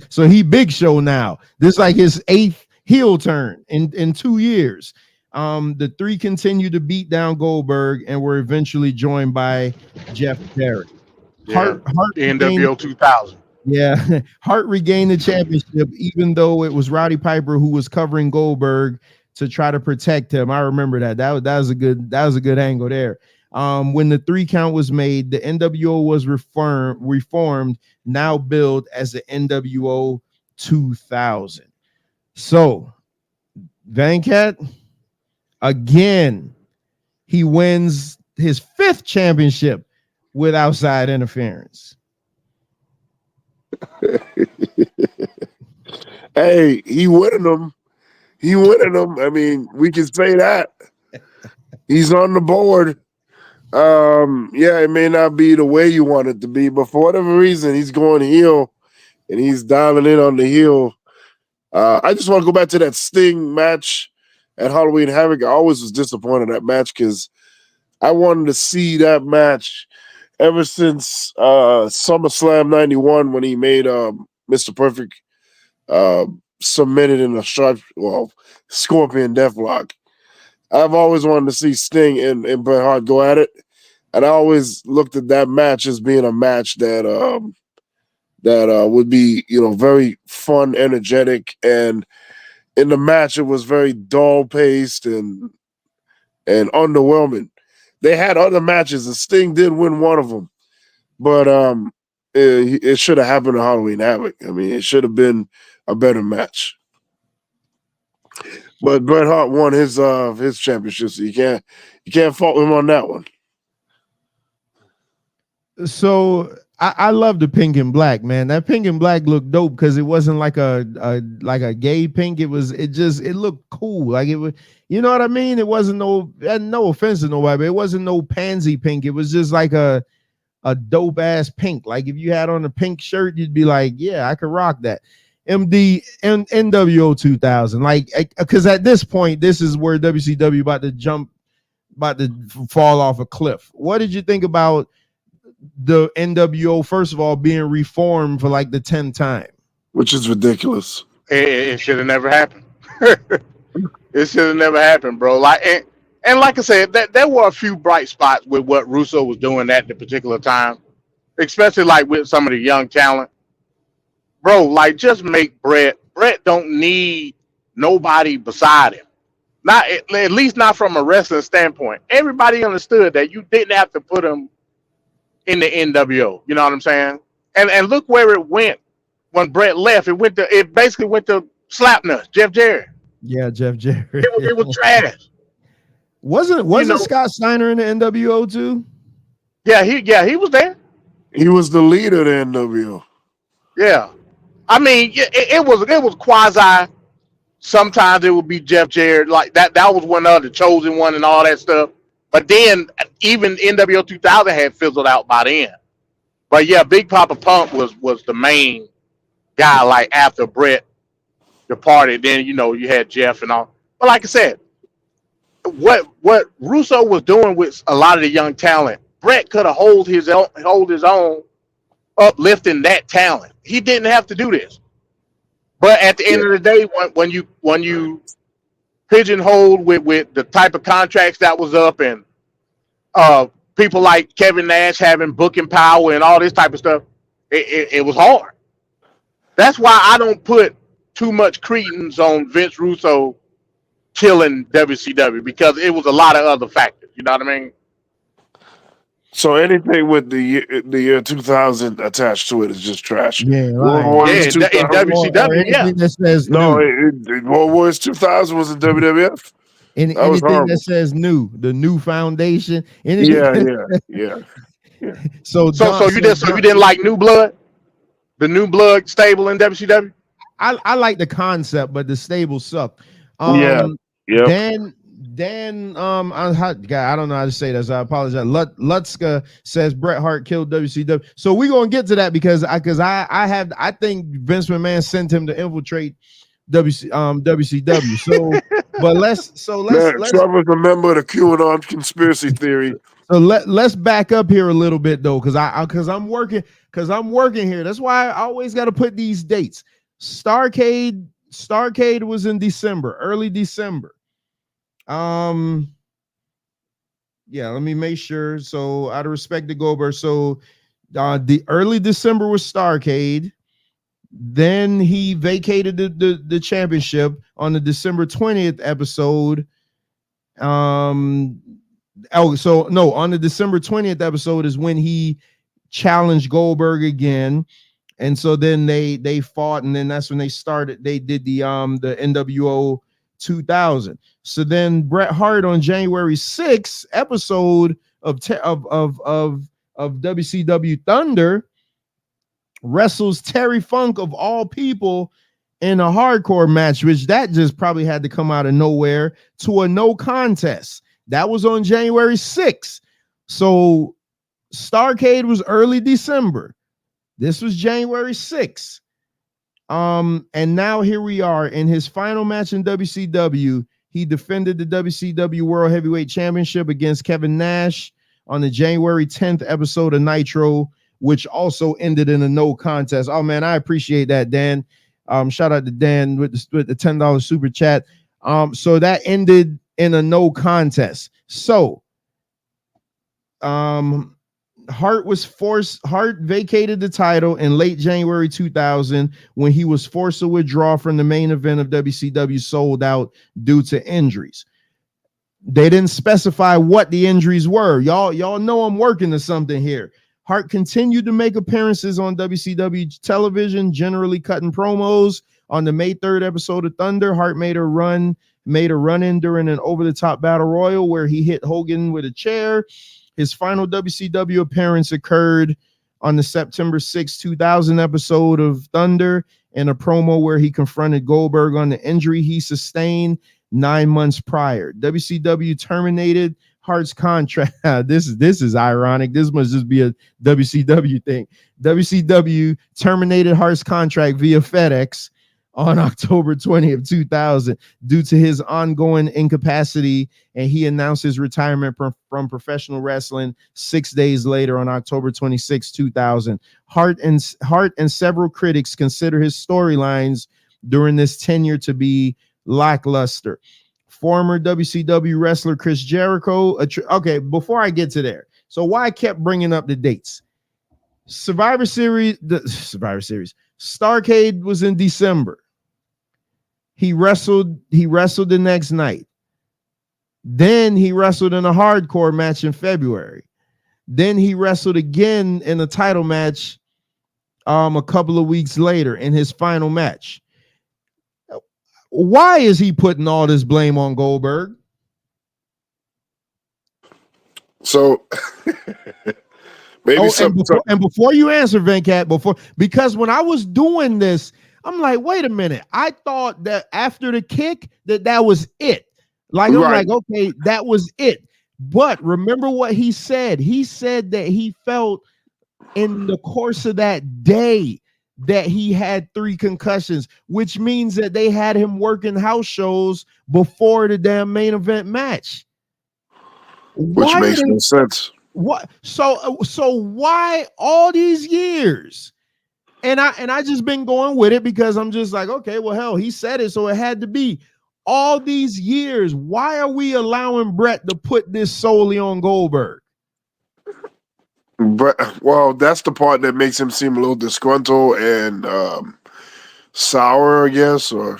Speaker 10: So he Big Show now. This is like his 8th heel turn in 2 years. The three continued to beat down Goldberg and were eventually joined by Jeff Jarrett.
Speaker 11: Hart NWO 2000.
Speaker 10: Yeah, Hart regained the championship, even though it was Roddy Piper who was covering Goldberg to try to protect him. I remember that. That was a good angle there. When the 3 count was made, the NWO was reformed, now billed as the NWO 2000. So, Venkat, again, he wins his 5th championship with outside interference.
Speaker 5: Hey, he winning them. I mean, we can say that. He's on the board. Yeah, it may not be the way you want it to be, but for whatever reason, he's going heel and he's dialing in on the heel. I just want to go back to that Sting match at Halloween Havoc. I always was disappointed in that match because I wanted to see that match ever since SummerSlam 91 when he made Mr. Perfect submitted in a Scorpion Deathlock. I've always wanted to see Sting and Bret Hart go at it, and I always looked at that match as being a match that would be, very fun, energetic, and in the match it was very dull-paced and underwhelming. They had other matches, and Sting did win one of them, but it should have happened at Halloween Havoc. I mean, it should have been a better match. But Bret Hart won his championship, so you can't fault him on that one.
Speaker 10: So I love the pink and black, man. That pink and black looked dope because it wasn't like a gay pink. It looked cool. Like it was, you know what I mean? It wasn't no offense to nobody, but it wasn't no pansy pink. It was just like a dope ass pink. Like if you had on a pink shirt, you'd be like, yeah, I could rock that. MD and NWO 2000. Like, because at this point, this is where WCW about to fall off a cliff. What did you think about the NWO, first of all, being reformed for like the 10th time?
Speaker 5: Which is ridiculous.
Speaker 11: It should have never happened. It should have never happened, bro. Like, and like I said, there were a few bright spots with what Russo was doing at the particular time, especially like with some of the young talent. Bro, like just make Bret. Bret don't need nobody beside him. Not at least not from a wrestling standpoint. Everybody understood that you didn't have to put him in the NWO. You know what I'm saying? And look where it went when Bret left. It basically went to Slapnuts, Jeff Jarrett.
Speaker 10: Yeah, Jeff Jarrett.
Speaker 11: It was trash.
Speaker 10: Wasn't Scott Steiner in the NWO too?
Speaker 11: Yeah, he was there.
Speaker 5: He was the leader of the NWO.
Speaker 11: Yeah, I mean, it was quasi. Sometimes it would be Jeff Jarrett, like that. That was one of the chosen one and all that stuff. But then even NWO 2000 had fizzled out by then. But yeah, Big Papa Pump was the main guy. Like after Bret departed, then you had Jeff and all. But like I said, what Russo was doing with a lot of the young talent, Bret could have hold his own, uplifting that talent. He didn't have to do this. But at the end of the day, when you pigeonholed with the type of contracts that was up and people like Kevin Nash having booking power and all this type of stuff, it was hard. That's why I don't put too much credence on Vince Russo killing WCW, because it was a lot of other factors. You know what I mean?
Speaker 5: So anything with the year 2000 attached to it is just trash.
Speaker 10: Yeah,
Speaker 5: World
Speaker 10: right.
Speaker 5: War
Speaker 11: Yeah,
Speaker 5: is
Speaker 11: in
Speaker 5: 2000.
Speaker 11: WCW, yeah.
Speaker 10: Anything that says
Speaker 5: No,
Speaker 10: new.
Speaker 5: World War 2000 was in WWF. That was
Speaker 10: Anything
Speaker 5: horrible.
Speaker 10: that says new, the new foundation. Anything
Speaker 5: Yeah.
Speaker 10: So
Speaker 11: you didn't like New Blood, the New Blood stable in WCW?
Speaker 10: I like the concept, but the stable sucked.
Speaker 5: Yeah.
Speaker 10: Dan, I don't know how to say this. I apologize. Lutska says Bret Hart killed WCW. So we're gonna get to that because I think Vince McMahon sent him to infiltrate WCW. So, but let's
Speaker 5: Trevor's a member of the QAnon conspiracy theory.
Speaker 10: So let's back up here a little bit though, because I'm working here. That's why I always got to put these dates. Starrcade was in December, early December. Yeah, let me make sure. So out of respect to Goldberg, so the early December was Starrcade. Then he vacated the championship on the December 20th episode. On the December 20th episode is when he challenged Goldberg again. And so then they fought, and then that's when they did the NWO 2000. So then Bret Hart on January 6th episode of WCW Thunder wrestles Terry Funk of all people in a hardcore match, which that just probably had to come out of nowhere, to a no contest. That was on January 6th. So Starrcade was early December. This was January 6th. And now here we are in his final match in WCW. He defended the WCW World Heavyweight Championship against Kevin Nash on the January 10th episode of Nitro, which also ended in a no contest. Oh man, I appreciate that, Dan. Shout out to Dan with the $10 super chat. So that ended in a no contest. So Hart vacated the title in late January 2000 when he was forced to withdraw from the main event of WCW Sold Out due to injuries. They didn't specify what the injuries were. Y'all know I'm working to something here. Hart continued to make appearances on WCW television, generally cutting promos. On the May 3rd episode of Thunder, Hart made a run-in during an over-the-top battle royal where he hit Hogan with a chair. His final WCW appearance occurred on the September 6, 2000 episode of Thunder in a promo where he confronted Goldberg on the injury he sustained 9 months prior. WCW terminated Hart's contract. This is ironic. This must just be a WCW thing. WCW terminated Hart's contract via FedEx on October 20th, 2000 due to his ongoing incapacity, and he announced his retirement from professional wrestling 6 days later on October 26, 2000. Hart and several critics consider his storylines during this tenure to be lackluster. Former WCW wrestler Chris Jericho. Okay, before I get to there, so why I kept bringing up the dates. Survivor Series. Starrcade was in December. He wrestled the next night. Then he wrestled in a hardcore match in February. Then he wrestled again in a title match a couple of weeks later in his final match. Why is he putting all this blame on Goldberg?
Speaker 5: So Maybe
Speaker 10: and before you answer, Venkat, because when I was doing this, I'm like, wait a minute. I thought that after the kick that was it. Like, I'm like, okay, that was it. But remember what he said. He said that he felt in the course of that day that he had 3 concussions, which means that they had him working house shows before the damn main event match.
Speaker 5: Which makes no sense.
Speaker 10: What? So why all these years? And I just been going with it because I'm just like, okay, well, hell, he said it, so it had to be. All these years, why are we allowing Bret to put this solely on Goldberg?
Speaker 5: Well, that's the part that makes him seem a little disgruntled and sour, I guess. Or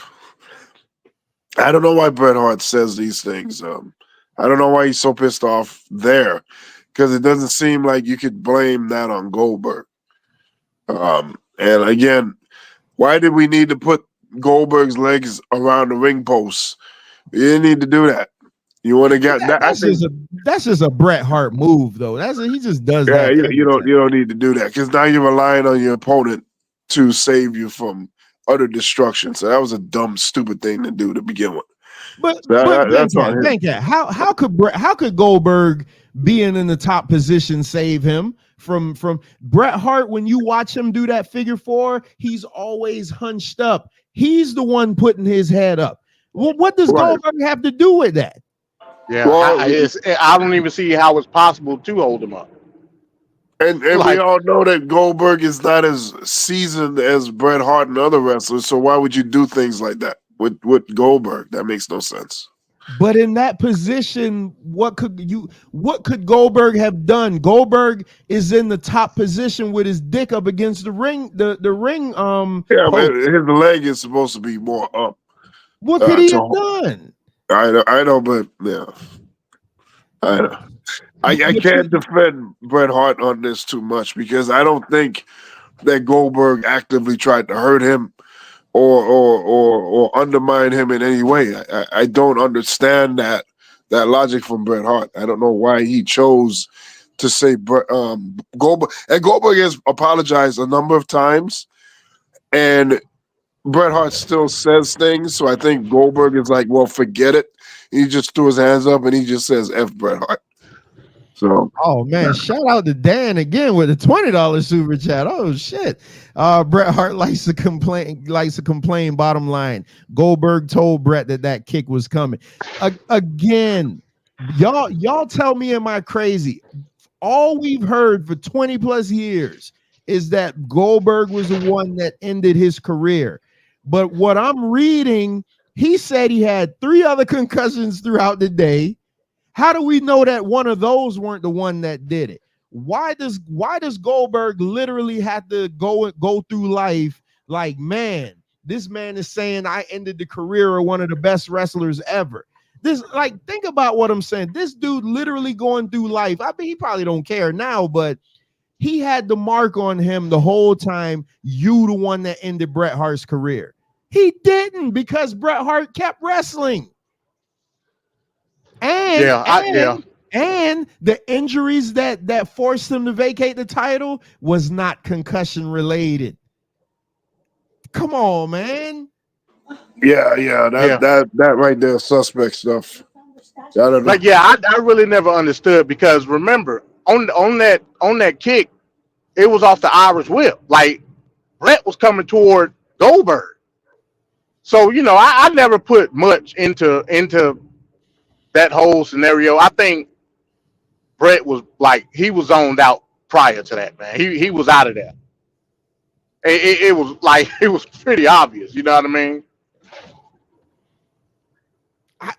Speaker 5: I don't know why Bret Hart says these things. I don't know why he's so pissed off there, because it doesn't seem like you could blame that on Goldberg. And again, why did we need to put Goldberg's legs around the ring posts? You didn't need to do that. You want to get that?
Speaker 10: That's just a Bret Hart move, though. He just does that.
Speaker 5: Yeah, you don't need to do that, because now you're relying on your opponent to save you from utter destruction. So that was a dumb, stupid thing to do to begin with.
Speaker 10: But that's how could Goldberg being in the top position save him from Bret Hart? When you watch him do that figure 4, he's always hunched up. He's the one putting his head up. Well, what does Goldberg have to do with that?
Speaker 11: Yeah, well, I don't even see how it's possible to hold him up.
Speaker 5: And we all know that Goldberg is not as seasoned as Bret Hart and other wrestlers. So why would you do things like that with Goldberg? That makes no sense.
Speaker 10: But in that position, what could Goldberg have done? Goldberg is in the top position with his dick up against the ring. The ring.
Speaker 5: Yeah, but his leg is supposed to be more up.
Speaker 10: What could he have done?
Speaker 5: I know, but yeah, I know. I can't defend Bret Hart on this too much, because I don't think that Goldberg actively tried to hurt him or undermine him in any way. I don't understand that logic from Bret Hart. I don't know why he chose to say Goldberg. And Goldberg has apologized a number of times, and Bret Hart still says things. So I think Goldberg is like, well, forget it. He just threw his hands up and he just says F Bret Hart. So,
Speaker 10: oh man, shout out to Dan again with a $20 super chat. Oh shit. Bret Hart likes to complain. Bottom line, Goldberg told Bret that kick was coming. Again, y'all tell me, am I crazy? All we've heard for 20 plus years is that Goldberg was the one that ended his career. But what I'm reading, he said he had 3 other concussions throughout the day. How do we know that one of those weren't the one that did it? Why does Goldberg literally have to go through life like, man, this man is saying I ended the career of one of the best wrestlers ever? Think about what I'm saying. This dude literally going through life. I mean, he probably don't care now, but he had the mark on him the whole time. You the one that ended Bret Hart's career. He didn't, because Bret Hart kept wrestling. And the injuries that forced him to vacate the title was not concussion related. Come on, man.
Speaker 5: Yeah, that right there, suspect stuff.
Speaker 11: I really never understood, because remember, on that kick, it was off the Irish whip. Like, Bret was coming toward Goldberg. So, I never put much into that whole scenario. I think Bret was he was zoned out prior to that, man. He was out of there. It was pretty obvious, you know what I mean?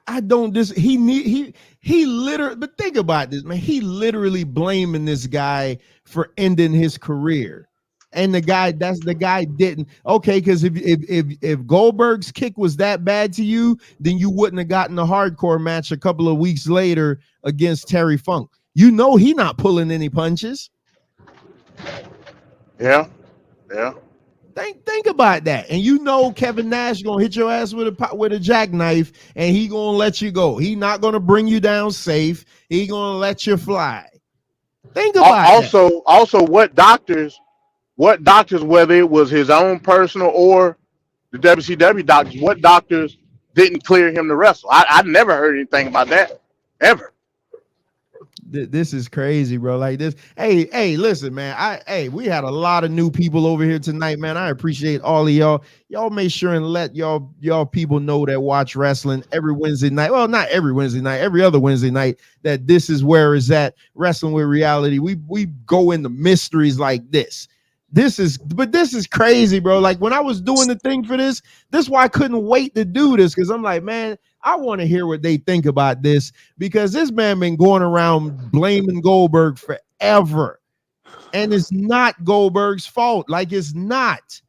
Speaker 10: I don't he literally, but think about this, man. He literally blaming this guy for ending his career. And the guy didn't. Okay, because if Goldberg's kick was that bad to you, then you wouldn't have gotten a hardcore match a couple of weeks later against Terry Funk. He not pulling any punches.
Speaker 11: Yeah.
Speaker 10: Think about that. And Kevin Nash gonna hit your ass with a jackknife, and he gonna let you go. He not gonna bring you down safe. He gonna let you fly. Think about that.
Speaker 11: Also, what doctors, whether it was his own personal or the WCW doctors, what doctors didn't clear him to wrestle? I never heard anything about that ever.
Speaker 10: This is crazy, bro. Like this. Hey, listen, man. We had a lot of new people over here tonight, man. I appreciate all of y'all. Y'all make sure and let y'all people know that watch wrestling every Wednesday night. Well, not every Wednesday night, every other Wednesday night. That this is where it's at. Wrestling with Reality. We go into mysteries like this. This is crazy, bro. Like when I was doing the thing for this is why I couldn't wait to do this, because I'm like, man, I want to hear what they think about this, because this man been going around blaming Goldberg forever, and it's not Goldberg's fault. Like, it's not.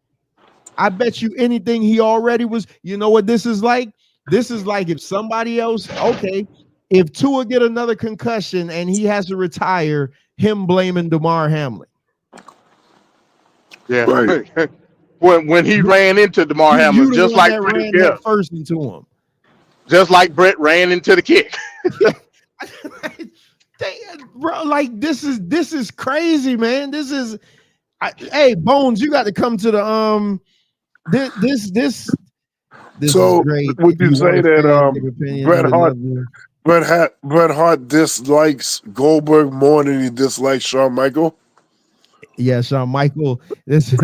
Speaker 10: I bet you anything he already was. You know what this is like? This is like if somebody else, okay, if Tua get another concussion and he has to retire, him blaming DeMar Hamlin.
Speaker 11: Yeah,
Speaker 5: Right.
Speaker 11: when he ran into DeMar Hamlin, just like Bret,
Speaker 10: first into him,
Speaker 11: just like Bret ran into the kick.
Speaker 10: Bro, like this is crazy, man. This is, hey, Bones, you got to come to the this
Speaker 5: So
Speaker 10: is great.
Speaker 5: would you say that Bret Hart dislikes Goldberg more than he dislikes Shawn Michael?
Speaker 10: Yeah, Shawn Michael. This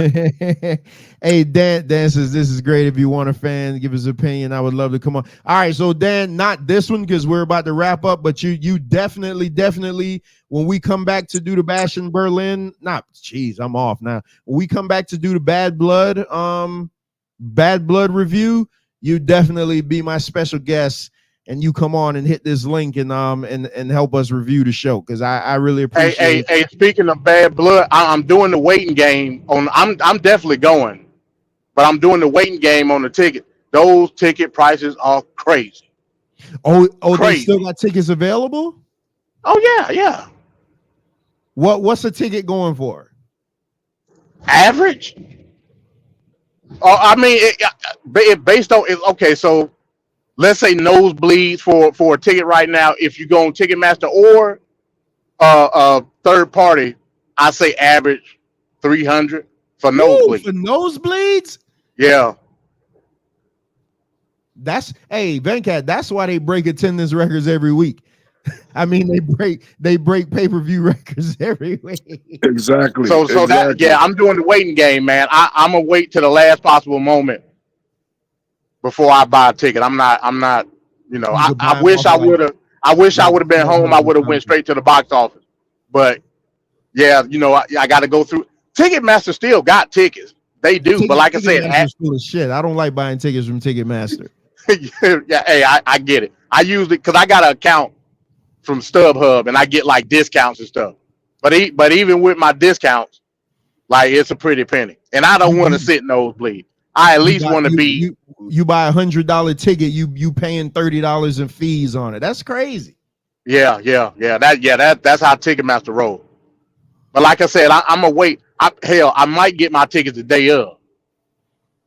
Speaker 10: hey, Dan says this is great. If you want a fan, give his opinion. I would love to come on. All right, so Dan, not this one because we're about to wrap up, but you definitely when we come back to do the Bash in Berlin, I'm off now. When we come back to do the Bad Blood review, you definitely be my special guest. And you come on and hit this link and help us review the show, because I really appreciate it.
Speaker 11: Hey, speaking of Bad Blood, I'm doing the waiting game on. I'm definitely going, but I'm doing the waiting game on the ticket. Those ticket prices are crazy.
Speaker 10: Oh,
Speaker 11: crazy.
Speaker 10: They still got tickets available?
Speaker 11: Oh yeah.
Speaker 10: What's the ticket going for?
Speaker 11: Average? Oh, I mean, it based on it. Okay, so. Let's say nosebleeds for a ticket right now. If you go on Ticketmaster or third party, I say average 300 for nosebleeds.
Speaker 10: For nosebleeds?
Speaker 11: Yeah.
Speaker 10: Venkat, that's why they break attendance records every week. I mean, they break pay-per-view records every week.
Speaker 5: Exactly.
Speaker 11: So that I'm doing the waiting game, man. I'm gonna wait to the last possible moment before I buy a ticket. I'm not, I wish I would have been home. I would have went straight to the box office. But yeah, I got to go through. Ticketmaster still got tickets. They do. But like I said,
Speaker 10: full of shit. I don't like buying tickets from Ticketmaster.
Speaker 11: Yeah. Hey, I get it. I usually, cause I got an account from StubHub and I get like discounts and stuff. But even with my discounts, like it's a pretty penny. And I don't want to sit nosebleed. I at least want to be.
Speaker 10: You buy $100 ticket, you paying $30 in fees on it. That's crazy.
Speaker 11: Yeah. That's how Ticketmaster roll. But like I said, I'm gonna wait. I might get my tickets the day of.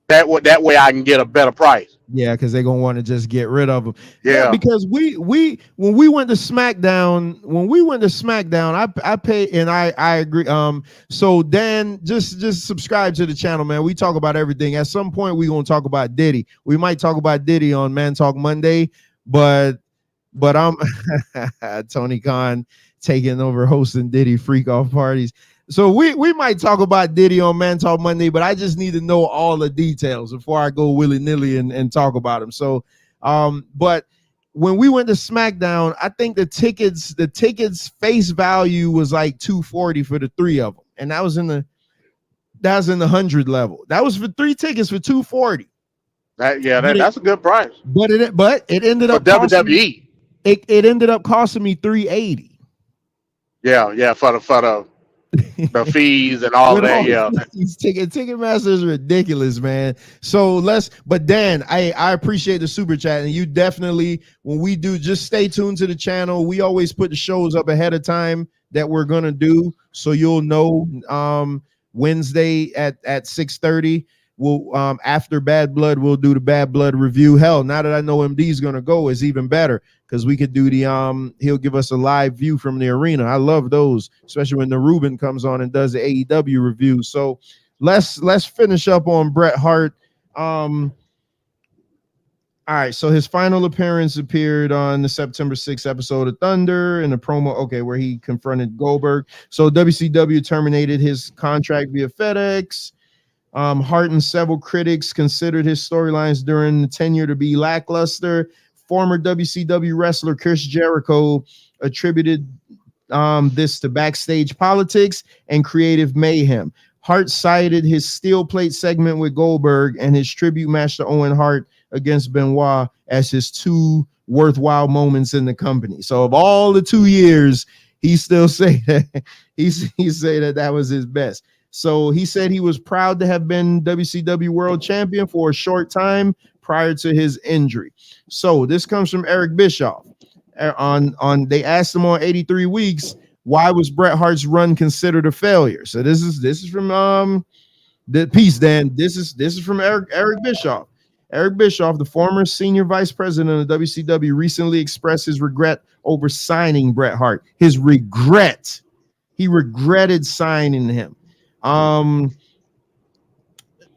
Speaker 11: That way I can get a better price.
Speaker 10: Yeah, because they're gonna want to just get rid of them.
Speaker 11: Yeah,
Speaker 10: because when we went to SmackDown, I pay, and I agree. So Dan, just subscribe to the channel, man. We talk about everything. At some point, we're gonna talk about Diddy. We might talk about Diddy on Man Talk Monday, but I'm Tony Khan taking over hosting Diddy freak off parties. So we might talk about Diddy on Man Talk Monday, but I just need to know all the details before I go willy-nilly and talk about him. So, but when we went to SmackDown, I think the tickets face value was like $240 for the three of them, and that was in the 100 level. That was for 3 tickets for $240.
Speaker 11: That's a good price.
Speaker 10: But it ended up
Speaker 11: WWE.
Speaker 10: It ended up costing me $380.
Speaker 11: Yeah, for the fees and all that. Yeah,
Speaker 10: Ticketmaster is ridiculous, man. So but Dan, I appreciate the super chat, and you definitely, when we do, just stay tuned to the channel. We always put the shows up ahead of time that we're gonna do, so you'll know Wednesday at 6:30. We'll after Bad Blood, we'll do the Bad Blood review. Hell, now that I know MD's gonna go, is even better because we could do the he'll give us a live view from the arena. I love those, especially when the Ruben comes on and does the AEW review. So let's finish up on Bret Hart. All right, so his final appearance appeared on the September 6th episode of Thunder in the promo, where he confronted Goldberg. So WCW terminated his contract via FedEx. Hart and several critics considered his storylines during the tenure to be lackluster. Former WCW wrestler Chris Jericho attributed this to backstage politics and creative mayhem. Hart cited his steel plate segment with Goldberg and his tribute match to Owen Hart against Benoit as his two worthwhile moments in the company. So of all the 2 years, he still say that he say that was his best. So he said he was proud to have been WCW World Champion for a short time prior to his injury. So this comes from Eric Bischoff. They asked him on 83 Weeks, why was Bret Hart's run considered a failure? So this is from the piece, Dan. This is from Eric Bischoff. Eric Bischoff, the former senior vice president of WCW, recently expressed his regret over signing Bret Hart. His regret. He regretted signing him. Bret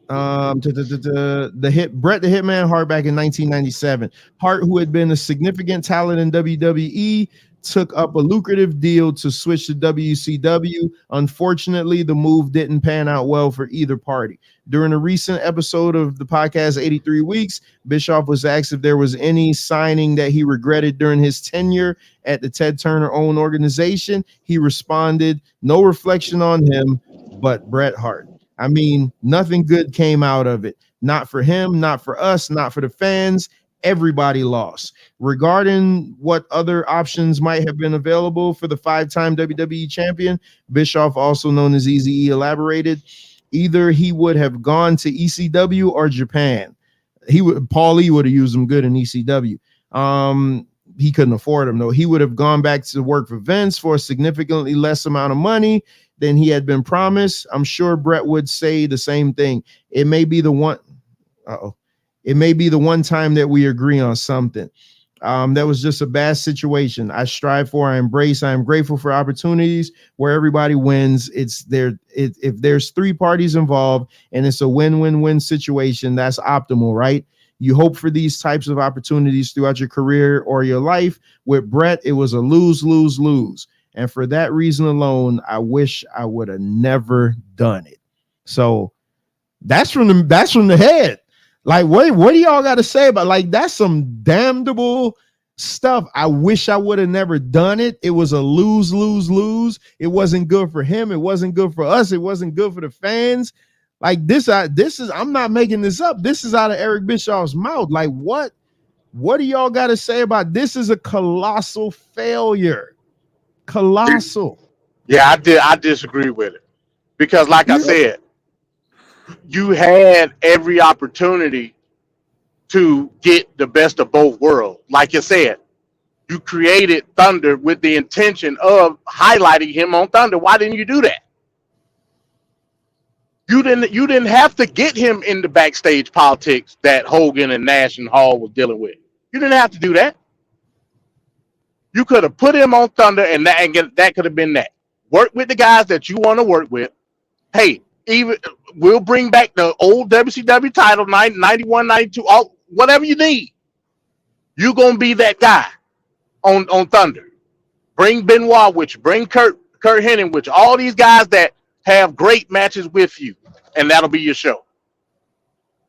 Speaker 10: the Hitman Hart back in 1997. Hart, who had been a significant talent in WWE, took up a lucrative deal to switch to WCW. Unfortunately, the move didn't pan out well for either party. During a recent episode of the podcast 83 Weeks, Bischoff was asked if there was any signing that he regretted during his tenure at the Ted Turner-owned organization. He responded, no reflection on him, but Bret Hart. I mean, nothing good came out of it. Not for him, not for us, not for the fans. Everybody lost. Regarding what other options might have been available for the 5-time WWE champion, Bischoff, also known as Eazy-E, elaborated, either he would have gone to ECW or Japan. Paul E would have used him good in ECW. He couldn't afford him though. He would have gone back to work for Vince for a significantly less amount of money than he had been promised. I'm sure Bret would say the same thing. It may be the one. It may be the one time that we agree on something. That was just a bad situation. I strive for, I embrace, I am grateful for opportunities where everybody wins. If there's 3 parties involved and it's a win-win-win situation, that's optimal, right? You hope for these types of opportunities throughout your career or your life. With Bret, it was a lose-lose-lose. And for that reason alone, I wish I would have never done it. So that's from the head. Like, what do y'all got to say about, like, that's some damnable stuff. I wish I would have never done it. It was a lose. It wasn't good for him. It wasn't good for us. It wasn't good for the fans. Like this is, I'm not making this up. This is out of Eric Bischoff's mouth. Like, what do y'all got to say about this? Is a colossal failure. Colossal.
Speaker 11: Yeah, I disagree with it because, like I said, you had every opportunity to get the best of both worlds. Like you said, you created Thunder with the intention of highlighting him on Thunder. Why didn't you do that? You didn't have to get him in the backstage politics that Hogan and Nash and Hall was dealing with. You didn't have to do that. You could have put him on Thunder, and that could have been that. Work with the guys that you want to work with. Hey, we'll bring back the old WCW title, 91, 92, whatever you need. You're going to be that guy on Thunder. Bring Benoit with you. Bring Kurt Hennig with you. All these guys that have great matches with you, and that'll be your show.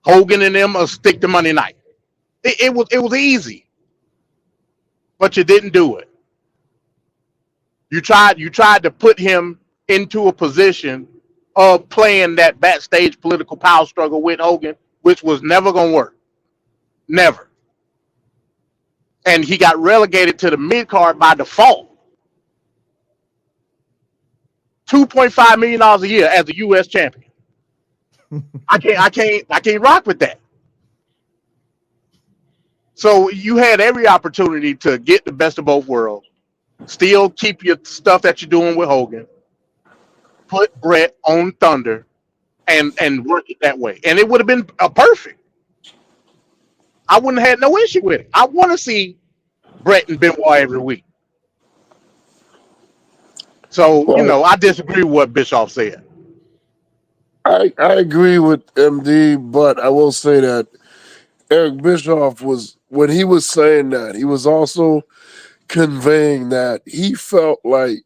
Speaker 11: Hogan and them will stick to Monday night. It was easy, but you didn't do it. You tried to put him into a position of playing that backstage political power struggle with Hogan, which was never going to work. Never. And he got relegated to the mid-card by default. $2.5 million a year as a U.S. champion. I can't rock with that. So you had every opportunity to get the best of both worlds, still keep your stuff that you're doing with Hogan, put Bret on Thunder, and work it that way. And it would have been perfect. I wouldn't have had no issue with it. I want to see Bret and Benoit every week. So, I disagree with what Bischoff said.
Speaker 5: I agree with MD, but I will say that Eric Bischoff when he was saying that, he was also conveying that he felt like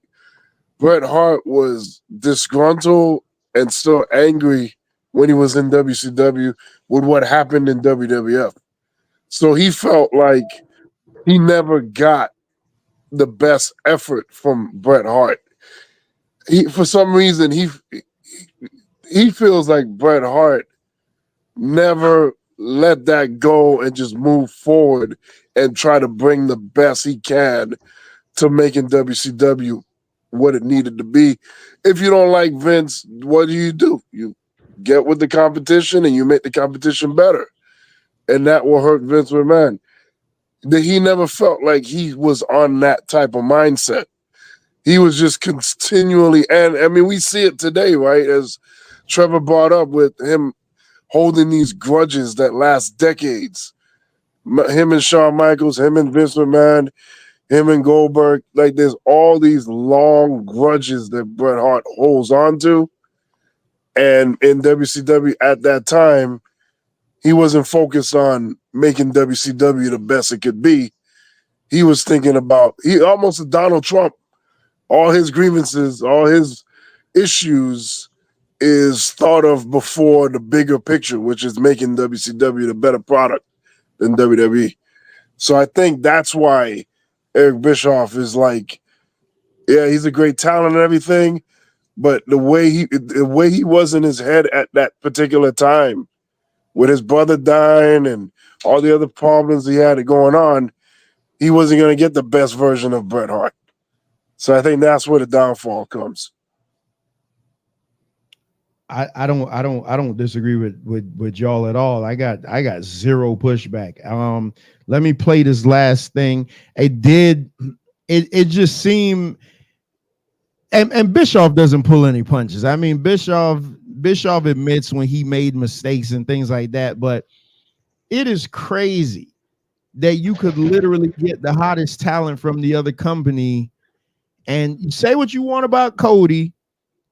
Speaker 5: Bret Hart was disgruntled and still angry when he was in WCW with what happened in WWF. So he felt like he never got the best effort from Bret Hart. For some reason, he feels like Bret Hart never let that go and just move forward and try to bring the best he can to making WCW what it needed to be. If you don't like Vince, what do? You get with the competition and you make the competition better. And that will hurt Vince McMahon. He never felt like he was on that type of mindset. He was just continually, and I mean, we see it today, right? As Trevor brought up with him holding these grudges that last decades. Him and Shawn Michaels, him and Vince McMahon, him and Goldberg. Like, there's all these long grudges that Bret Hart holds on to. And in WCW at that time, he wasn't focused on making WCW the best it could be. He was thinking about, almost a Donald Trump. All his grievances, all his issues is thought of before the bigger picture, which is making WCW the better product than WWE. So I think that's why Eric Bischoff is like, yeah, he's a great talent and everything, but the way he was in his head at that particular time, with his brother dying and all the other problems he had going on, he wasn't going to get the best version of Bret Hart. So I think that's where the downfall comes.
Speaker 10: I don't disagree with y'all at all. I got zero pushback. Let me play this last thing. It just seemed, and Bischoff doesn't pull any punches. I mean, Bischoff admits when he made mistakes and things like that, but it is crazy that you could literally get the hottest talent from the other company. And you say what you want about Cody,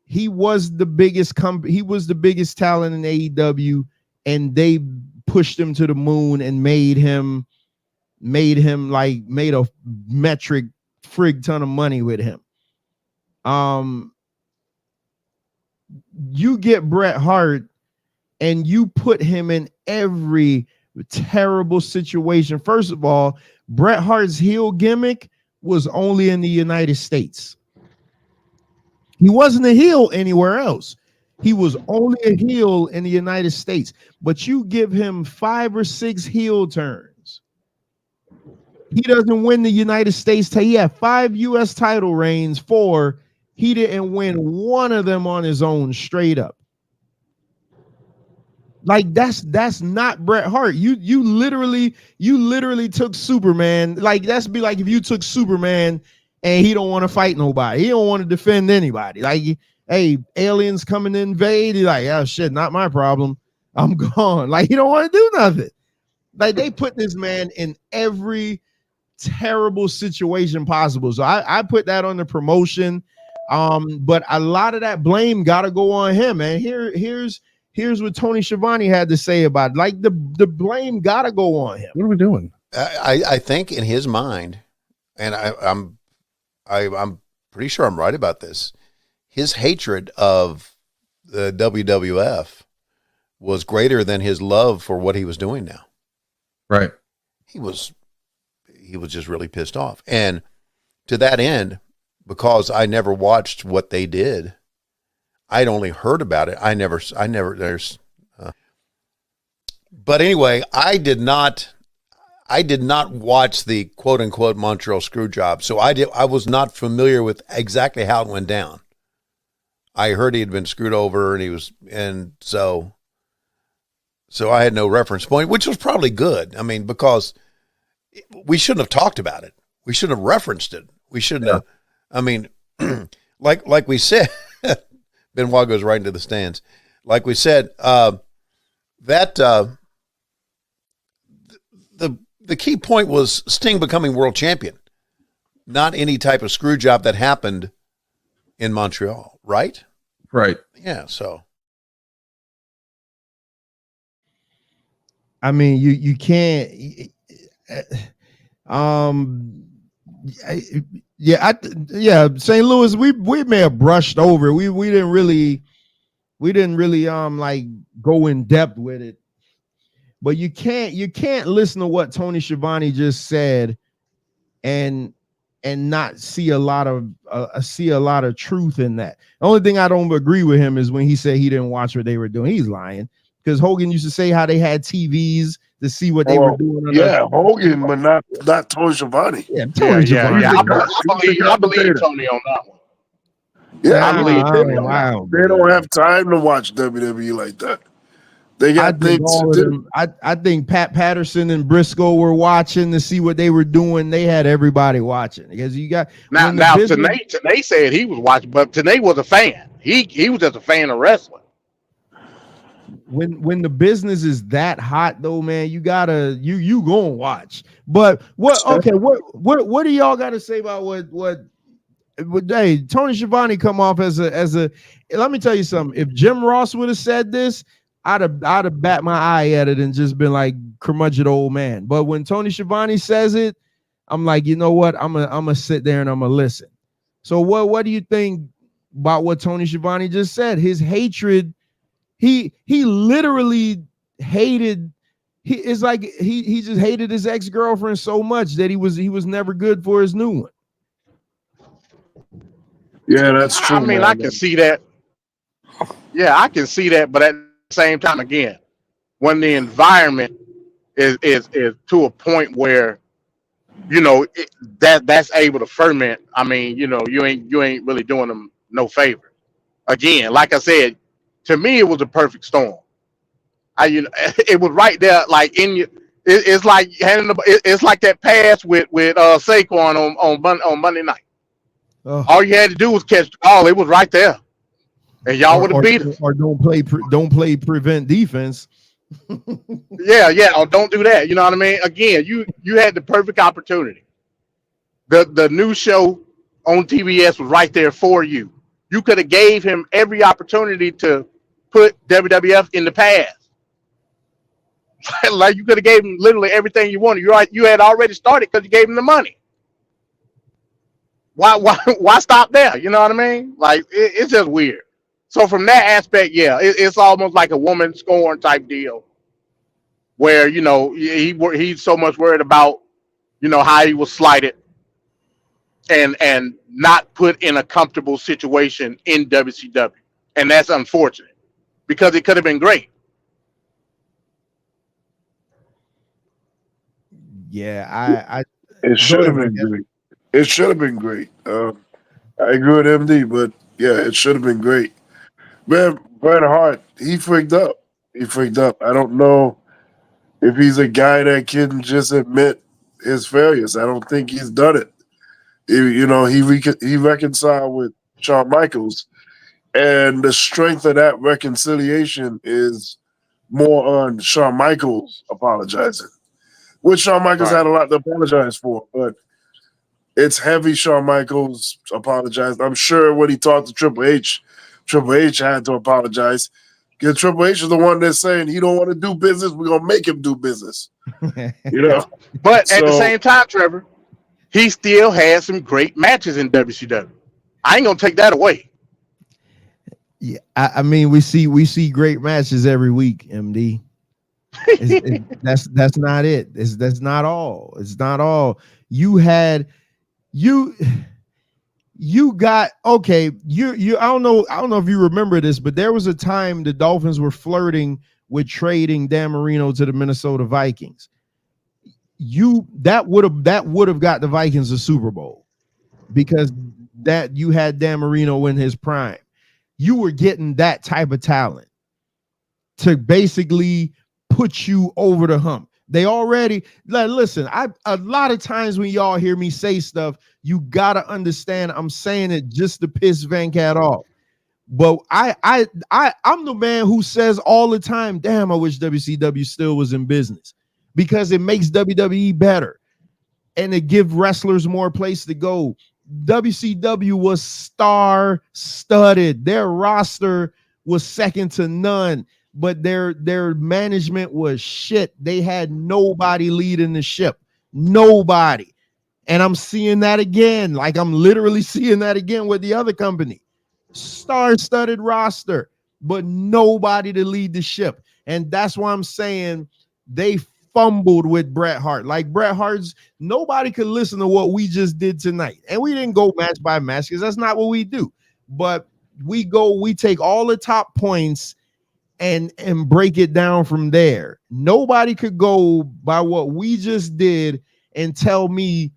Speaker 10: he was the biggest he was the biggest talent in AEW, and they pushed him to the moon and made a metric frig ton of money with him. You get Bret Hart and you put him in every terrible situation. First of all, Bret Hart's heel gimmick was only in the United States. He wasn't a heel anywhere else. He was only a heel in the United States. But you give him 5 or 6 heel turns. He doesn't win the United States. He had 5 U.S. title reigns, 4. He didn't win one of them on his own straight up. Like, that's not Bret Hart. You literally took Superman. Like, that's be like if you took Superman and he don't want to fight nobody. He don't want to defend anybody. Like, hey, aliens coming to invade. He's like, oh shit, not my problem. I'm gone. Like, he don't want to do nothing. Like, they put this man in every terrible situation possible. So I put that on the promotion. But a lot of that blame gotta go on him, man. Here's what Tony Schiavone had to say about it. Like, the blame gotta go on him.
Speaker 12: What are we doing?
Speaker 13: I think in his mind, and I'm pretty sure I'm right about this, his hatred of the WWF was greater than his love for what he was doing now.
Speaker 12: Right.
Speaker 13: He was just really pissed off. And to that end, because I never watched what they did, I'd only heard about it. But anyway, I did not watch the quote unquote Montreal Screwjob. So I was not familiar with exactly how it went down. I heard he had been screwed over and so I had no reference point, which was probably good. I mean, because we shouldn't have talked about it. We shouldn't have referenced it. We shouldn't have, I mean, like we said, Benoit goes right into the stands. like we said, that the key point was Sting becoming world champion, not any type of screw job that happened in Montreal, right?
Speaker 12: Right.
Speaker 13: Yeah. So,
Speaker 10: I mean, you can't. St. Louis, we may have brushed over. We didn't really like go in depth with it. But you can't listen to what Tony Schiavone just said and not see a lot of truth in that. The only thing I don't agree with him is when he said he didn't watch what they were doing. He's lying, because Hogan used to say how they had TVs to see what they were doing.
Speaker 5: Hogan, but not Tony Schiavone.
Speaker 10: Yeah, Tony Schiavone.
Speaker 11: I believe Tony on that one.
Speaker 5: Yeah,
Speaker 11: I believe Tony on that one.
Speaker 5: They don't have time to watch WWE like that. They got things to do.
Speaker 10: I think Pat Patterson and Briscoe were watching to see what they were doing. They had everybody watching, because you got
Speaker 11: now Tenay said he was watching, but Tenay was a fan. He was just a fan of wrestling.
Speaker 10: When the business is that hot though, man, you gotta you gonna watch. But what do y'all got to say about what hey, Tony Schiavone come off as a let me tell you something. If Jim Ross would have said this, I'd have bat my eye at it and just been like, curmudgeon old man. But when Tony Schiavone says it, I'm like, you know what? I'm gonna sit there and I'm gonna listen. So what do you think about what Tony Schiavone just said? His hatred, he literally hated. It's like he just hated his ex-girlfriend so much that he was never good for his new one.
Speaker 5: Yeah, that's true.
Speaker 11: I mean, I can see that. Yeah, I can see that, but at the same time, again, when the environment is to a point where, you know, that's able to ferment, I mean, you know, you ain't really doing them no favor. Again, like I said, to me it was a perfect storm. It was right there, like in you. It's like it's like that pass with Saquon on Monday night. Oh. All you had to do was catch the ball. It was right there, and y'all would have beat us.
Speaker 10: Or don't play prevent defense.
Speaker 11: yeah, or don't do that. You know what I mean? Again, you had the perfect opportunity. The new show on TBS was right there for you. You could have gave him every opportunity to put WWF in the past. Like you could have gave him literally everything you wanted. You had already started because you gave him the money. Why stop there? You know what I mean? Like it's just weird. So from that aspect, yeah, it's almost like a woman scorn type deal, where you know he's so much worried about, you know, how he was slighted and not put in a comfortable situation in WCW, and that's unfortunate because it could have been great.
Speaker 10: Yeah,
Speaker 5: it should have been great. It should have been great. I agree with MD, but yeah, it should have been great. Man, Bret Hart, he freaked up. I don't know if he's a guy that can just admit his failures. I don't think he's done it. You know, he reconciled with Shawn Michaels, and the strength of that reconciliation is more on Shawn Michaels apologizing, which Shawn Michaels had a lot to apologize for, but it's heavy Shawn Michaels apologized. I'm sure when he talked to Triple H had to apologize, because Triple H is the one that's saying he don't want to do business. We're going to make him do business. You know?
Speaker 11: But at the same time, Trevor, he still had some great matches in WCW. I ain't going to take that away.
Speaker 10: Yeah, I mean, we see great matches every week, MD. That's not it. That's not all. It's not all. You got okay. I don't know if you remember this, but there was a time the Dolphins were flirting with trading Dan Marino to the Minnesota Vikings. That would have got the Vikings a Super Bowl, because that you had Dan Marino in his prime. You were getting that type of talent to basically put you over the hump. They already listen. A lot of times when y'all hear me say stuff, you gotta understand I'm saying it just to piss Van Cat off. But I'm the man who says all the time, damn, I wish WCW still was in business, because it makes WWE better and it give wrestlers more place to go. WCW was star-studded. Their roster was second to none, but their management was shit. They had nobody leading the ship. Nobody. And I'm seeing that again. Like, I'm literally seeing that again with the other company. Star-studded roster, but nobody to lead the ship. And that's why I'm saying they fumbled with Bret Hart. Like, Bret Hart's, nobody could listen to what we just did tonight. And we didn't go match by match because that's not what we do. But we take all the top points and break it down from there. Nobody could go by what we just did and tell me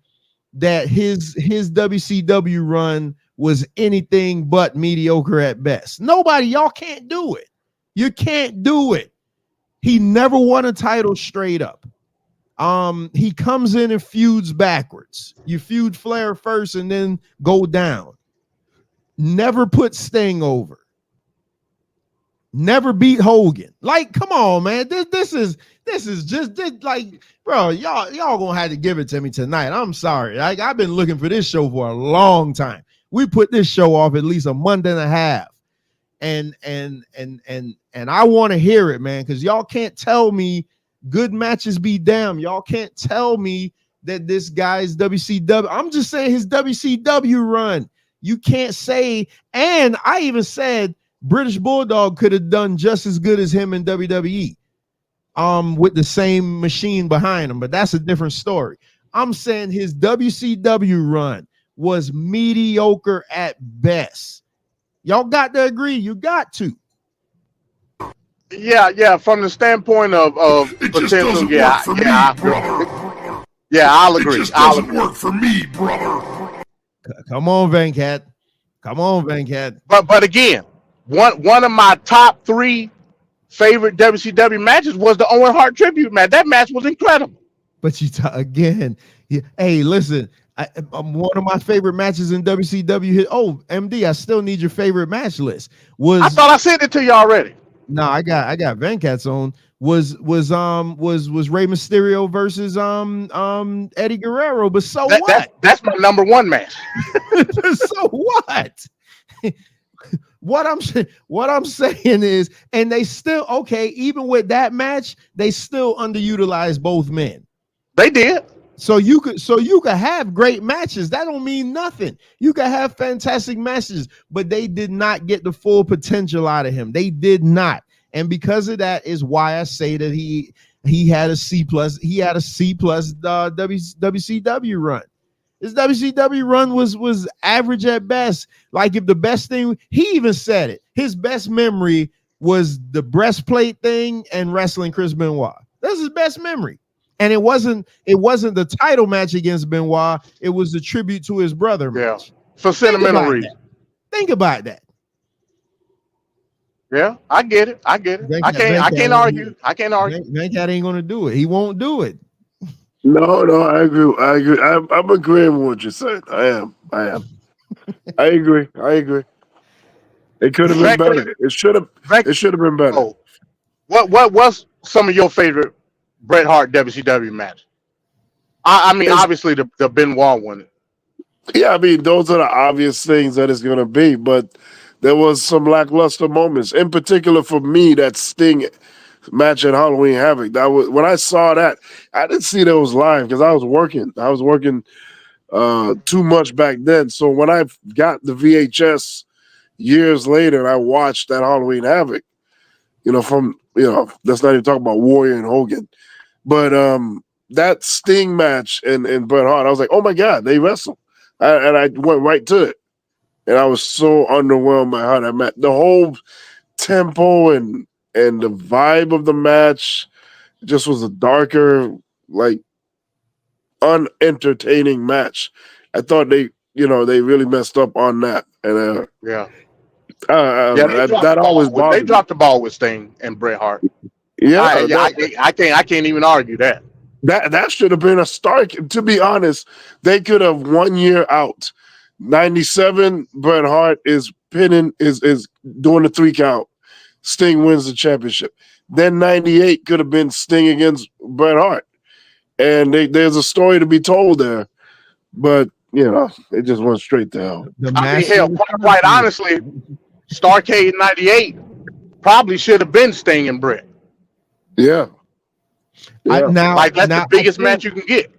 Speaker 10: that his WCW run was anything but mediocre at best. Nobody, y'all can't do it. You can't do it. He never won a title straight up. He comes in and feuds backwards. You feud Flair first and then go down. Never put Sting over. Never beat Hogan. Like, come on, man. This is just like, bro, y'all gonna have to give it to me tonight. I'm sorry. Like, I've been looking for this show for a long time. We put this show off at least a month and a half. And I want to hear it, man, because y'all can't tell me good matches be damn. Y'all can't tell me that this guy's WCW. I'm just saying his WCW run. You can't say, and I even said British Bulldog could have done just as good as him in WWE, with the same machine behind him, but that's a different story. I'm saying his WCW run was mediocre at best. Y'all got to agree. You got to.
Speaker 11: Yeah. From the standpoint of potential, I'll agree.
Speaker 1: It just doesn't work for me, brother.
Speaker 10: Come on, Venkat. Come on, Venkat.
Speaker 11: But again, one of my top 3 favorite WCW matches was the Owen Hart tribute match. That match was incredible.
Speaker 10: But again, hey, listen. One of my favorite matches in WCW. MD, I still need your favorite match list.
Speaker 11: I thought I sent it to you already.
Speaker 10: No, I got Venkat's on. Was Rey Mysterio versus Eddie Guerrero, but what?
Speaker 11: That's my number 1 match.
Speaker 10: So what? What I'm saying is, and they still, okay, even with that match, they still underutilized both men.
Speaker 11: They did.
Speaker 10: So you could have great matches. That don't mean nothing. You could have fantastic matches, but they did not get the full potential out of him. They did not. And because of that is why I say that he had a C+. He had a C+ WCW run. His WCW run was average at best. Like, if the best thing, he even said it, his best memory was the breastplate thing and wrestling Chris Benoit. That's his best memory. And it wasn't the title match against Benoit. It was the tribute to his brother match.
Speaker 11: For sentimental reasons.
Speaker 10: Think about that.
Speaker 11: Yeah, I get it. I can't argue.
Speaker 10: Venkat ain't gonna do it. He won't do it.
Speaker 5: No, I agree. I'm agreeing with what you're saying. I am. I agree. It could have been better. It should have been better.
Speaker 11: Oh, what was some of your favorite Bret Hart WCW match? I mean, obviously the Benoit one.
Speaker 5: Yeah, I mean, those are the obvious things that it's going to be, but there was some lackluster moments. In particular, for me, that Sting match at Halloween Havoc. That was when I saw that. I didn't see those live because I was working. Too much back then. So when I got the VHS years later, and I watched that Halloween Havoc. Let's not even talk about Warrior and Hogan. But that Sting match and Bret Hart, I was like, oh my God, they wrestled. And I went right to it. And I was so underwhelmed by how that match. The whole tempo and the vibe of the match just was a darker, like, unentertaining match. I thought they really messed up on that. And that always bothered me.
Speaker 11: They dropped the ball with Sting and Bret Hart.
Speaker 5: Yeah,
Speaker 11: I can't even argue that.
Speaker 5: That should have been a start. To be honest, they could have 1 year out. 97, Bret Hart is pinning is doing the 3 count. Sting wins the championship. Then 98 could have been Sting against Bret Hart. And there's a story to be told there. But, it just went straight to hell.
Speaker 11: I mean, hell, quite honestly, Starrcade 98 probably should have been Sting and Bret.
Speaker 5: Yeah.
Speaker 11: That's the biggest match you can get.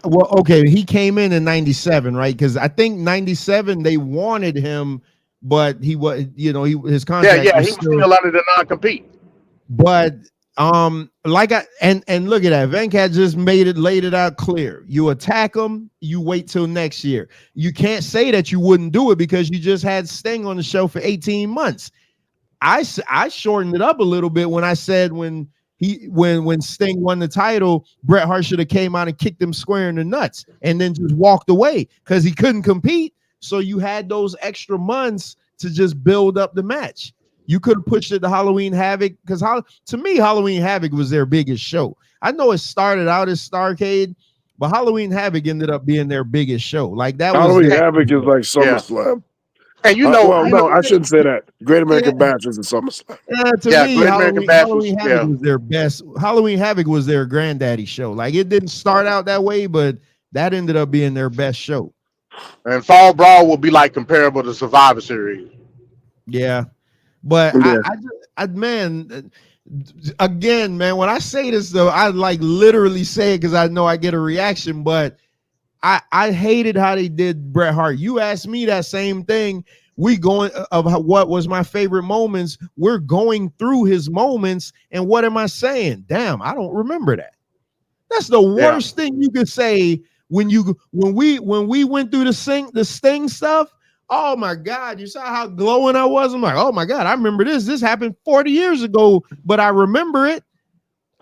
Speaker 10: Okay, he came in 97, right? Because I think 97 they wanted him, but he was, his contract.
Speaker 11: Yeah, he was still under the non-compete.
Speaker 10: But and look at that. Venkat just laid it out clear. You attack him, you wait till next year. You can't say that you wouldn't do it because you just had Sting on the show for 18 months. I shortened it up a little bit when I said when Sting won the title, Bret Hart should have came out and kicked him square in the nuts and then just walked away because he couldn't compete. So you had those extra months to just build up the match. You could have pushed it to Halloween Havoc because to me, Halloween Havoc was their biggest show. I know it started out as Starrcade, but Halloween Havoc ended up being their biggest show. Like that
Speaker 5: Halloween Havoc is like SummerSlam.
Speaker 11: And
Speaker 5: I shouldn't say that. Great American Bash is a SummerSlam.
Speaker 10: To me, Halloween Havoc was their best. Halloween Havoc was their granddaddy show. Like it didn't start out that way, but that ended up being their best show.
Speaker 11: And Fall Brawl will be like comparable to Survivor Series.
Speaker 10: Yeah. But man, again, man, when I say this though, I like literally say it because I know I get a reaction. But I hated how they did Bret Hart. You asked me that same thing. We going of what was my favorite moments. We're going through his moments, and what am I saying? Damn, I don't remember that. That's the worst thing you could say when we went through the Sting stuff. Oh my God, you saw how glowing I was. I'm like, oh my God, I remember this. This happened 40 years ago, but I remember it.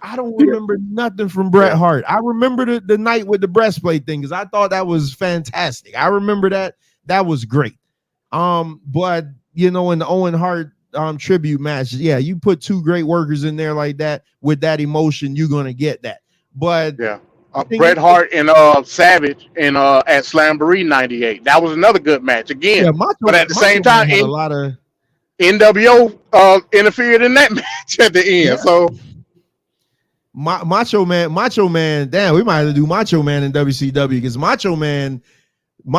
Speaker 10: I don't remember nothing from Bret Hart. I remember the night with the breastplate thing because I thought that was fantastic. I remember that. That was great. But in the Owen Hart tribute match, you put 2 great workers in there like that with that emotion, you're gonna get that. But
Speaker 11: Bret Hart and Savage and at Slamboree 98. That was another good match again. But at the same time,
Speaker 10: a lot of
Speaker 11: NWO interfered in that match at the end. Yeah. So
Speaker 10: Macho Man. Damn, we might have to do Macho Man in WCW because Macho Man.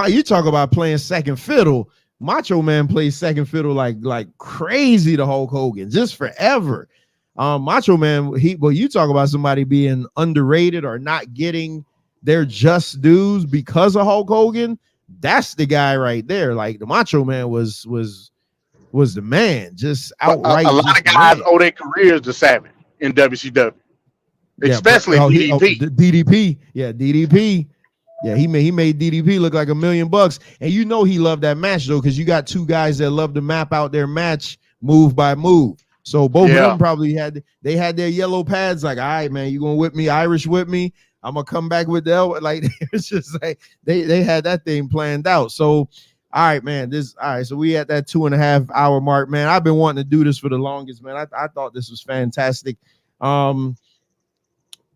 Speaker 10: You talk about playing second fiddle. Macho Man plays second fiddle like crazy to Hulk Hogan just forever. Macho Man, you talk about somebody being underrated or not getting their just dues because of Hulk Hogan. That's the guy right there. Like the Macho Man was the man, just outright.
Speaker 11: A lot of guys owe their careers to Savage in WCW, especially DDP.
Speaker 10: DDP, DDP. Yeah, he made DDP look like $1 million, and he loved that match though, because you got 2 guys that love to map out their match move by move. So both of them probably had their yellow pads. Like, all right, man, you gonna whip me, Irish whip me. I'm gonna come back with the like. It's just like they had that thing planned out. So, all right, man. So we at that 2.5 hour mark, man. I've been wanting to do this for the longest, man. I thought this was fantastic.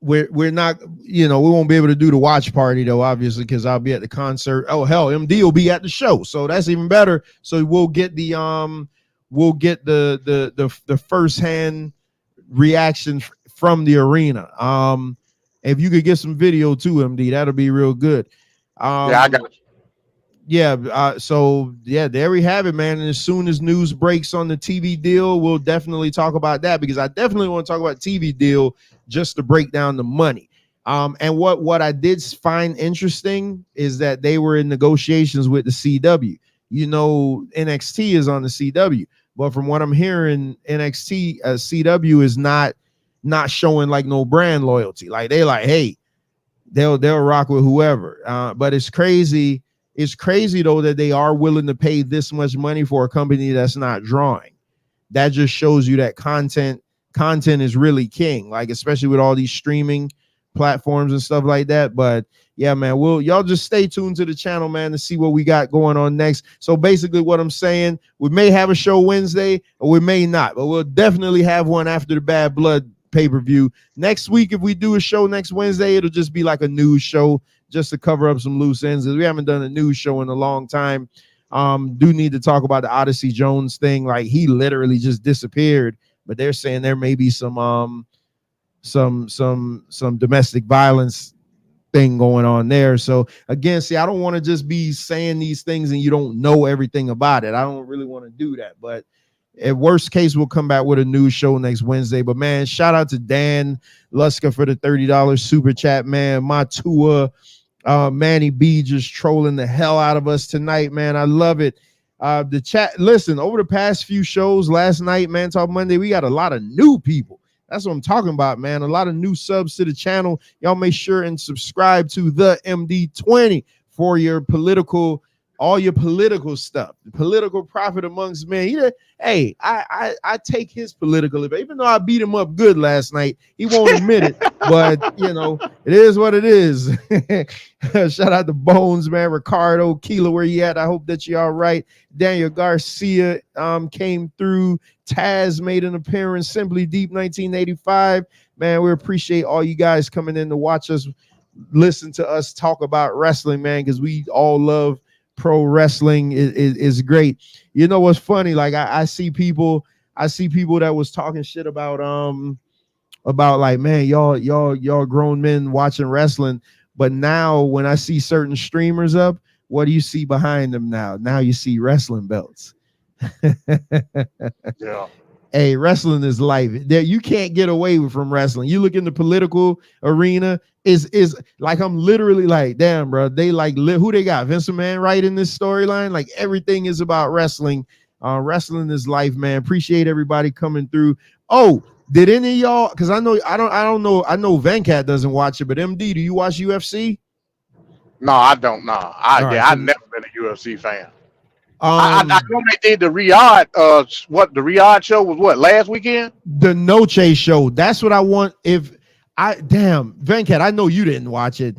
Speaker 10: We're not, we won't be able to do the watch party though, obviously, because I'll be at the concert. Oh hell, MD will be at the show, so that's even better. So we'll get the first-hand reaction from the arena. If you could get some video too, MD, that'll be real good.
Speaker 11: I got you.
Speaker 10: So there we have it, man. And as soon as news breaks on the TV deal, we'll definitely talk about that, because I definitely want to talk about TV deal just to break down the money. And what I did find interesting is that they were in negotiations with the CW. NXT is on the CW, but from what I'm hearing, NXT CW is not showing like no brand loyalty. Like they like, hey, they'll rock with whoever. But it's crazy. It's crazy though that they are willing to pay this much money for a company that's not drawing. That just shows you that content is really king. Like especially with all these streaming platforms and stuff like that. But yeah, man, y'all just stay tuned to the channel, man, to see what we got going on next. So basically what I'm saying, we may have a show Wednesday or we may not, but we'll definitely have one after the Bad Blood pay-per-view. Next week, if we do a show next Wednesday, it'll just be like a news show just to cover up some loose ends. We haven't done a news show in a long time. Do need to talk about the Odyssey Jones thing. Like, he literally just disappeared, but they're saying there may be some domestic violence thing going on there. So again, see, I don't want to just be saying these things and you don't know everything about it. I don't really want to do that, but at worst case, we'll come back with a news show next Wednesday. But man, shout out to Dan Luska for the $30 super chat, man. Matua, Manny B just trolling the hell out of us tonight, man. I love it. The chat, listen, over the past few shows, last night, Man Talk Monday, we got a lot of new people. That's what I'm talking about, man. A lot of new subs to the channel. Y'all make sure and subscribe to the MD20 for your political, all your political stuff. The political prophet amongst men. Hey, I take his political, even though I beat him up good last night. He won't admit it, but you know, it is what it is. Shout out to Bones, man. Ricardo, Keela, where you at? I hope that you're all right. Daniel Garcia came through. Taz made an appearance. Simply Deep 1985. Man, we appreciate all you guys coming in to watch us, listen to us talk about wrestling, man, because we all love pro wrestling. Is great. You know what's funny? Like I see people that was talking shit about like, man, y'all grown men watching wrestling. But now when I see certain streamers up, what do you see behind them now? Now you see wrestling belts.
Speaker 11: Yeah.
Speaker 10: Hey, wrestling is life. There, you can't get away from wrestling. You look in the political arena, is like, I'm literally like, damn, bro. They like who they got? Vince McMahon right in this storyline. Like, everything is about wrestling. Wrestling is life, man. Appreciate everybody coming through. Oh, did any of y'all? Because I know I don't know. I know Venkat doesn't watch it, but MD, do you watch UFC?
Speaker 11: No, I don't. No, I've never been a UFC fan. I know they did the Riyadh. The Riyadh show was what, last weekend?
Speaker 10: The Noche show. That's what I want. Damn, Venkat, I know you didn't watch it.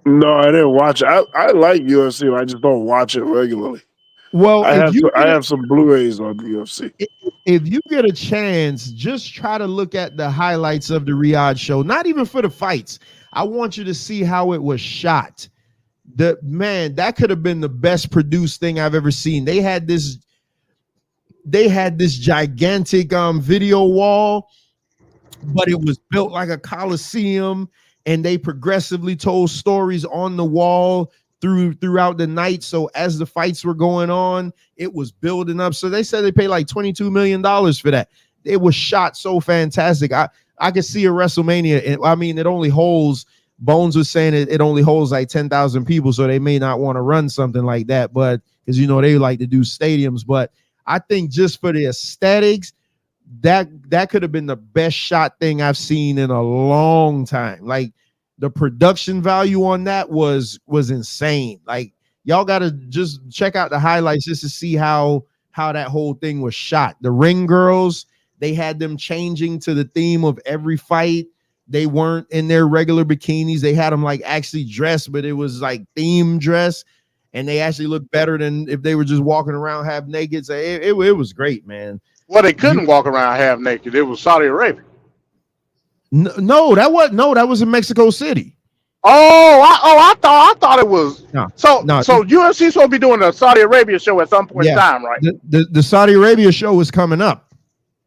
Speaker 5: No, I didn't watch it. I like UFC, but I just don't watch it regularly.
Speaker 10: Well,
Speaker 5: I have some Blu-rays on UFC.
Speaker 10: If you get a chance, just try to look at the highlights of the Riyadh show. Not even for the fights. I want you to see how it was shot. That could have been the best produced thing I've ever seen. They had this gigantic video wall, but it was built like a coliseum, and they progressively told stories on the wall throughout the night. So as the fights were going on, it was building up. So they said they paid like $22 million for that. It was shot so fantastic. I could see a WrestleMania. I mean, it only holds, Bones was saying it only holds like 10,000 people, so they may not want to run something like that, but because, you know, they like to do stadiums. But I think just for the aesthetics, that could have been the best shot thing I've seen in a long time. Like, the production value on that was insane. Like, y'all got to just check out the highlights just to see how that whole thing was shot. The ring girls, they had them changing to the theme of every fight. They weren't in their regular bikinis. They had them like actually dressed, but it was like theme dress, and they actually looked better than if they were just walking around half naked. So it was great, man.
Speaker 11: Well, they couldn't walk around half naked. It was Saudi Arabia.
Speaker 10: No, that was in Mexico City.
Speaker 11: I thought it was. No, so UFC supposed to be doing a Saudi Arabia show at some point in time, right?
Speaker 10: The Saudi Arabia show is coming up.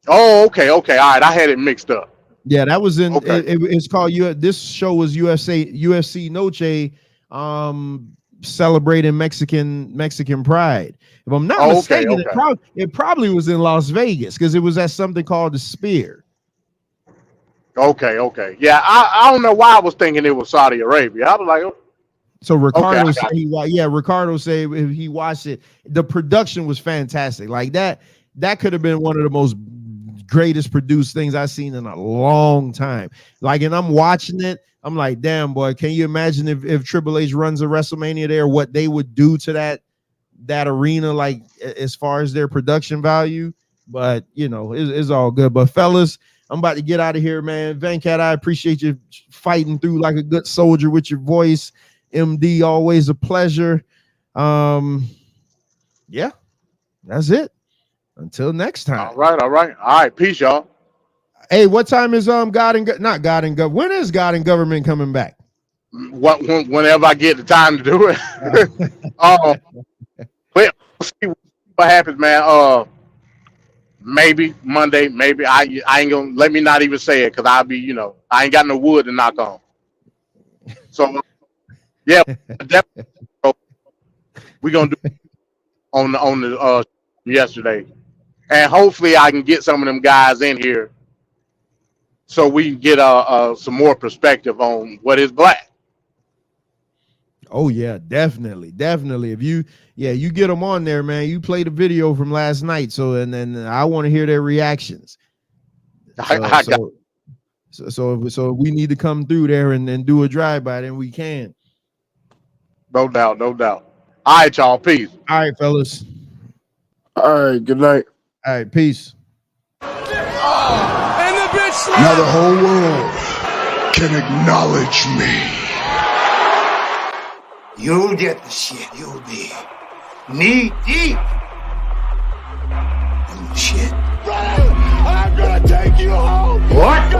Speaker 11: Oh, okay. All right, I had it mixed up.
Speaker 10: Yeah, that was in. Okay. It's called This show was UFC Noche, celebrating Mexican Pride. If I'm not mistaken, it probably was in Las Vegas because it was at something called the Sphere.
Speaker 11: Okay. Yeah, I don't know why I was thinking it was Saudi Arabia. I was like,
Speaker 10: so Ricardo said Ricardo said if he watched it, the production was fantastic. Like that could have been one of the most greatest produced things I've seen in a long time. Like, and I'm watching it, I'm like, damn, boy, can you imagine if Triple H runs a WrestleMania there, what they would do to that arena, like as far as their production value? But you know, it's all good. But fellas, I'm about to get out of here, man. Venkat, I appreciate you fighting through like a good soldier with your voice. MD, always a pleasure. Yeah, that's it. Until next time.
Speaker 11: All right. Peace, y'all.
Speaker 10: Hey, what time is God and not God and Government? When is God and Government coming back?
Speaker 11: whenever I get the time to do it. We'll see what happens, man. Maybe Monday, maybe I ain't gonna let me not even say it because I'll be, I ain't got no wood to knock on. So yeah, definitely we're gonna do on the yesterday, and hopefully I can get some of them guys in here so we can get some more perspective on what is black.
Speaker 10: Oh yeah, definitely. If you get them on there, man. You play the video from last night, so and then I want to hear their reactions. So if we need to come through there and do a drive-by, then we can.
Speaker 11: No doubt. All right, y'all. Peace.
Speaker 10: All right, fellas.
Speaker 5: All right, good night.
Speaker 10: All right, peace.
Speaker 1: Now the whole world can acknowledge me. You'll get the shit. You'll be knee deep in the shit. I'm gonna take you home. What?